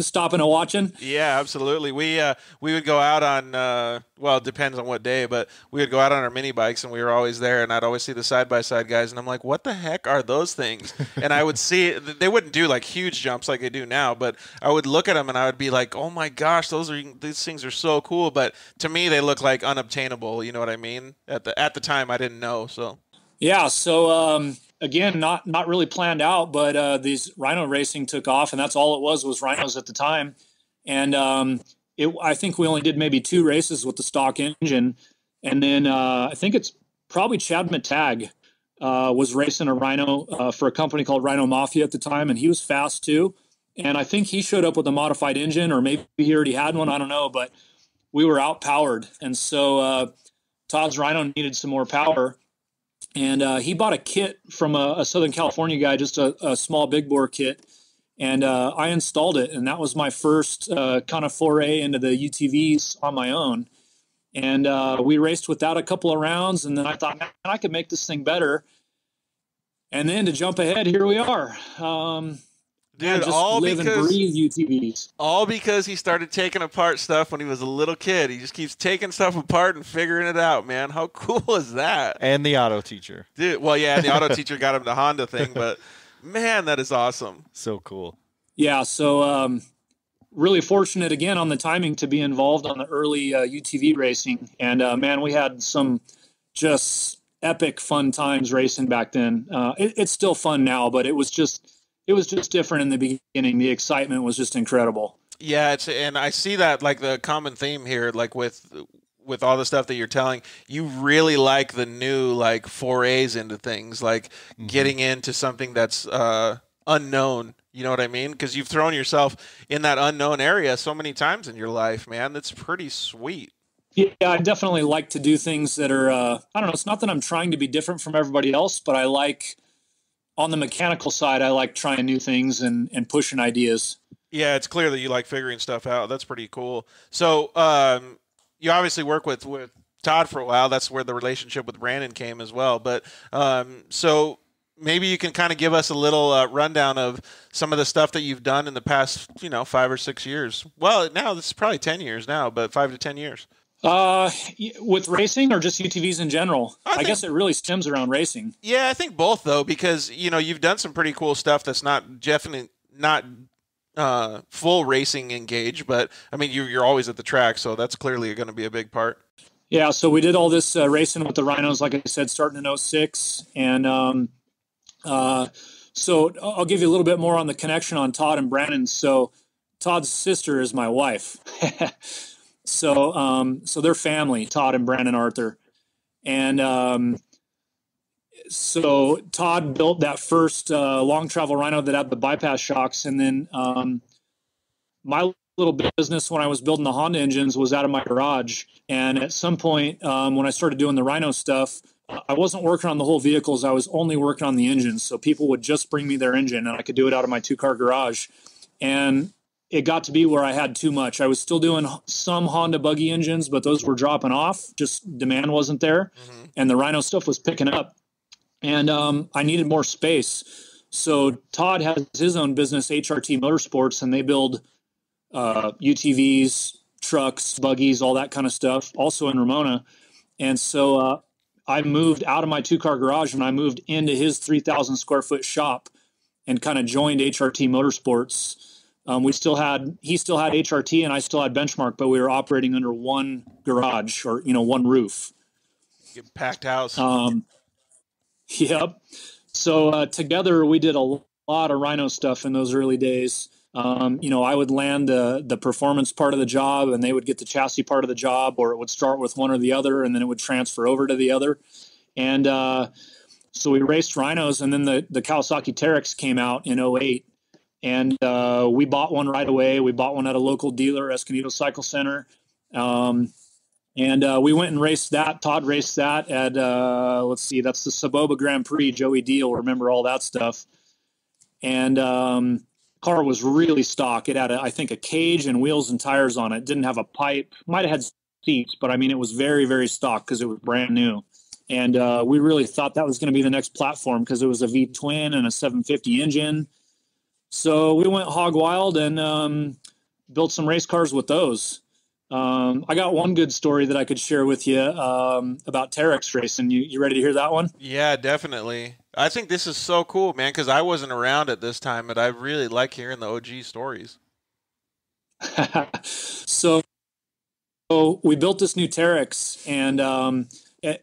Stopping and watching? Yeah, absolutely. We would go out on well, it depends on what day, but we would go out on our mini bikes, and we were always there, and I'd always see the side-by-side guys, and I'm like, what the heck are those things? And I would see, they wouldn't do like huge jumps like they do now, but I would look at them and I would be like, oh my gosh, these things are so cool, but to me they look like unobtainable, you know what I mean? At the time I didn't know, so. Yeah, so again, not really planned out, but these Rhino racing took off, and that's all it was Rhinos at the time. And I think we only did maybe 2 races with the stock engine. And then I think it's probably Chad Matag was racing a Rhino for a company called Rhino Mafia at the time, and he was fast too. And I think he showed up with a modified engine, or maybe he already had one, I don't know, but we were outpowered. And so Todd's Rhino needed some more power. And he bought a kit from a Southern California guy, just a small big bore kit. And I installed it. And that was my first kind of foray into the UTVs on my own. And we raced with that a couple of rounds. And then I thought, man, I could make this thing better. And then to jump ahead, here we are. Dude, just all live and breathe UTVs. All because he started taking apart stuff when he was a little kid. He just keeps taking stuff apart and figuring it out, man. How cool is that? And the auto teacher. Dude, well, yeah, the auto teacher got him the Honda thing, but man, that is awesome. So cool. Yeah, so really fortunate again on the timing to be involved on the early UTV racing. And man, we had some just epic fun times racing back then. It's still fun now, but it was just different in the beginning. The excitement was just incredible. Yeah, and I see that like the common theme here, like with all the stuff that you're telling, you really like the new like forays into things, like getting into something that's unknown. You know what I mean? Because you've thrown yourself in that unknown area so many times in your life, man. That's pretty sweet. Yeah, I definitely like to do things that are, I don't know, it's not that I'm trying to be different from everybody else, but I like, on the mechanical side, I like trying new things and pushing ideas. Yeah, it's clear that you like figuring stuff out. That's pretty cool. So you obviously work with Todd for a while. That's where the relationship with Brandon came as well. But so maybe you can kind of give us a little rundown of some of the stuff that you've done in the past, 5 or 6 years. Well, now this is probably 10 years now, but 5 to 10 years. With racing or just UTVs in general? I guess it really stems around racing. Yeah, I think both though, because you've done some pretty cool stuff that's not full racing engage, but I mean, you're always at the track, so that's clearly going to be a big part. Yeah, so we did all this racing with the Rhinos, like I said, starting in 06. And so I'll give you a little bit more on the connection on Todd and Brandon. So Todd's sister is my wife. So they're family, Todd and Brandon Arther. And so Todd built that first long travel Rhino that had the bypass shocks. And then my little business when I was building the Honda engines was out of my garage. And at some point, when I started doing the Rhino stuff, I wasn't working on the whole vehicles. I was only working on the engines. So people would just bring me their engine and I could do it out of my 2-car garage. And it got to be where I had too much. I was still doing some Honda buggy engines, but those were dropping off. Just demand wasn't there. Mm-hmm. And the Rhino stuff was picking up. And I needed more space. So Todd has his own business, HRT Motorsports, and they build UTVs, trucks, buggies, all that kind of stuff, also in Ramona. And so I moved out of my 2-car garage and I moved into his 3,000 square foot shop and kind of joined HRT Motorsports. He still had HRT and I still had Benchmark, but we were operating under one garage or, one roof. Get packed house. Yep. So together we did a lot of Rhino stuff in those early days. I would land the performance part of the job and they would get the chassis part of the job, or it would start with one or the other and then it would transfer over to the other. And so we raced Rhinos, and then the Kawasaki Teryx came out in 08. And we bought one right away. We bought one at a local dealer, Escondido Cycle Center. And we went and raced that. Todd raced that at, that's the Saboba Grand Prix. Joey D will remember all that stuff. And car was really stock. It had, I think, a cage and wheels and tires on it. It didn't have a pipe. Might have had seats, but I mean, it was very, very stock because it was brand new. And we really thought that was going to be the next platform because it was a V-twin and a 750 engine. So we went hog wild and built some race cars with those. I got one good story that I could share with you about Teryx racing. You ready to hear that one? Yeah, definitely. I think this is so cool, man, because I wasn't around at this time, but I really like hearing the OG stories. So we built this new Teryx, and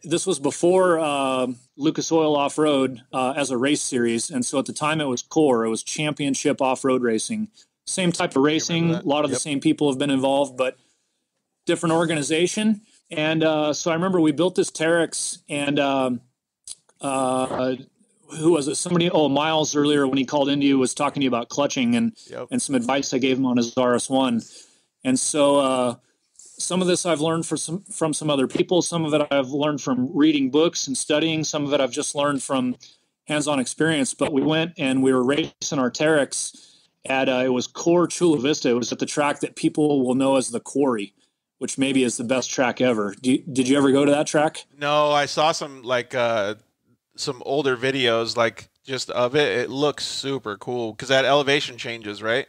this was before Lucas Oil Off-Road as a race series. And so at the time it was core. It was championship off-road racing. Same type of racing. A lot of the same people have been involved, but different organization. And so I remember we built this Teryx, and who was it? Somebody, Miles earlier when he called into you was talking to you about clutching and some advice I gave him on his RS1. And so some of this I've learned from some other people. Some of it I've learned from reading books and studying. Some of it I've just learned from hands-on experience. But we went and we were racing our Teryx at, it was Core Chula Vista. It was at the track that people will know as the Quarry, which maybe is the best track ever. Did you ever go to that track? No, I saw some some older videos just of it. It looks super cool because that elevation changes, right?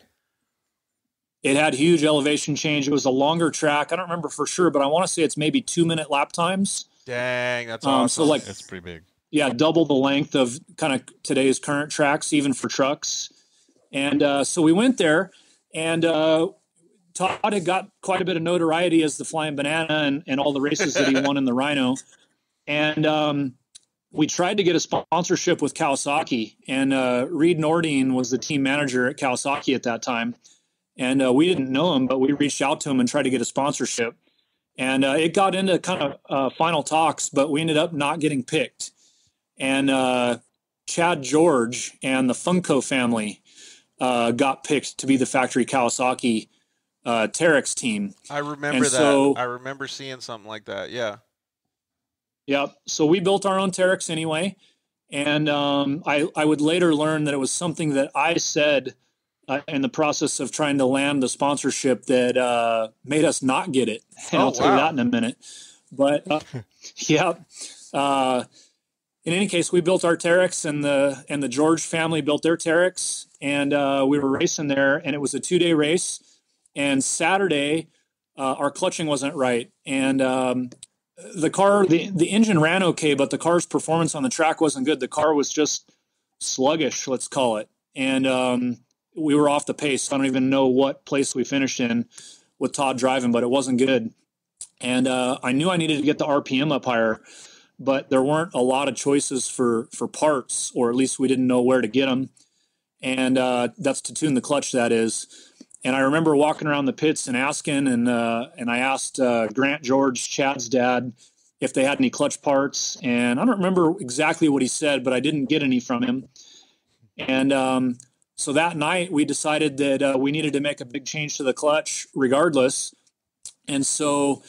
It had huge elevation change. It was a longer track. I don't remember for sure, but I want to say it's maybe 2-minute lap times. Dang, that's awesome. So that's pretty big. Yeah, double the length of kind of today's current tracks, even for trucks. And so we went there, and Todd had got quite a bit of notoriety as the Flying Banana and all the races that he won in the Rhino. And we tried to get a sponsorship with Kawasaki, and Reed Nordine was the team manager at Kawasaki at that time. And we didn't know him, but we reached out to him and tried to get a sponsorship. And it got into kind of final talks, but we ended up not getting picked. And Chad George and the Funko family got picked to be the factory Kawasaki Teryx team. I remember that. So, I remember seeing something like that. Yeah. Yep. So we built our own Teryx anyway. And I would later learn that it was something that I said in the process of trying to land the sponsorship that made us not get it. And I'll tell you that in a minute. But yeah. In any case, we built our Teryx, and the George family built their Teryx, and we were racing there, and it was a 2-day race. And Saturday, our clutching wasn't right, and the car, the engine ran okay, but the car's performance on the track wasn't good. The car was just sluggish, let's call it. And we were off the pace. I don't even know what place we finished in with Todd driving, but it wasn't good. And I knew I needed to get the RPM up higher, but there weren't a lot of choices for parts, or at least we didn't know where to get them. And that's to tune the clutch, that is. And I remember walking around the pits and asking, and I asked Grant George, Chad's dad, if they had any clutch parts. And I don't remember exactly what he said, but I didn't get any from him. And so that night we decided that we needed to make a big change to the clutch regardless. And so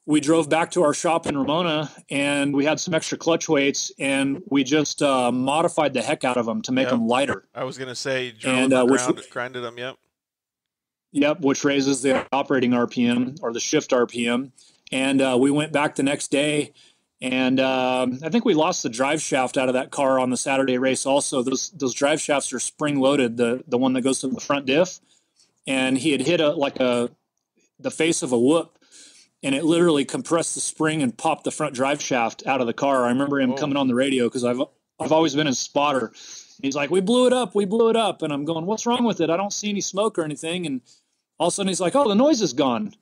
we drove back to our shop in Ramona, and we had some extra clutch weights, and we just modified the heck out of them to make them lighter. I was going to say, grinded them, yep. Yep, which raises the operating RPM, or the shift RPM. And we went back the next day, and I think we lost the drive shaft out of that car on the Saturday race also. Those drive shafts are spring-loaded, the one that goes to the front diff. And he had hit the face of a whoop, and it literally compressed the spring and popped the front drive shaft out of the car. I remember him coming on the radio, because I've always been his spotter. He's like, we blew it up. And I'm going, what's wrong with it? I don't see any smoke or anything. And all of a sudden he's like, oh, the noise is gone.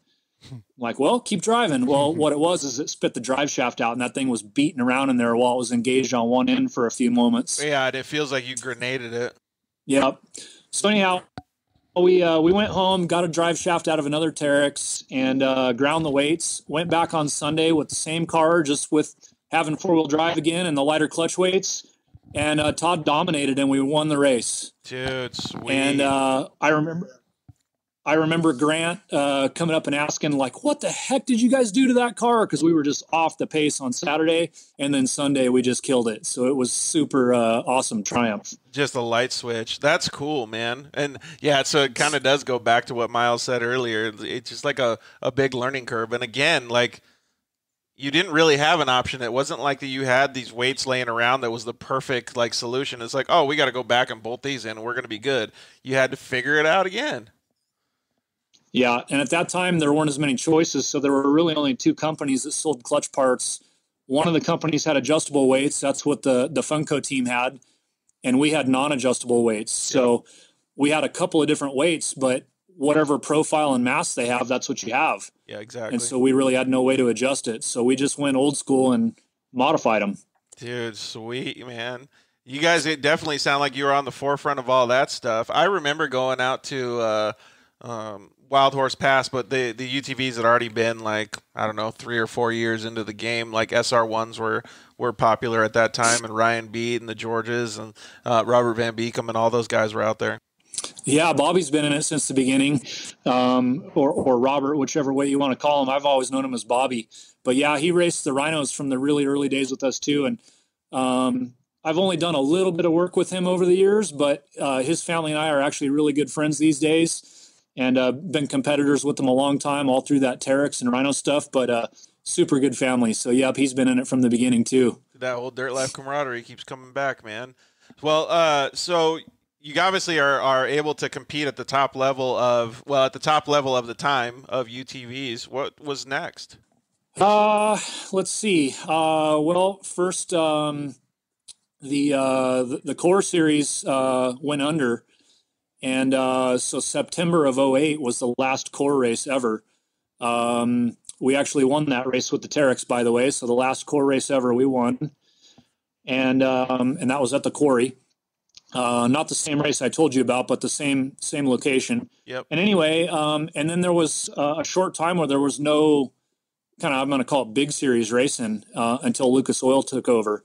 I'm like, well, keep driving. Well, what it was is it spit the drive shaft out, and that thing was beating around in there while it was engaged on one end for a few moments. Yeah, and it feels like you grenaded it. Yep. So anyhow, we went home, got a drive shaft out of another Terex, and ground the weights. Went back on Sunday with the same car, just with having four-wheel drive again and the lighter clutch weights. And Todd dominated, and we won the race. Dude, sweet. And I remember Grant coming up and asking, like, what the heck did you guys do to that car? Because we were just off the pace on Saturday, and then Sunday we just killed it. So it was super awesome triumph. Just a light switch. That's cool, man. And yeah, so it kind of does go back to what Miles said earlier. It's just like a big learning curve. And again, like, you didn't really have an option. It wasn't like that you had these weights laying around that was the perfect like solution. It's like, oh, we got to go back and bolt these in and we're going to be good. You had to figure it out again. Yeah, and at that time, there weren't as many choices, so there were really only two companies that sold clutch parts. One of the companies had adjustable weights. That's what the Funko team had, and we had non-adjustable weights. So we had a couple of different weights, but whatever profile and mass they have, that's what you have. Yeah, exactly. And so we really had no way to adjust it. So we just went old school and modified them. Dude, sweet, man. You guys definitely sound like you were on the forefront of all that stuff. I remember going out to Wild Horse Pass, but the UTVs had already been like, I don't know, 3 or 4 years into the game. Like SR1s were popular at that time, and Ryan Beat and the Georges and Robert Van Beekum and all those guys were out there. Yeah, Bobby's been in it since the beginning, or Robert, whichever way you want to call him. I've always known him as Bobby. But yeah, he raced the Rhinos from the really early days with us too. And I've only done a little bit of work with him over the years, but his family and I are actually really good friends these days. And been competitors with them a long time, all through that Terex and Rhino stuff, but super good family. So, yep, he's been in it from the beginning, too. That old dirt life camaraderie keeps coming back, man. Well, so you obviously are able to compete at the top level of the time of UTVs. What was next? Let's see. Well, first, the Core Series went under. And so September of 2008 was the last Core race ever. We actually won that race with the Terex, by the way. So the last Core race ever we won. And that was at the quarry. Not the same race I told you about, but the same location. Yep. And anyway, and then there was a short time where there was no kind of, I'm going to call it big series racing until Lucas Oil took over.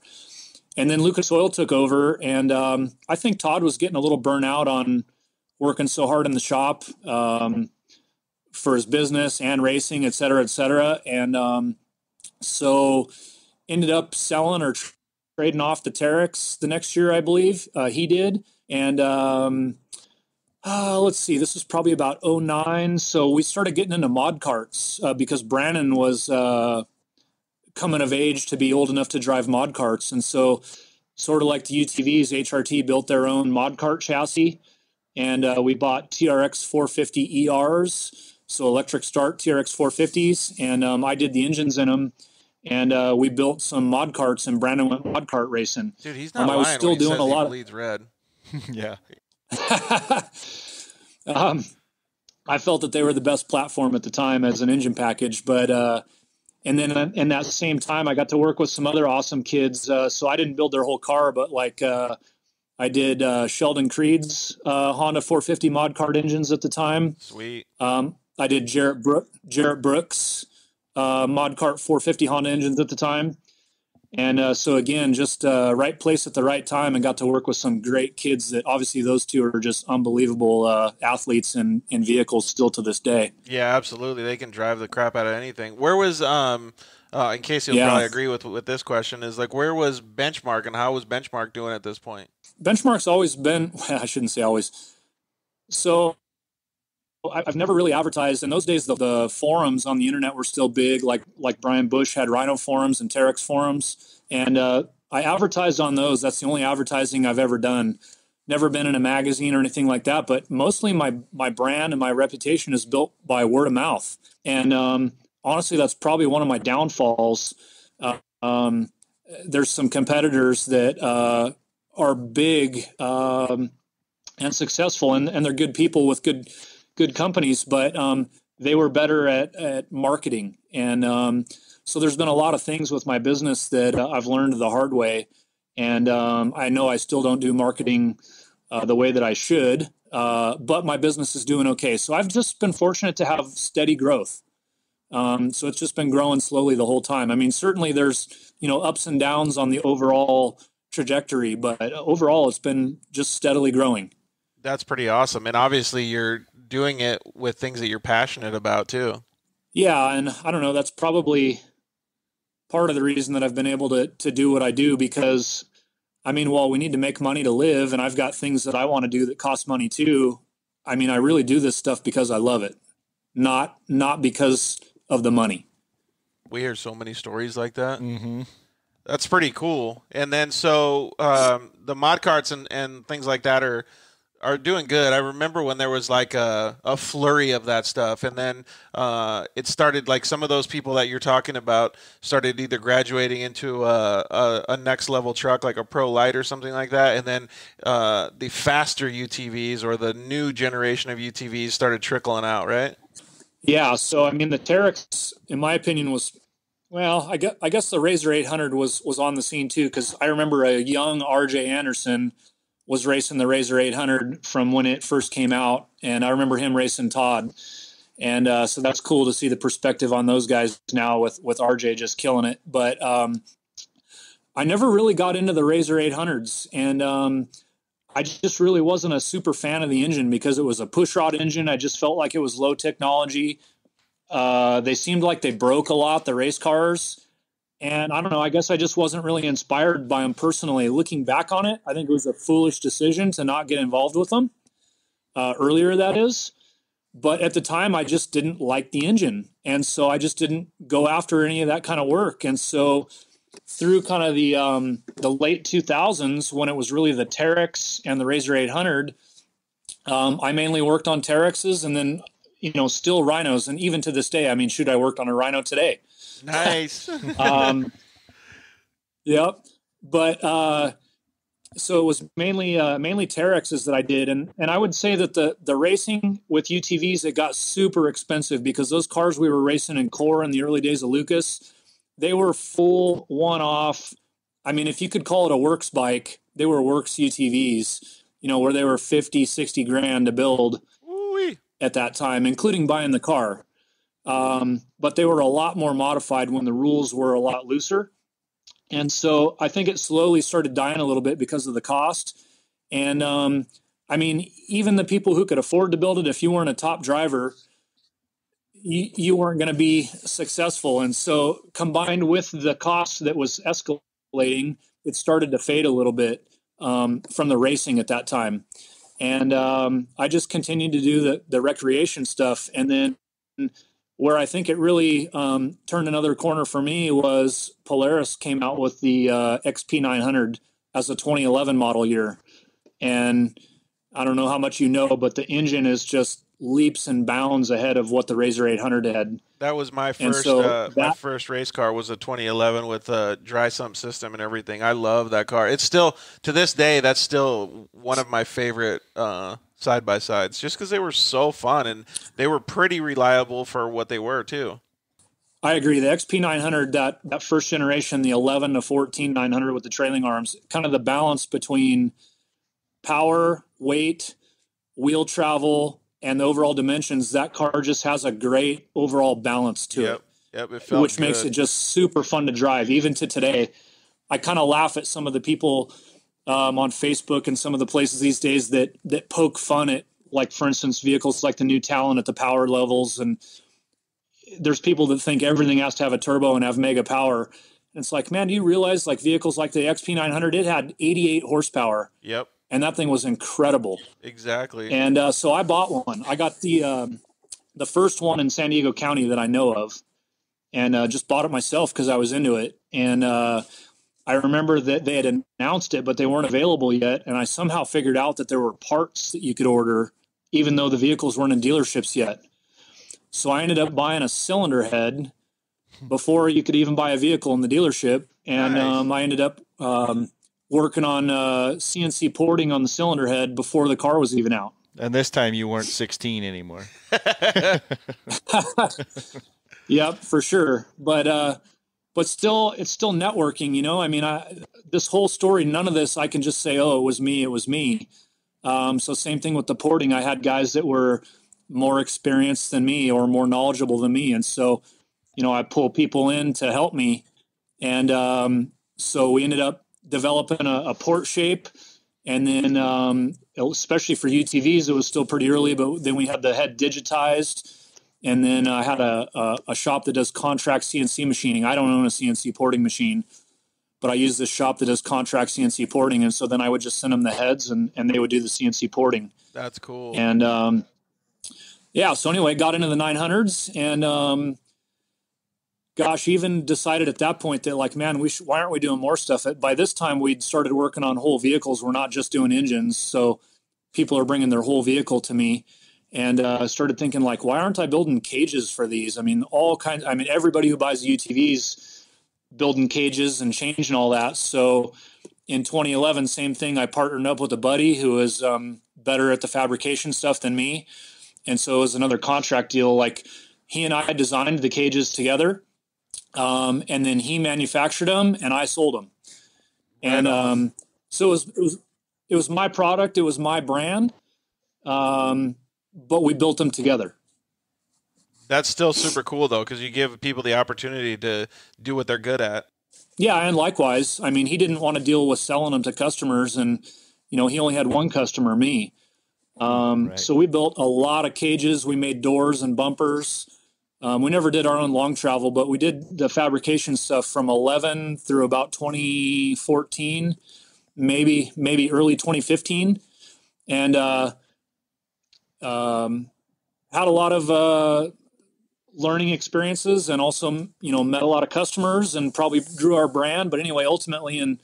And then Lucas Oil took over, and I think Todd was getting a little burnt out on working so hard in the shop for his business and racing, et cetera, et cetera. And so ended up selling or trading off the Terex the next year, I believe. He did. And let's see, this was probably about 2009. So we started getting into mod carts because Brannon was coming of age to be old enough to drive mod carts. And so sort of like the UTVs, HRT built their own mod cart chassis. And we bought TRX 450 ERs, so electric start TRX 450s, and I did the engines in them. And we built some mod carts, and Brandon went mod cart racing. Dude, he's not I was lying still when he doing says a lot he bleeds red. Yeah. I felt that they were the best platform at the time as an engine package, but and then in that same time, I got to work with some other awesome kids. So I didn't build their whole car, but like I did Sheldon Creed's Honda 450 mod card engines at the time. Sweet. I did Jarrett Brooks mod cart 450 Honda engines at the time. And so again, just right place at the right time, and got to work with some great kids that obviously those two are just unbelievable athletes and vehicles still to this day. Yeah, absolutely. They can drive the crap out of anything. Where was, in case you'll probably agree with this question, is like, where was Benchmark and how was Benchmark doing at this point? Benchmark's always been, well, I shouldn't say always. So I've never really advertised. In those days, the forums on the internet were still big, like Brian Bush had Rhino forums and Terex forums. And I advertised on those. That's the only advertising I've ever done. Never been in a magazine or anything like that. But mostly my brand and my reputation is built by word of mouth. And honestly, that's probably one of my downfalls. There's some competitors that are big and successful, and they're good people with good companies, but they were better at marketing. And so there's been a lot of things with my business that I've learned the hard way. And I know I still don't do marketing the way that I should, but my business is doing okay. So I've just been fortunate to have steady growth. So it's just been growing slowly the whole time. I mean, certainly there's, ups and downs on the overall trajectory, but overall it's been just steadily growing. That's pretty awesome. And obviously you're doing it with things that you're passionate about too. Yeah. And I don't know, that's probably part of the reason that I've been able to do what I do, because I mean, well, we need to make money to live, and I've got things that I want to do that cost money too. I mean, I really do this stuff because I love it, not because of the money. We hear so many stories like that. Mm-hmm. That's pretty cool. And then so the mod carts and things like that are doing good. I remember when there was like a flurry of that stuff, and then it started, like some of those people that you're talking about started either graduating into a next level truck, like a Pro Light or something like that, and then the faster UTVs or the new generation of UTVs started trickling out, right? Yeah. So I mean, the Terex, in my opinion, was, well, I guess the Razor 800 was on the scene too, because I remember a young RJ Anderson was racing the Razor 800 from when it first came out, and I remember him racing Todd. And so that's cool to see the perspective on those guys now with RJ just killing it. But I never really got into the Razor 800s, and I just really wasn't a super fan of the engine because it was a pushrod engine. I just felt like it was low technology. They seemed like they broke a lot, the race cars. And I don't know, I guess I just wasn't really inspired by them personally. Looking back on it, I think it was a foolish decision to not get involved with them earlier, that is. But at the time, I just didn't like the engine. And so I just didn't go after any of that kind of work. And so through kind of the late 2000s, when it was really the Terex and the Razor 800, I mainly worked on Terexes, and then, still Rhinos. And even to this day, I mean, shoot, I worked on a Rhino today. Nice. Yep. But so it was mainly Terexes that I did, and I would say that the racing with UTVs, it got super expensive because those cars we were racing in Core in the early days of Lucas, they were full one-off. I mean, if you could call it a works bike, they were works UTVs, where they were 50, 60 grand to build. Ooh-wee. At that time, including buying the car. But they were a lot more modified when the rules were a lot looser. And so I think it slowly started dying a little bit because of the cost. And I mean, even the people who could afford to build it, if you weren't a top driver, you weren't going to be successful. And so combined with the cost that was escalating, it started to fade a little bit from the racing at that time. And I just continued to do the recreation stuff. And then where I think it really turned another corner for me was Polaris came out with the XP900 as a 2011 model year. And I don't know how much but the engine is just leaps and bounds ahead of what the Razor 800 had. That was my first my first race car was a 2011 with a dry sump system and everything. I love that car. It's still, to this day, that's still one of my favorite side-by-sides, just because they were so fun and they were pretty reliable for what they were too. I agree. The XP900, that first generation, the 11 to 14 900 with the trailing arms, kind of the balance between power, weight, wheel travel, and the overall dimensions, that car just has a great overall balance to it. Yep, it felt which makes it just super fun to drive. Even to today, I kind of laugh at some of the people on Facebook and some of the places these days that poke fun at, like, for instance, vehicles like the new Talon at the power levels. And there's people that think everything has to have a turbo and have mega power. And it's like, man, do you realize, like, vehicles like the XP900, it had 88 horsepower. Yep. And that thing was incredible. Exactly. And so I bought one. I got the first one in San Diego County that I know of, and just bought it myself because I was into it. And I remember that they had announced it, but they weren't available yet. And I somehow figured out that there were parts that you could order, even though the vehicles weren't in dealerships yet. So I ended up buying a cylinder head before you could even buy a vehicle in the dealership. And nice. I ended up working on CNC porting on the cylinder head before the car was even out. And this time you weren't 16 anymore. Yep, for sure. But still, it's still networking, you know? I mean, this whole story, none of this, I can just say, oh, it was me. So same thing with the porting. I had guys that were more experienced than me or more knowledgeable than me. And so, you know, I pull people in to help me. And so we ended up developing a port shape. And then, especially for UTVs, it was still pretty early, but then we had the head digitized. And then I had a shop that does contract CNC machining. I don't own a CNC porting machine, but I use this shop that does contract CNC porting. And so then I would just send them the heads and they would do the CNC porting. That's cool. And, yeah, so anyway, got into the 900s and, gosh, even decided at that point that, like, man, why aren't we doing more stuff? By this time, we'd started working on whole vehicles. We're not just doing engines. So people are bringing their whole vehicle to me. And started thinking, like, why aren't I building cages for these? I mean, everybody who buys UTVs building cages and changing all that. So in 2011, same thing. I partnered up with a buddy who was better at the fabrication stuff than me. And so it was another contract deal. Like, he and I designed the cages together. And then he manufactured them and I sold them. And so it was my product. It was my brand. But we built them together. That's still super cool, though, because you give people the opportunity to do what they're good at. Yeah, and likewise. I mean, he didn't want to deal with selling them to customers, and, you know, he only had one customer, me. Right. So we built a lot of cages. We made doors and bumpers. We never did our own long travel, but we did the fabrication stuff from 11 through about 2014, maybe early 2015. And had a lot of learning experiences and also, you know, met a lot of customers and probably grew our brand. But anyway, ultimately in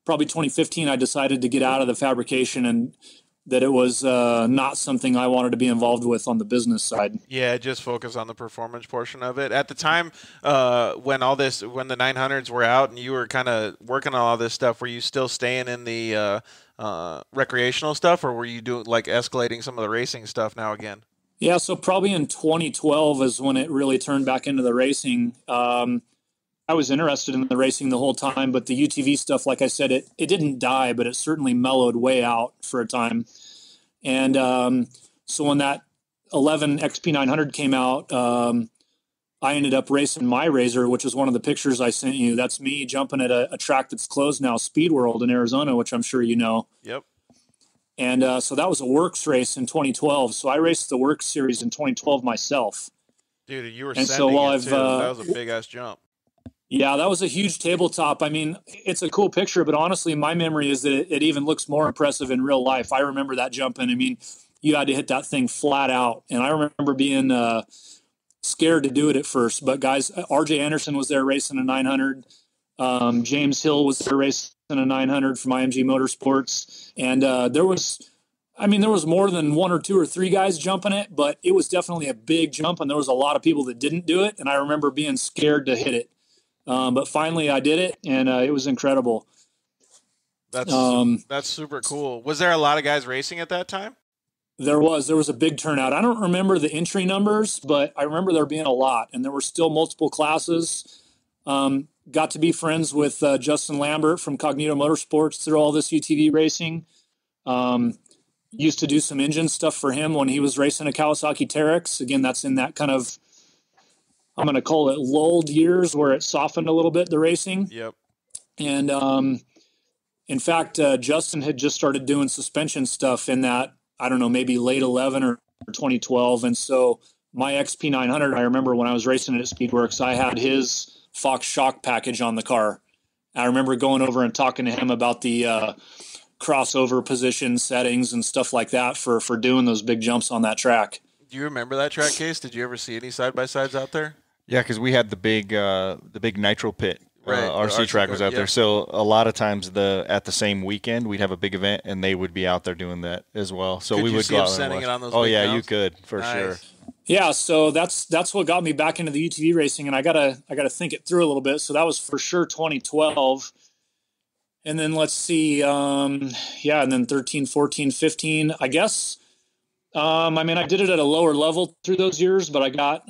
probably 2015, I decided to get out of the fabrication and that it was not something I wanted to be involved with on the business side. Yeah, just focus on the performance portion of it. At the time when the 900s were out and you were kind of working on all this stuff, were you still staying in the recreational stuff, or were you doing, like, escalating some of the racing stuff now again? Yeah, so probably in 2012 is when it really turned back into the racing. I was interested in the racing the whole time, but the UTV stuff, like I said, it didn't die, but it certainly mellowed way out for a time. And so when that 11 XP900 came out, I ended up racing my Razor, which is one of the pictures I sent you. That's me jumping at a track that's closed now, Speed World in Arizona, which I'm sure you know. Yep. And so that was a Works race in 2012. So I raced the Works series in 2012 myself. Dude, you were and sending so it too. That was a big-ass jump. Yeah, that was a huge tabletop. I mean, it's a cool picture, but honestly, my memory is that it even looks more impressive in real life. I remember that jumping. I mean, you had to hit that thing flat out. And I remember being scared to do it at first. But guys, RJ Anderson was there racing a 900. James Hill was there racing a 900 from IMG Motorsports. And there was I mean, there was more than 1 or 2 or 3 guys jumping it, but it was definitely a big jump, and there was a lot of people that didn't do it, and I remember being scared to hit it. But finally I did it, and it was incredible. That's super cool. Was there a lot of guys racing at that time? There was a big turnout. I don't remember the entry numbers, but I remember there being a lot, and there were still multiple classes. Got to be friends with Justin Lambert from Cognito Motorsports through all this UTV racing. Used to do some engine stuff for him when he was racing a Kawasaki Teryx. Again, that's in that kind of, I'm going to call it lulled years where it softened a little bit, the racing. Yep. And in fact, Justin had just started doing suspension stuff in that, I don't know, maybe late 11 or 2012. And so my XP900, I remember when I was racing it at Speedworks, I had his Fox shock package on the car. I remember going over and talking to him about the crossover position settings and stuff like that for doing those big jumps on that track. Do you remember that track, Case? Did you ever see any side-by-sides out there? Yeah, because we had the big nitro pit. Right, RC track was out there. So a lot of times at the same weekend we'd have a big event and they would be out there doing that as well. So we would go out and watch. It on those big mounts? You could for sure. Yeah, so that's what got me back into the UTV racing, and I gotta think it through a little bit. So that was for sure 2012. And then let's see, and then 13, 14, 15, I guess. I mean, I did it at a lower level through those years, but I got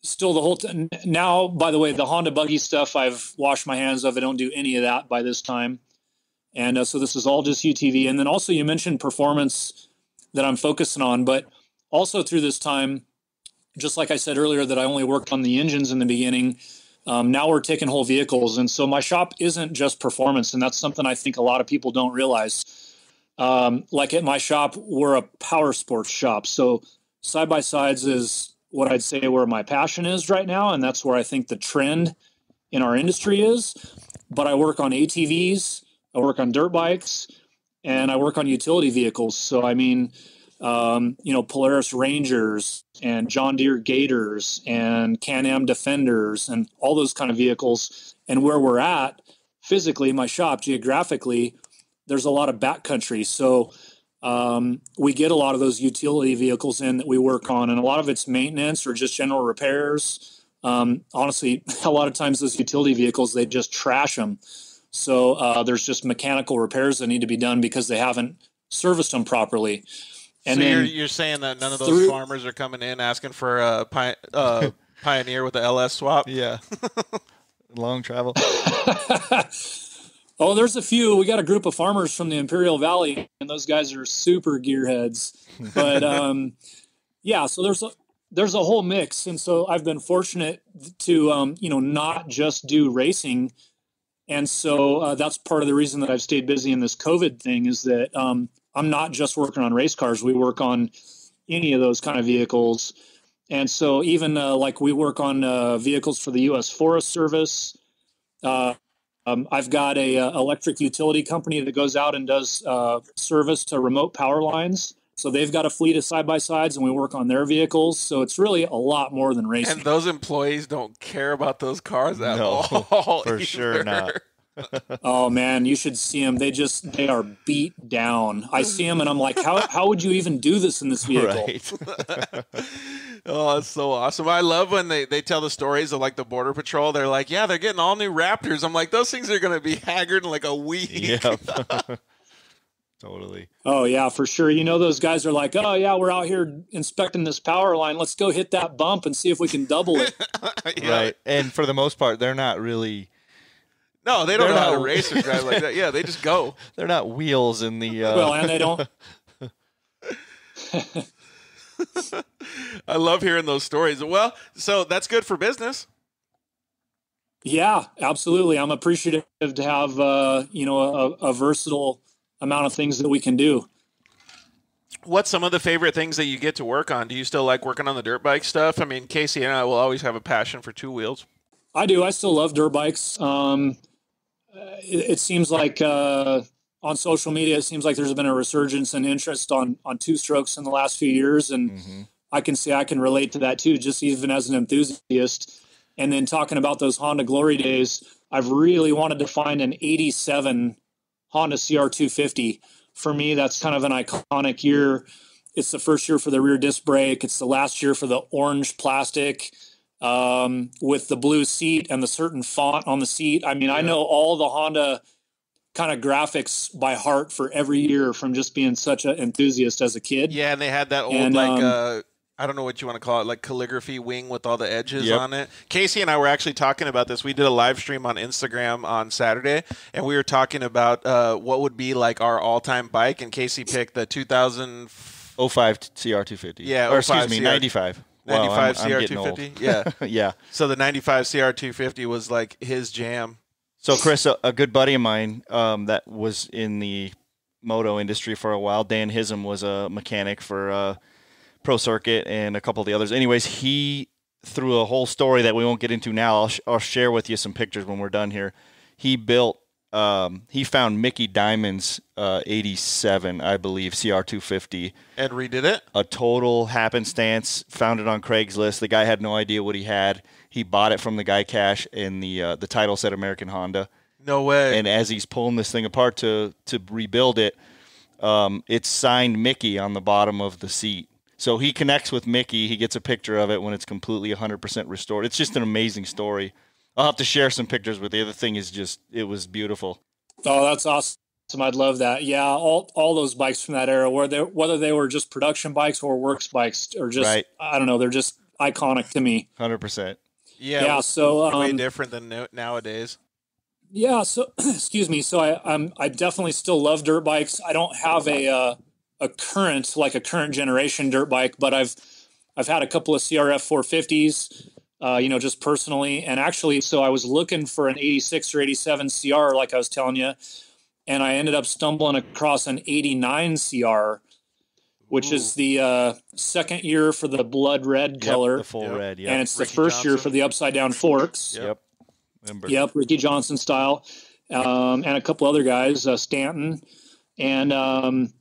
still the whole now, by the way, the Honda buggy stuff, I've washed my hands of. I don't do any of that by this time. And so this is all just UTV. And then also you mentioned performance that I'm focusing on, but also through this time, just like I said earlier, that I only worked on the engines in the beginning. Now we're taking whole vehicles. And so my shop isn't just performance. And that's something I think a lot of people don't realize. Like at my shop, we're a power sports shop. So side-by-sides is what I'd say where my passion is right now. And that's where I think the trend in our industry is. But I work on ATVs, I work on dirt bikes, and I work on utility vehicles. So, I mean, Polaris Rangers and John Deere Gators and Can-Am Defenders and all those kind of vehicles. And where we're at physically, my shop, geographically, there's a lot of backcountry. So we get a lot of those utility vehicles in that we work on, and a lot of it's maintenance or just general repairs. Honestly, a lot of times those utility vehicles, they just trash them. So there's just mechanical repairs that need to be done because they haven't serviced them properly. And so then you're saying that none of those farmers are coming in asking for a Pioneer with the LS swap? Yeah. Long travel. Oh, there's a few. We got a group of farmers from the Imperial Valley, and those guys are super gearheads. But so there's a whole mix. And so I've been fortunate to not just do racing. And so that's part of the reason that I've stayed busy in this COVID thing is that I'm not just working on race cars. We work on any of those kind of vehicles. And so even like we work on vehicles for the U.S. Forest Service. I've got a electric utility company that goes out and does service to remote power lines. So they've got a fleet of side-by-sides, and we work on their vehicles. So it's really a lot more than racing. And those employees don't care about those cars at all. For sure not. Oh man, you should see them. They are beat down. I see them and I'm like, how would you even do this in this vehicle? Right. Oh, that's so awesome. I love when they tell the stories of like the Border Patrol. They're like, yeah, they're getting all new Raptors. I'm like, those things are going to be haggard in like a week. Yeah. Totally. Oh yeah, for sure. Those guys are like, oh yeah, we're out here inspecting this power line. Let's go hit that bump and see if we can double it. Yeah. Right. And for the most part, they're not really. No, they don't know how to race or drive like that. Yeah, they just go. They're not wheels in the. Well, and they don't. I love hearing those stories. Well, so that's good for business. Yeah, absolutely. I'm appreciative to have a versatile amount of things that we can do. What's some of the favorite things that you get to work on? Do you still like working on the dirt bike stuff? I mean, Casey and I will always have a passion for two wheels. I do. I still love dirt bikes. It seems like on social media, it seems like there's been a resurgence in interest on two strokes in the last few years. And I can say I can relate to that too, just even as an enthusiast. And then talking about those Honda Glory days, I've really wanted to find an 87 Honda CR250. for me, that's kind of an iconic year. It's the first year for the rear disc brake. It's the last year for the orange plastic with the blue seat and the certain font on the seat. I mean, I know all the Honda kind of graphics by heart for every year from just being such an enthusiast as a kid. Yeah, and they had that old I don't know what you want to call it, like calligraphy wing with all the edges on it. Casey and I were actually talking about this. We did a live stream on Instagram on Saturday, and we were talking about what would be like our all-time bike, and Casey picked the 2005 CR250. Yeah, or excuse me, 95. 95 wow, CR250. Yeah. Yeah. So the 95 CR250 was like his jam. So Chris, a good buddy of mine that was in the moto industry for a while, Dan Hism, was a mechanic for Pro Circuit and a couple of the others. Anyways, he, through a whole story that we won't get into now, I'll share with you some pictures when we're done here. He built, he found Mickey Diamond's 87, I believe, CR250. And redid it? A total happenstance, found it on Craigslist. The guy had no idea what he had. He bought it from the guy cash, and the title said American Honda. No way. And as he's pulling this thing apart to rebuild it, it's signed Mickey on the bottom of the seat. So he connects with Mickey. He gets a picture of it when it's completely 100% restored. It's just an amazing story. I'll have to share some pictures with you. The thing is just, it was beautiful. Oh, that's awesome. I'd love that. Yeah, all those bikes from that era, whether they were just production bikes or works bikes, or just, right. I don't know, they're just iconic to me. 100%. Yeah, so way different than nowadays. Yeah, so excuse me. So I definitely still love dirt bikes. I don't have a current generation dirt bike, but I've had a couple of CRF 450s, just personally. And actually, so I was looking for an 86 or 87 CR, like I was telling you, and I ended up stumbling across an 89 CR, which is the second year for the blood red color. The full red, yeah. And it's the first year for the upside down forks. Yep. Yep, Ricky Johnson style. And a couple other guys, Stanton. And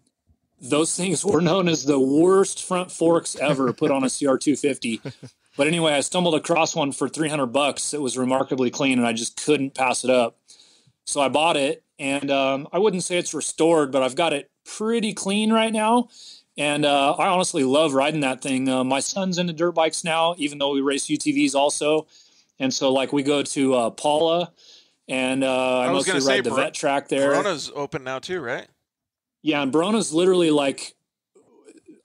those things were known as the worst front forks ever put on a CR250. But anyway, I stumbled across one for $300. It was remarkably clean, and I just couldn't pass it up. So I bought it, and I wouldn't say it's restored, but I've got it pretty clean right now. And I honestly love riding that thing. My son's into dirt bikes now, even though we race UTVs also. And so, like, we go to Paula, and I mostly ride the vet track there. Verona's open now too, right? Yeah, and Barona's literally like,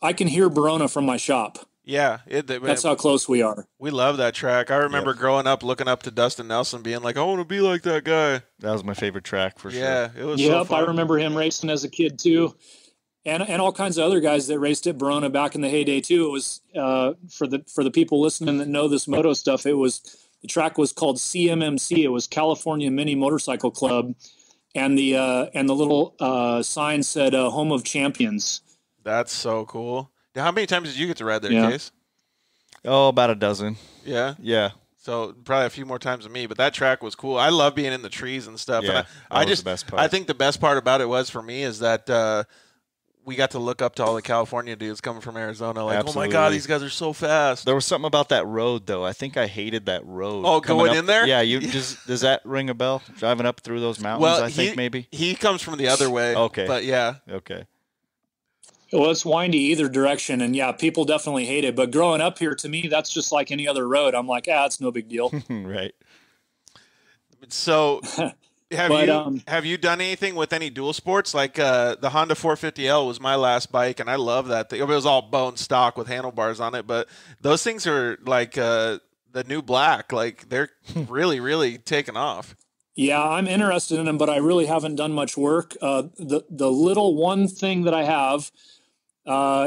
I can hear Verona from my shop. Yeah. That's how close we are. We love that track. I remember growing up looking up to Dustin Nelson being like, I want to be like that guy. That was my favorite track for sure. Yeah, it was so fun. I remember him racing as a kid too. And all kinds of other guys that raced at Verona back in the heyday too. It was for the people listening that know this moto stuff, the track was called CMMC. It was California Mini Motorcycle Club. And the little sign said "Home of Champions." That's so cool. Now, how many times did you get to ride there, Case? Oh, about a dozen. Yeah? Yeah. So probably a few more times than me, but that track was cool. I love being in the trees and stuff. Yeah, and the best part. I think the best part about it was for me is that we got to look up to all the California dudes coming from Arizona. Like, Absolutely. Oh my God, these guys are so fast. There was something about that road, though. I think I hated that road. Oh, going in there? Yeah. Does that ring a bell? Driving up through those mountains, I think maybe? He comes from the other way. Okay. But yeah. Okay. Well, it's windy either direction, and yeah, people definitely hate it. But growing up here, to me, that's just like any other road. I'm like, it's no big deal. Right. So... Have you done anything with any dual sports? Like the Honda 450L was my last bike, and I love that thing. It was all bone stock with handlebars on it, but those things are like the new black. Like they're really, really taking off. Yeah, I'm interested in them, but I really haven't done much work. The little one thing that I have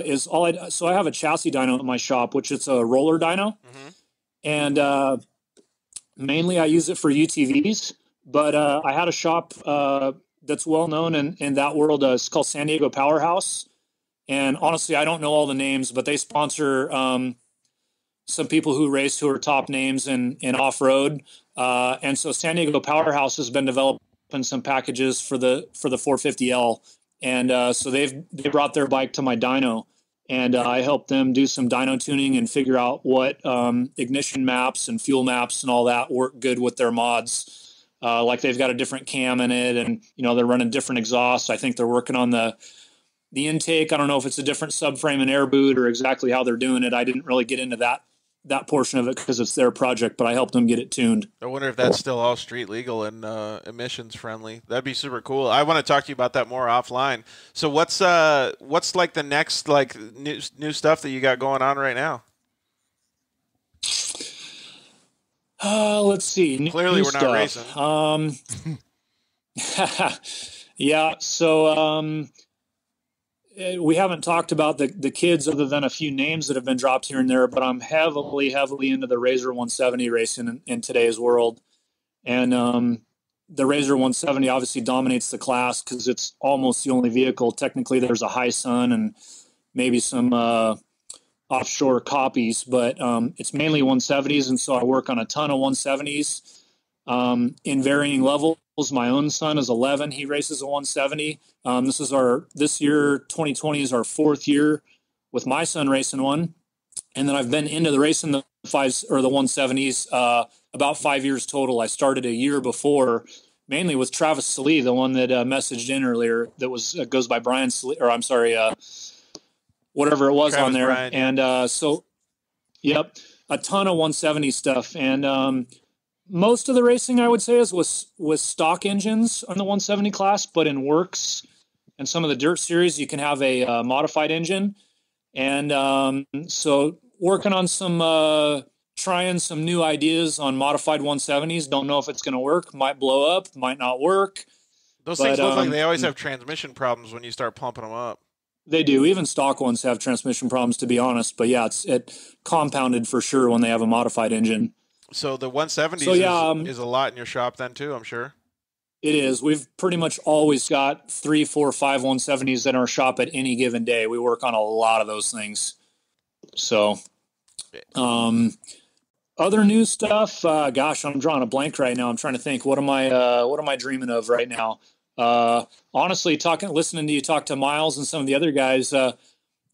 is so I have a chassis dyno in my shop, which is a roller dyno, and mainly I use it for UTVs. But I had a shop that's well known in that world. It's called San Diego Powerhouse. And honestly, I don't know all the names, but they sponsor some people who race who are top names in off-road. And so San Diego Powerhouse has been developing some packages for the 450L. And so they brought their bike to my dyno. And I helped them do some dyno tuning and figure out what ignition maps and fuel maps and all that work good with their mods. like they've got a different cam in it, and they're running different exhausts. I think they're working on the intake. I don't know if it's a different subframe and air boot or exactly how they're doing it. I didn't really get into that portion of it because it's their project, but I helped them get it tuned. I wonder if that's still all street legal and emissions friendly. That'd be super cool. I want to talk to you about that more offline. So what's like the next like new stuff that you got going on right now? Let's see. Clearly, we're not racing. Yeah. So we haven't talked about the kids other than a few names that have been dropped here and there, but I'm heavily into the Razor 170 racing in today's world. And the Razor 170 obviously dominates the class because it's almost the only vehicle. Technically, there's a high sun and maybe some offshore copies, but it's mainly 170s, and so I work on a ton of 170s in varying levels. My own son is 11. He races a 170. This year, 2020, is our 4th year with my son racing one, and then I've been into the racing the 170s about 5 years total. I started a year before, mainly with Travis Salee, the one that messaged in earlier. That goes by Brian Salee, or I'm sorry. Whatever it was Travis on there. Bryan, yeah. And yep, a ton of 170 stuff. And most of the racing, I would say, is with stock engines on the 170 class, but in Works and some of the dirt series, you can have a modified engine. And so working on trying some new ideas on modified 170s. Don't know if it's going to work. Might blow up, might not work. Things look like they always have transmission problems when you start pumping them up. They do. Even stock ones have transmission problems, to be honest. But yeah, it compounded for sure when they have a modified engine. So the 170s is a lot in your shop then too, I'm sure. It is. We've pretty much always got 3, 4, 5 170s in our shop at any given day. We work on a lot of those things. So, other new stuff. Gosh, I'm drawing a blank right now. I'm trying to think. What am I dreaming of right now? Honestly, listening to you talk to Miles and some of the other guys,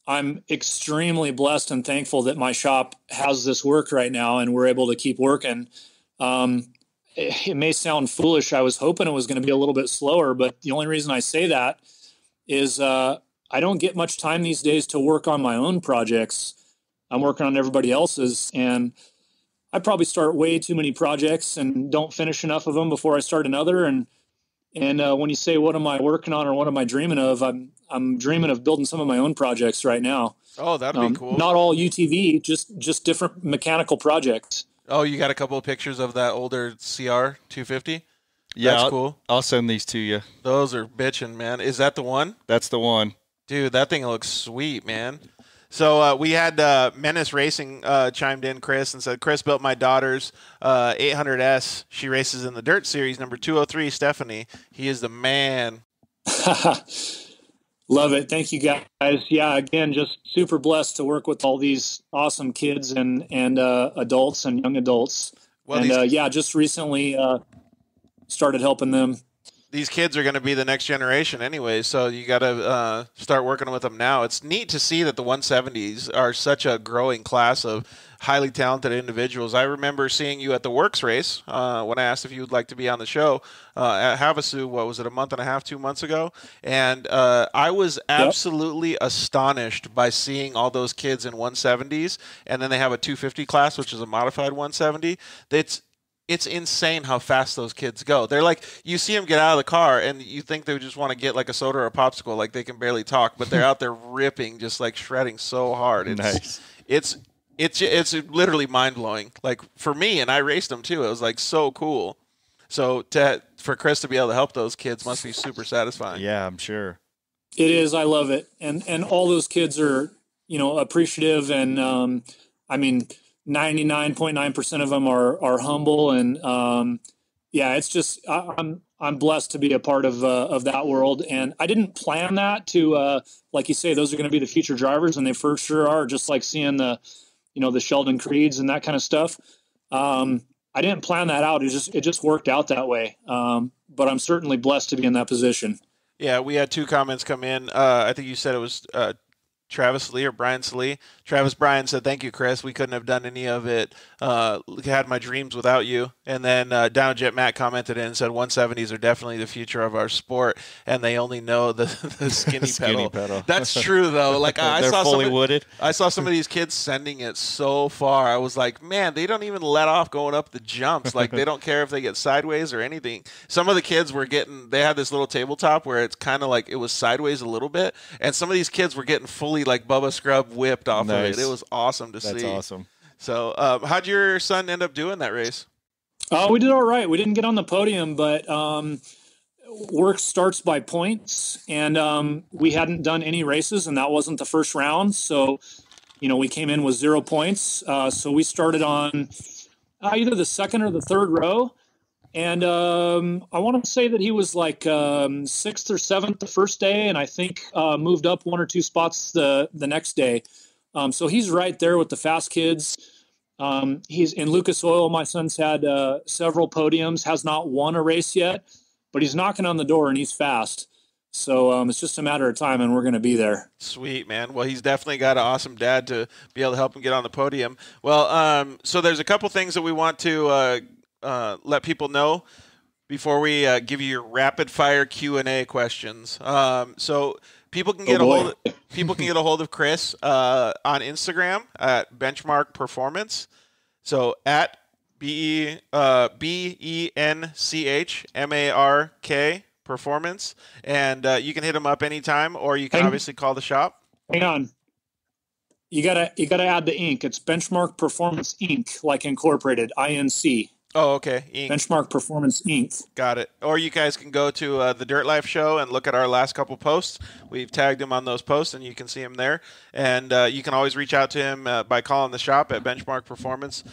I'm extremely blessed and thankful that my shop has this work right now and we're able to keep working. It may sound foolish. I was hoping it was going to be a little bit slower, but the only reason I say that is I don't get much time these days to work on my own projects. I'm working on everybody else's, and I probably start way too many projects and don't finish enough of them before I start another. And when you say, what am I working on or what am I dreaming of? I'm dreaming of building some of my own projects right now. Oh, that'd be cool. Not all UTV, just different mechanical projects. Oh, you got a couple of pictures of that older CR 250? Yeah, that's cool. I'll send these to you. Those are bitching, man. Is that the one? That's the one. Dude, that thing looks sweet, man. So we had Menace Racing chimed in, Chris, and said, Chris built my daughter's 800S. She races in the Dirt Series, number 203, Stephanie. He is the man. Love it. Thank you, guys. Yeah, again, just super blessed to work with all these awesome kids and adults and young adults. Well, just recently started helping them. These kids are going to be the next generation anyway, so you got to start working with them now. It's neat to see that the 170s are such a growing class of highly talented individuals. I remember seeing you at the Works race when I asked if you would like to be on the show at Havasu, what was it, a month and a half, 2 months ago? And I was absolutely astonished by seeing all those kids in 170s, and then they have a 250 class, which is a modified 170. It's insane how fast those kids go. They're like, you see them get out of the car and you think they just want to get like a soda or a popsicle, like they can barely talk, but they're out there ripping, just like shredding so hard. It's literally mind blowing. Like for me, and I raced them too. It was like so cool. So for Chris to be able to help those kids must be super satisfying. Yeah, I'm sure. It is. I love it. And all those kids are, appreciative. And 99.9% of them are humble, and it's just I'm blessed to be a part of that world. And I didn't plan that to like you say, those are going to be the future drivers, and they for sure are. Just like seeing the Sheldon Creeds and that kind of stuff. I didn't plan that out. It just worked out that way. But I'm certainly blessed to be in that position. Yeah, we had 2 comments come in. I think you said it was Travis Lee or Brian Slee. Travis Bryan said, "Thank you, Chris. We couldn't have done any of it. Had my dreams without you." And then Downjet Matt commented in and said, "170s are definitely the future of our sport, and they only know the skinny pedal." That's true though. Like they're fully wooded. I saw some of these kids sending it so far. I was like, man, they don't even let off going up the jumps. Like they don't care if they get sideways or anything. Some of the kids were getting. They had this little tabletop where it's kind of like it was sideways a little bit, and some of these kids were getting fully like Bubba Scrub whipped off of it. It was awesome to see. That's awesome. So how'd your son end up doing that race? We did all right. We didn't get on the podium, but work starts by points, and we hadn't done any races, and that wasn't the first round. So, we came in with 0 points. So we started on either the second or the third row. And I want to say that he was like 6th or 7th the first day, and I think moved up 1 or 2 spots the next day. So he's right there with the fast kids. He's in Lucas Oil. My son's had several podiums, has not won a race yet, but he's knocking on the door and he's fast. So it's just a matter of time, and we're going to be there. Sweet, man. Well, he's definitely got an awesome dad to be able to help him get on the podium. Well, so there's a couple things that we want to let people know before we give you your rapid fire Q&A questions. So people can get a hold of Chris on Instagram at Benchmark Performance. So at BENCHMARK Performance, and you can hit him up anytime, or you can obviously call the shop. Hang on. You gotta add the Inc. It's Benchmark Performance Inc. like incorporated, INC. Oh, okay. Inc. Benchmark Performance Inc. Got it. Or you guys can go to the Dirt Life Show and look at our last couple posts. We've tagged him on those posts, and you can see him there. And you can always reach out to him by calling the shop at Benchmark Performance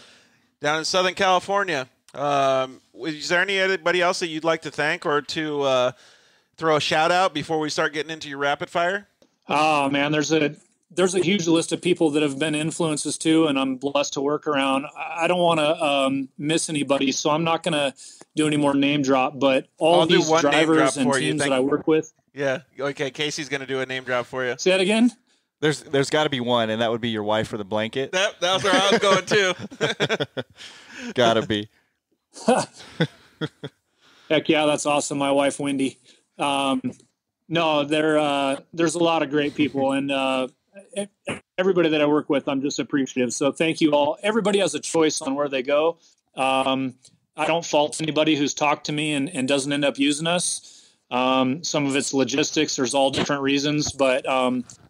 down in Southern California. Is there anybody else that you'd like to thank or to throw a shout out before we start getting into your rapid fire? Oh man, there's a huge list of people that have been influences too, and I'm blessed to work around. I don't want to miss anybody, so I'm not going to do any more name drop, but all these drivers and teams that I work with. Yeah. Okay. Casey's going to do a name drop for you. Say that again. There's got to be one, and that would be your wife for the blanket. That was where I was going too. Gotta be. Heck yeah, that's awesome. My wife, Wendy. No, there's a lot of great people, and everybody that I work with, I'm just appreciative. So thank you all. Everybody has a choice on where they go. I don't fault anybody who's talked to me and doesn't end up using us. Some of it's logistics. There's all different reasons, but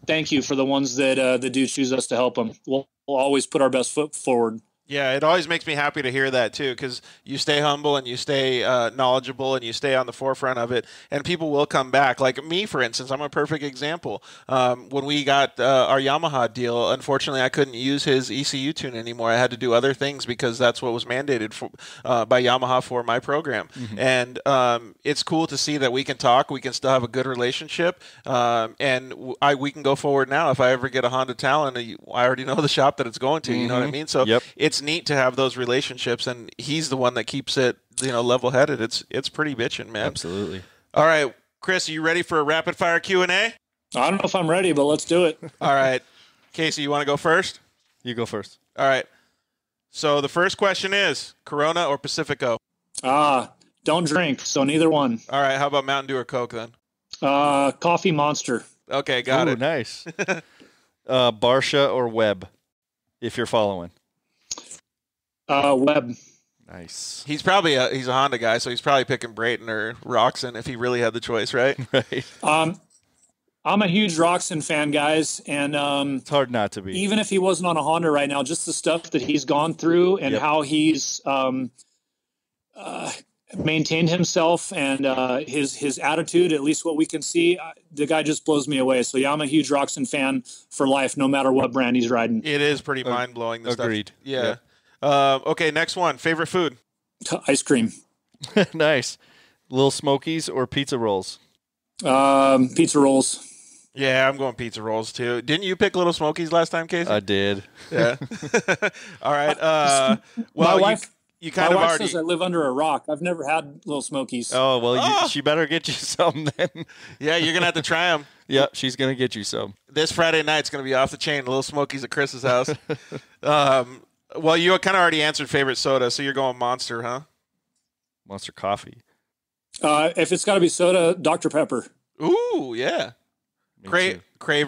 thank you for the ones that do choose us to help them. We'll always put our best foot forward. Yeah, it always makes me happy to hear that too, because you stay humble and you stay knowledgeable and you stay on the forefront of it, and people will come back. Like me, for instance, I'm a perfect example. When we got our Yamaha deal, unfortunately, I couldn't use his ECU tune anymore. I had to do other things because that's what was mandated by Yamaha for my program. Mm-hmm. And it's cool to see that we can talk, we can still have a good relationship, and we can go forward now. If I ever get a Honda Talon, I already know the shop that it's going to. You know what I mean? So it's neat to have those relationships, and he's the one that keeps it, level-headed. It's pretty bitchin', man. Absolutely. All right, Chris, are you ready for a rapid-fire Q&A? I don't know if I'm ready, but let's do it. All right. Casey, you want to go first? You go first. All right. So the first question is, Corona or Pacifico? Don't drink, so neither one. All right, how about Mountain Dew or Coke then? Coffee Monster. Okay, got it. Nice. Barsha or Webb, if you're following? Webb. Nice. He's a Honda guy, so he's probably picking Brayton or Roxon if he really had the choice, right? Right. I'm a huge Roxon fan, guys, and it's hard not to be. Even if he wasn't on a Honda right now, just the stuff that he's gone through and how he's maintained himself and his attitude, at least what we can see, the guy just blows me away. So, yeah, I'm a huge Roxon fan for life, no matter what brand he's riding. It is pretty mind-blowing. Agreed. Stuff. Yeah. Okay, next one. Favorite food? Ice cream. Nice. Little Smokies or pizza rolls? Pizza rolls. Yeah, I'm going pizza rolls too. Didn't you pick Little Smokies last time, Casey? I did. Yeah. All right. Well, my wife already says I live under a rock. I've never had Little Smokies. Oh, well, she better get you some then. Yeah, you're going to have to try them. Yep, she's going to get you some. This Friday night's going to be off the chain. Little Smokies at Chris's house. Well, you kind of already answered favorite soda, so you're going Monster, huh? Monster coffee. If it's got to be soda, Dr. Pepper. Ooh, yeah. Crave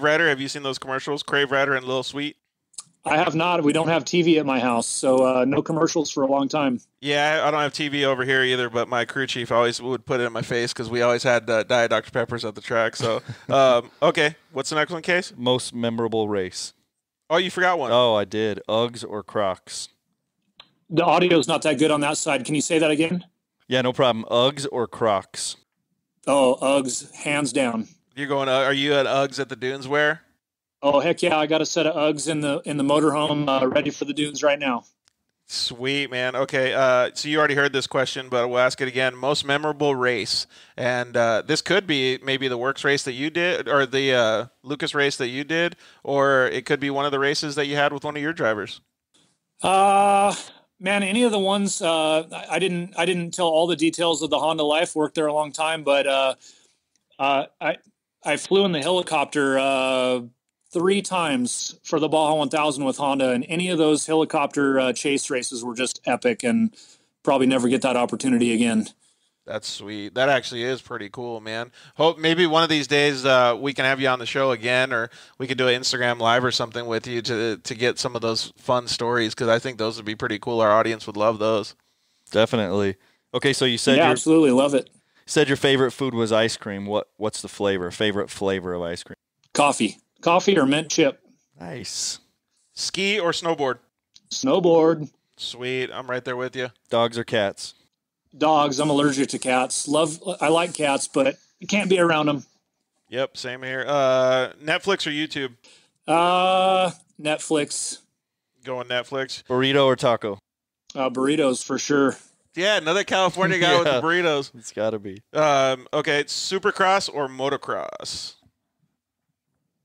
Rider. Have you seen those commercials? Crave Rider and Little Sweet. I have not. We don't have TV at my house, so no commercials for a long time. Yeah, I don't have TV over here either, but my crew chief always would put it in my face because we always had Diet Dr. Peppers at the track. So, okay. What's the next one, Case? Most memorable race. Oh, you forgot one. Oh, I did. Uggs or Crocs? The audio's not that good on that side. Can you say that again? Yeah, no problem. Uggs or Crocs? Oh, Uggs, hands down. You're going. Are you at Uggs at the Dunes wear? Oh, heck yeah! I got a set of Uggs in the motorhome, ready for the Dunes right now. Sweet, man. Okay, so you already heard this question, but we'll ask it again. Most memorable race, and this could be maybe the Works race that you did, or the Lucas race that you did, or it could be one of the races that you had with one of your drivers. Man, any of the ones I didn't tell all the details of the Honda life. Worked there a long time, but I flew in the helicopter 3 times for the Baja 1000 with Honda, and any of those helicopter chase races were just epic, and probably never get that opportunity again. That's sweet. That actually is pretty cool, man. Hope maybe one of these days we can have you on the show again, or we could do an Instagram live or something with you to get some of those fun stories, because I think those would be pretty cool. Our audience would love those. Definitely. Okay, so you said absolutely love it. Said your favorite food was ice cream. What's the flavor? Favorite flavor of ice cream? Coffee or mint chip. Nice. Ski or snowboard? Snowboard. Sweet. I'm right there with you. Dogs or cats? Dogs. I'm allergic to cats. I like cats, but you can't be around them. Yep, same here. Netflix or YouTube? Netflix. Going Netflix. Burrito or taco? Burritos for sure. Yeah, another California guy with the burritos. It's got to be. Okay, Supercross or motocross?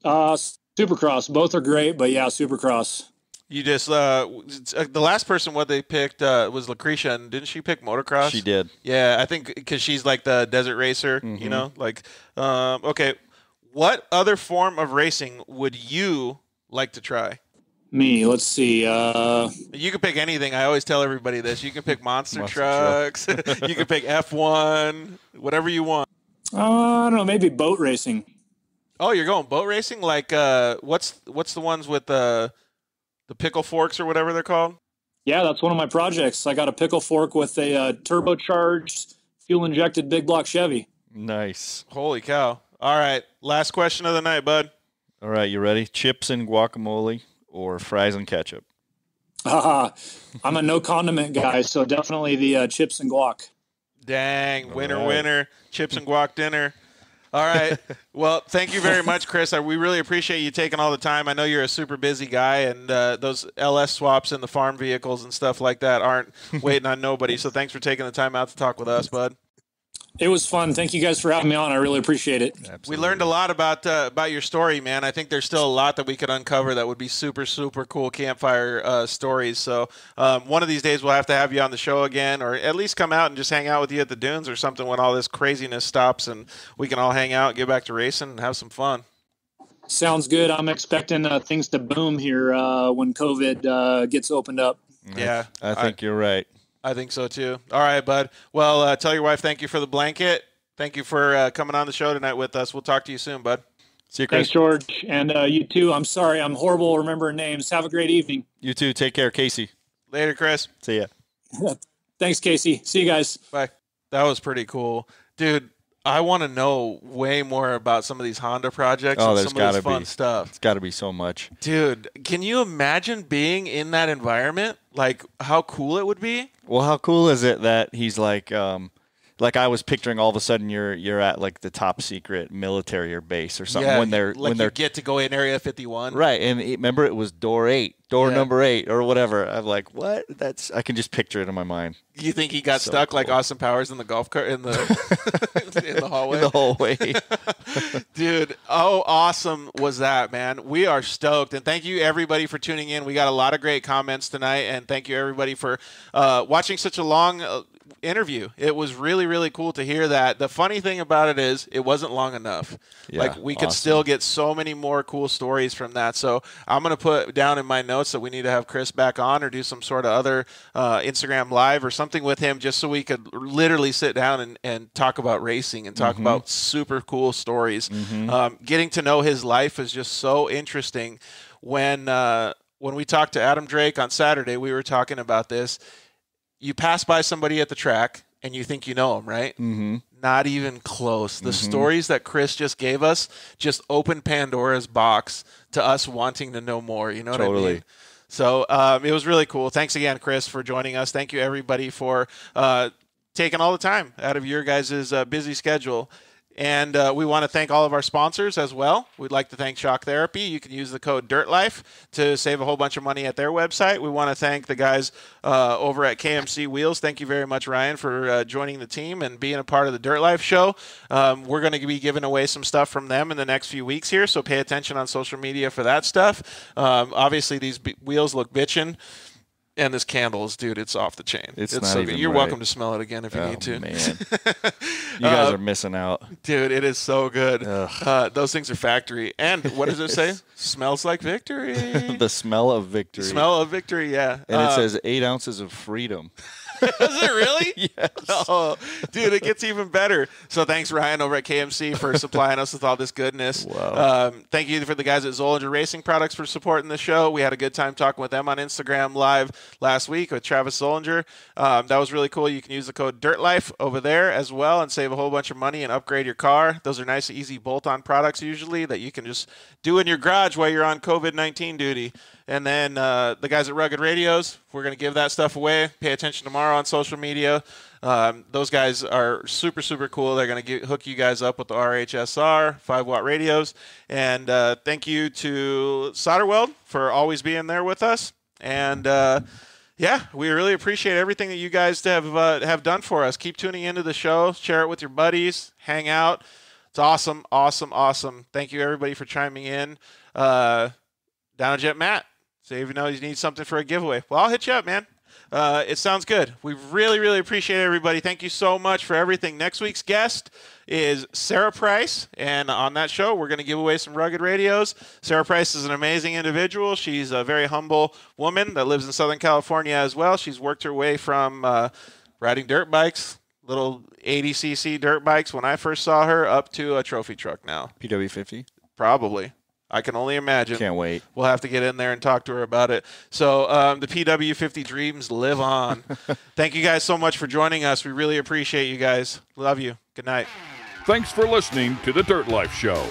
Supercross. Both are great, but yeah, Supercross. You just the last person what they picked was Lucretia, and didn't she pick motocross? She did. Yeah, I think because she's like the desert racer, you know. Like, okay, what other form of racing would you like to try? Me, let's see. You can pick anything. I always tell everybody this. You can pick monster trucks. You can pick F1, whatever you want. I don't know, maybe boat racing. Oh, you're going boat racing? Like, what's the ones with the pickle forks or whatever they're called? Yeah, that's one of my projects. I got a pickle fork with a turbocharged, fuel-injected big block Chevy. Nice. Holy cow. All right, last question of the night, bud. All right, you ready? Chips and guacamole or fries and ketchup? I'm a no condiment guy, so definitely the chips and guac. Dang, winner, chips and guac dinner. All right. Well, thank you very much, Chris. We really appreciate you taking all the time. I know you're a super busy guy, and those LS swaps and the farm vehicles and stuff like that aren't waiting on nobody. So thanks for taking the time out to talk with us, bud. It was fun. Thank you guys for having me on. I really appreciate it. Absolutely. We learned a lot about your story, man. I think there's still a lot that we could uncover that would be super, super cool campfire stories. So one of these days we'll have to have you on the show again, or at least come out and just hang out with you at the dunes or something when all this craziness stops, and we can all hang out, get back to racing, and have some fun. Sounds good. I'm expecting things to boom here when COVID gets opened up. Yeah. I think you're right. I think so, too. All right, bud. Well, tell your wife thank you for the blanket. Thank you for coming on the show tonight with us. We'll talk to you soon, bud. See you, Chris. Thanks, George. And you, too. I'm sorry. I'm horrible remembering names. Have a great evening. You, too. Take care, Casey. Later, Chris. See ya. Thanks, Casey. See you guys. Bye. That was pretty cool. Dude, I want to know way more about some of these Honda projects and some of this fun stuff. It's got to be so much. Dude, can you imagine being in that environment? Like, how cool it would be? Well, how cool is it that he's like I was picturing all of a sudden you're at like the top secret military or base or something when they're get to go in Area 51. Right, and remember it was door number 8 or whatever. I'm like, what? I can just picture it in my mind. You think he got stuck like Austin Powers in the golf cart in the in the hallway? In the hallway. Dude, how awesome was that, man? We are stoked, and thank you everybody for tuning in. We got a lot of great comments tonight, and thank you everybody for watching such a long interview. It was really, really cool to hear that. The funny thing about it is it wasn't long enough. Yeah, we could still get so many more cool stories from that. So I'm going to put down in my notes that we need to have Chris back on or do some sort of other Instagram live or something with him just so we could literally sit down and talk about racing and talk about super cool stories. Getting to know his life is just so interesting. When we talked to Adam Drake on Saturday, we were talking about this. You pass by somebody at the track and you think you know them, right? Not even close. The stories that Chris just gave us just opened Pandora's box to us wanting to know more. You know what I mean? So it was really cool. Thanks again, Chris, for joining us. Thank you, everybody, for taking all the time out of your guys' busy schedule. And we want to thank all of our sponsors as well. We'd like to thank Shock Therapy. You can use the code DIRTLIFE to save a whole bunch of money at their website. We want to thank the guys over at KMC Wheels. Thank you very much, Ryan, for joining the team and being a part of the Dirt Life show. We're going to be giving away some stuff from them in the next few weeks here, so pay attention on social media for that stuff. Obviously, these wheels look bitchin'. And this candles, dude, it's off the chain. It's not so good. You're welcome to smell it again if you need to. Man. You guys are missing out. Dude, it is so good. Those things are factory. And what does it say? Smells like victory. The smell of victory. Smell of victory, yeah. And it says 8 ounces of freedom. Does it really? Yes. Oh, dude, it gets even better. So thanks, Ryan, over at KMC for supplying us with all this goodness. Wow. Thank you for the guys at Zollinger Racing Products for supporting the show. We had a good time talking with them on Instagram Live last week with Travis Zollinger. That was really cool. You can use the code DIRTLIFE over there as well and save a whole bunch of money and upgrade your car. Those are nice, easy bolt-on products usually that you can just do in your garage while you're on COVID-19 duty. And then the guys at Rugged Radios, we're going to give that stuff away. Pay attention tomorrow on social media. Those guys are super, super cool. They're going to hook you guys up with the RHSR 5-watt radios. And thank you to Solderweld for always being there with us. And, yeah, we really appreciate everything that you guys have done for us. Keep tuning into the show. Share it with your buddies. Hang out. It's awesome, awesome, awesome. Thank you, everybody, for chiming in. Down at Jet Matt. So if you know you need something for a giveaway, well, I'll hit you up, man. It sounds good. We really, really appreciate everybody. Thank you so much for everything. Next week's guest is Sarah Price, and on that show, we're going to give away some Rugged Radios. Sarah Price is an amazing individual. She's a very humble woman that lives in Southern California as well. She's worked her way from riding dirt bikes, little 80cc dirt bikes when I first saw her, up to a trophy truck now. PW50? Probably. I can only imagine. Can't wait. We'll have to get in there and talk to her about it. So the PW50 dreams live on. Thank you guys so much for joining us. We really appreciate you guys. Love you. Good night. Thanks for listening to The Dirt Life Show.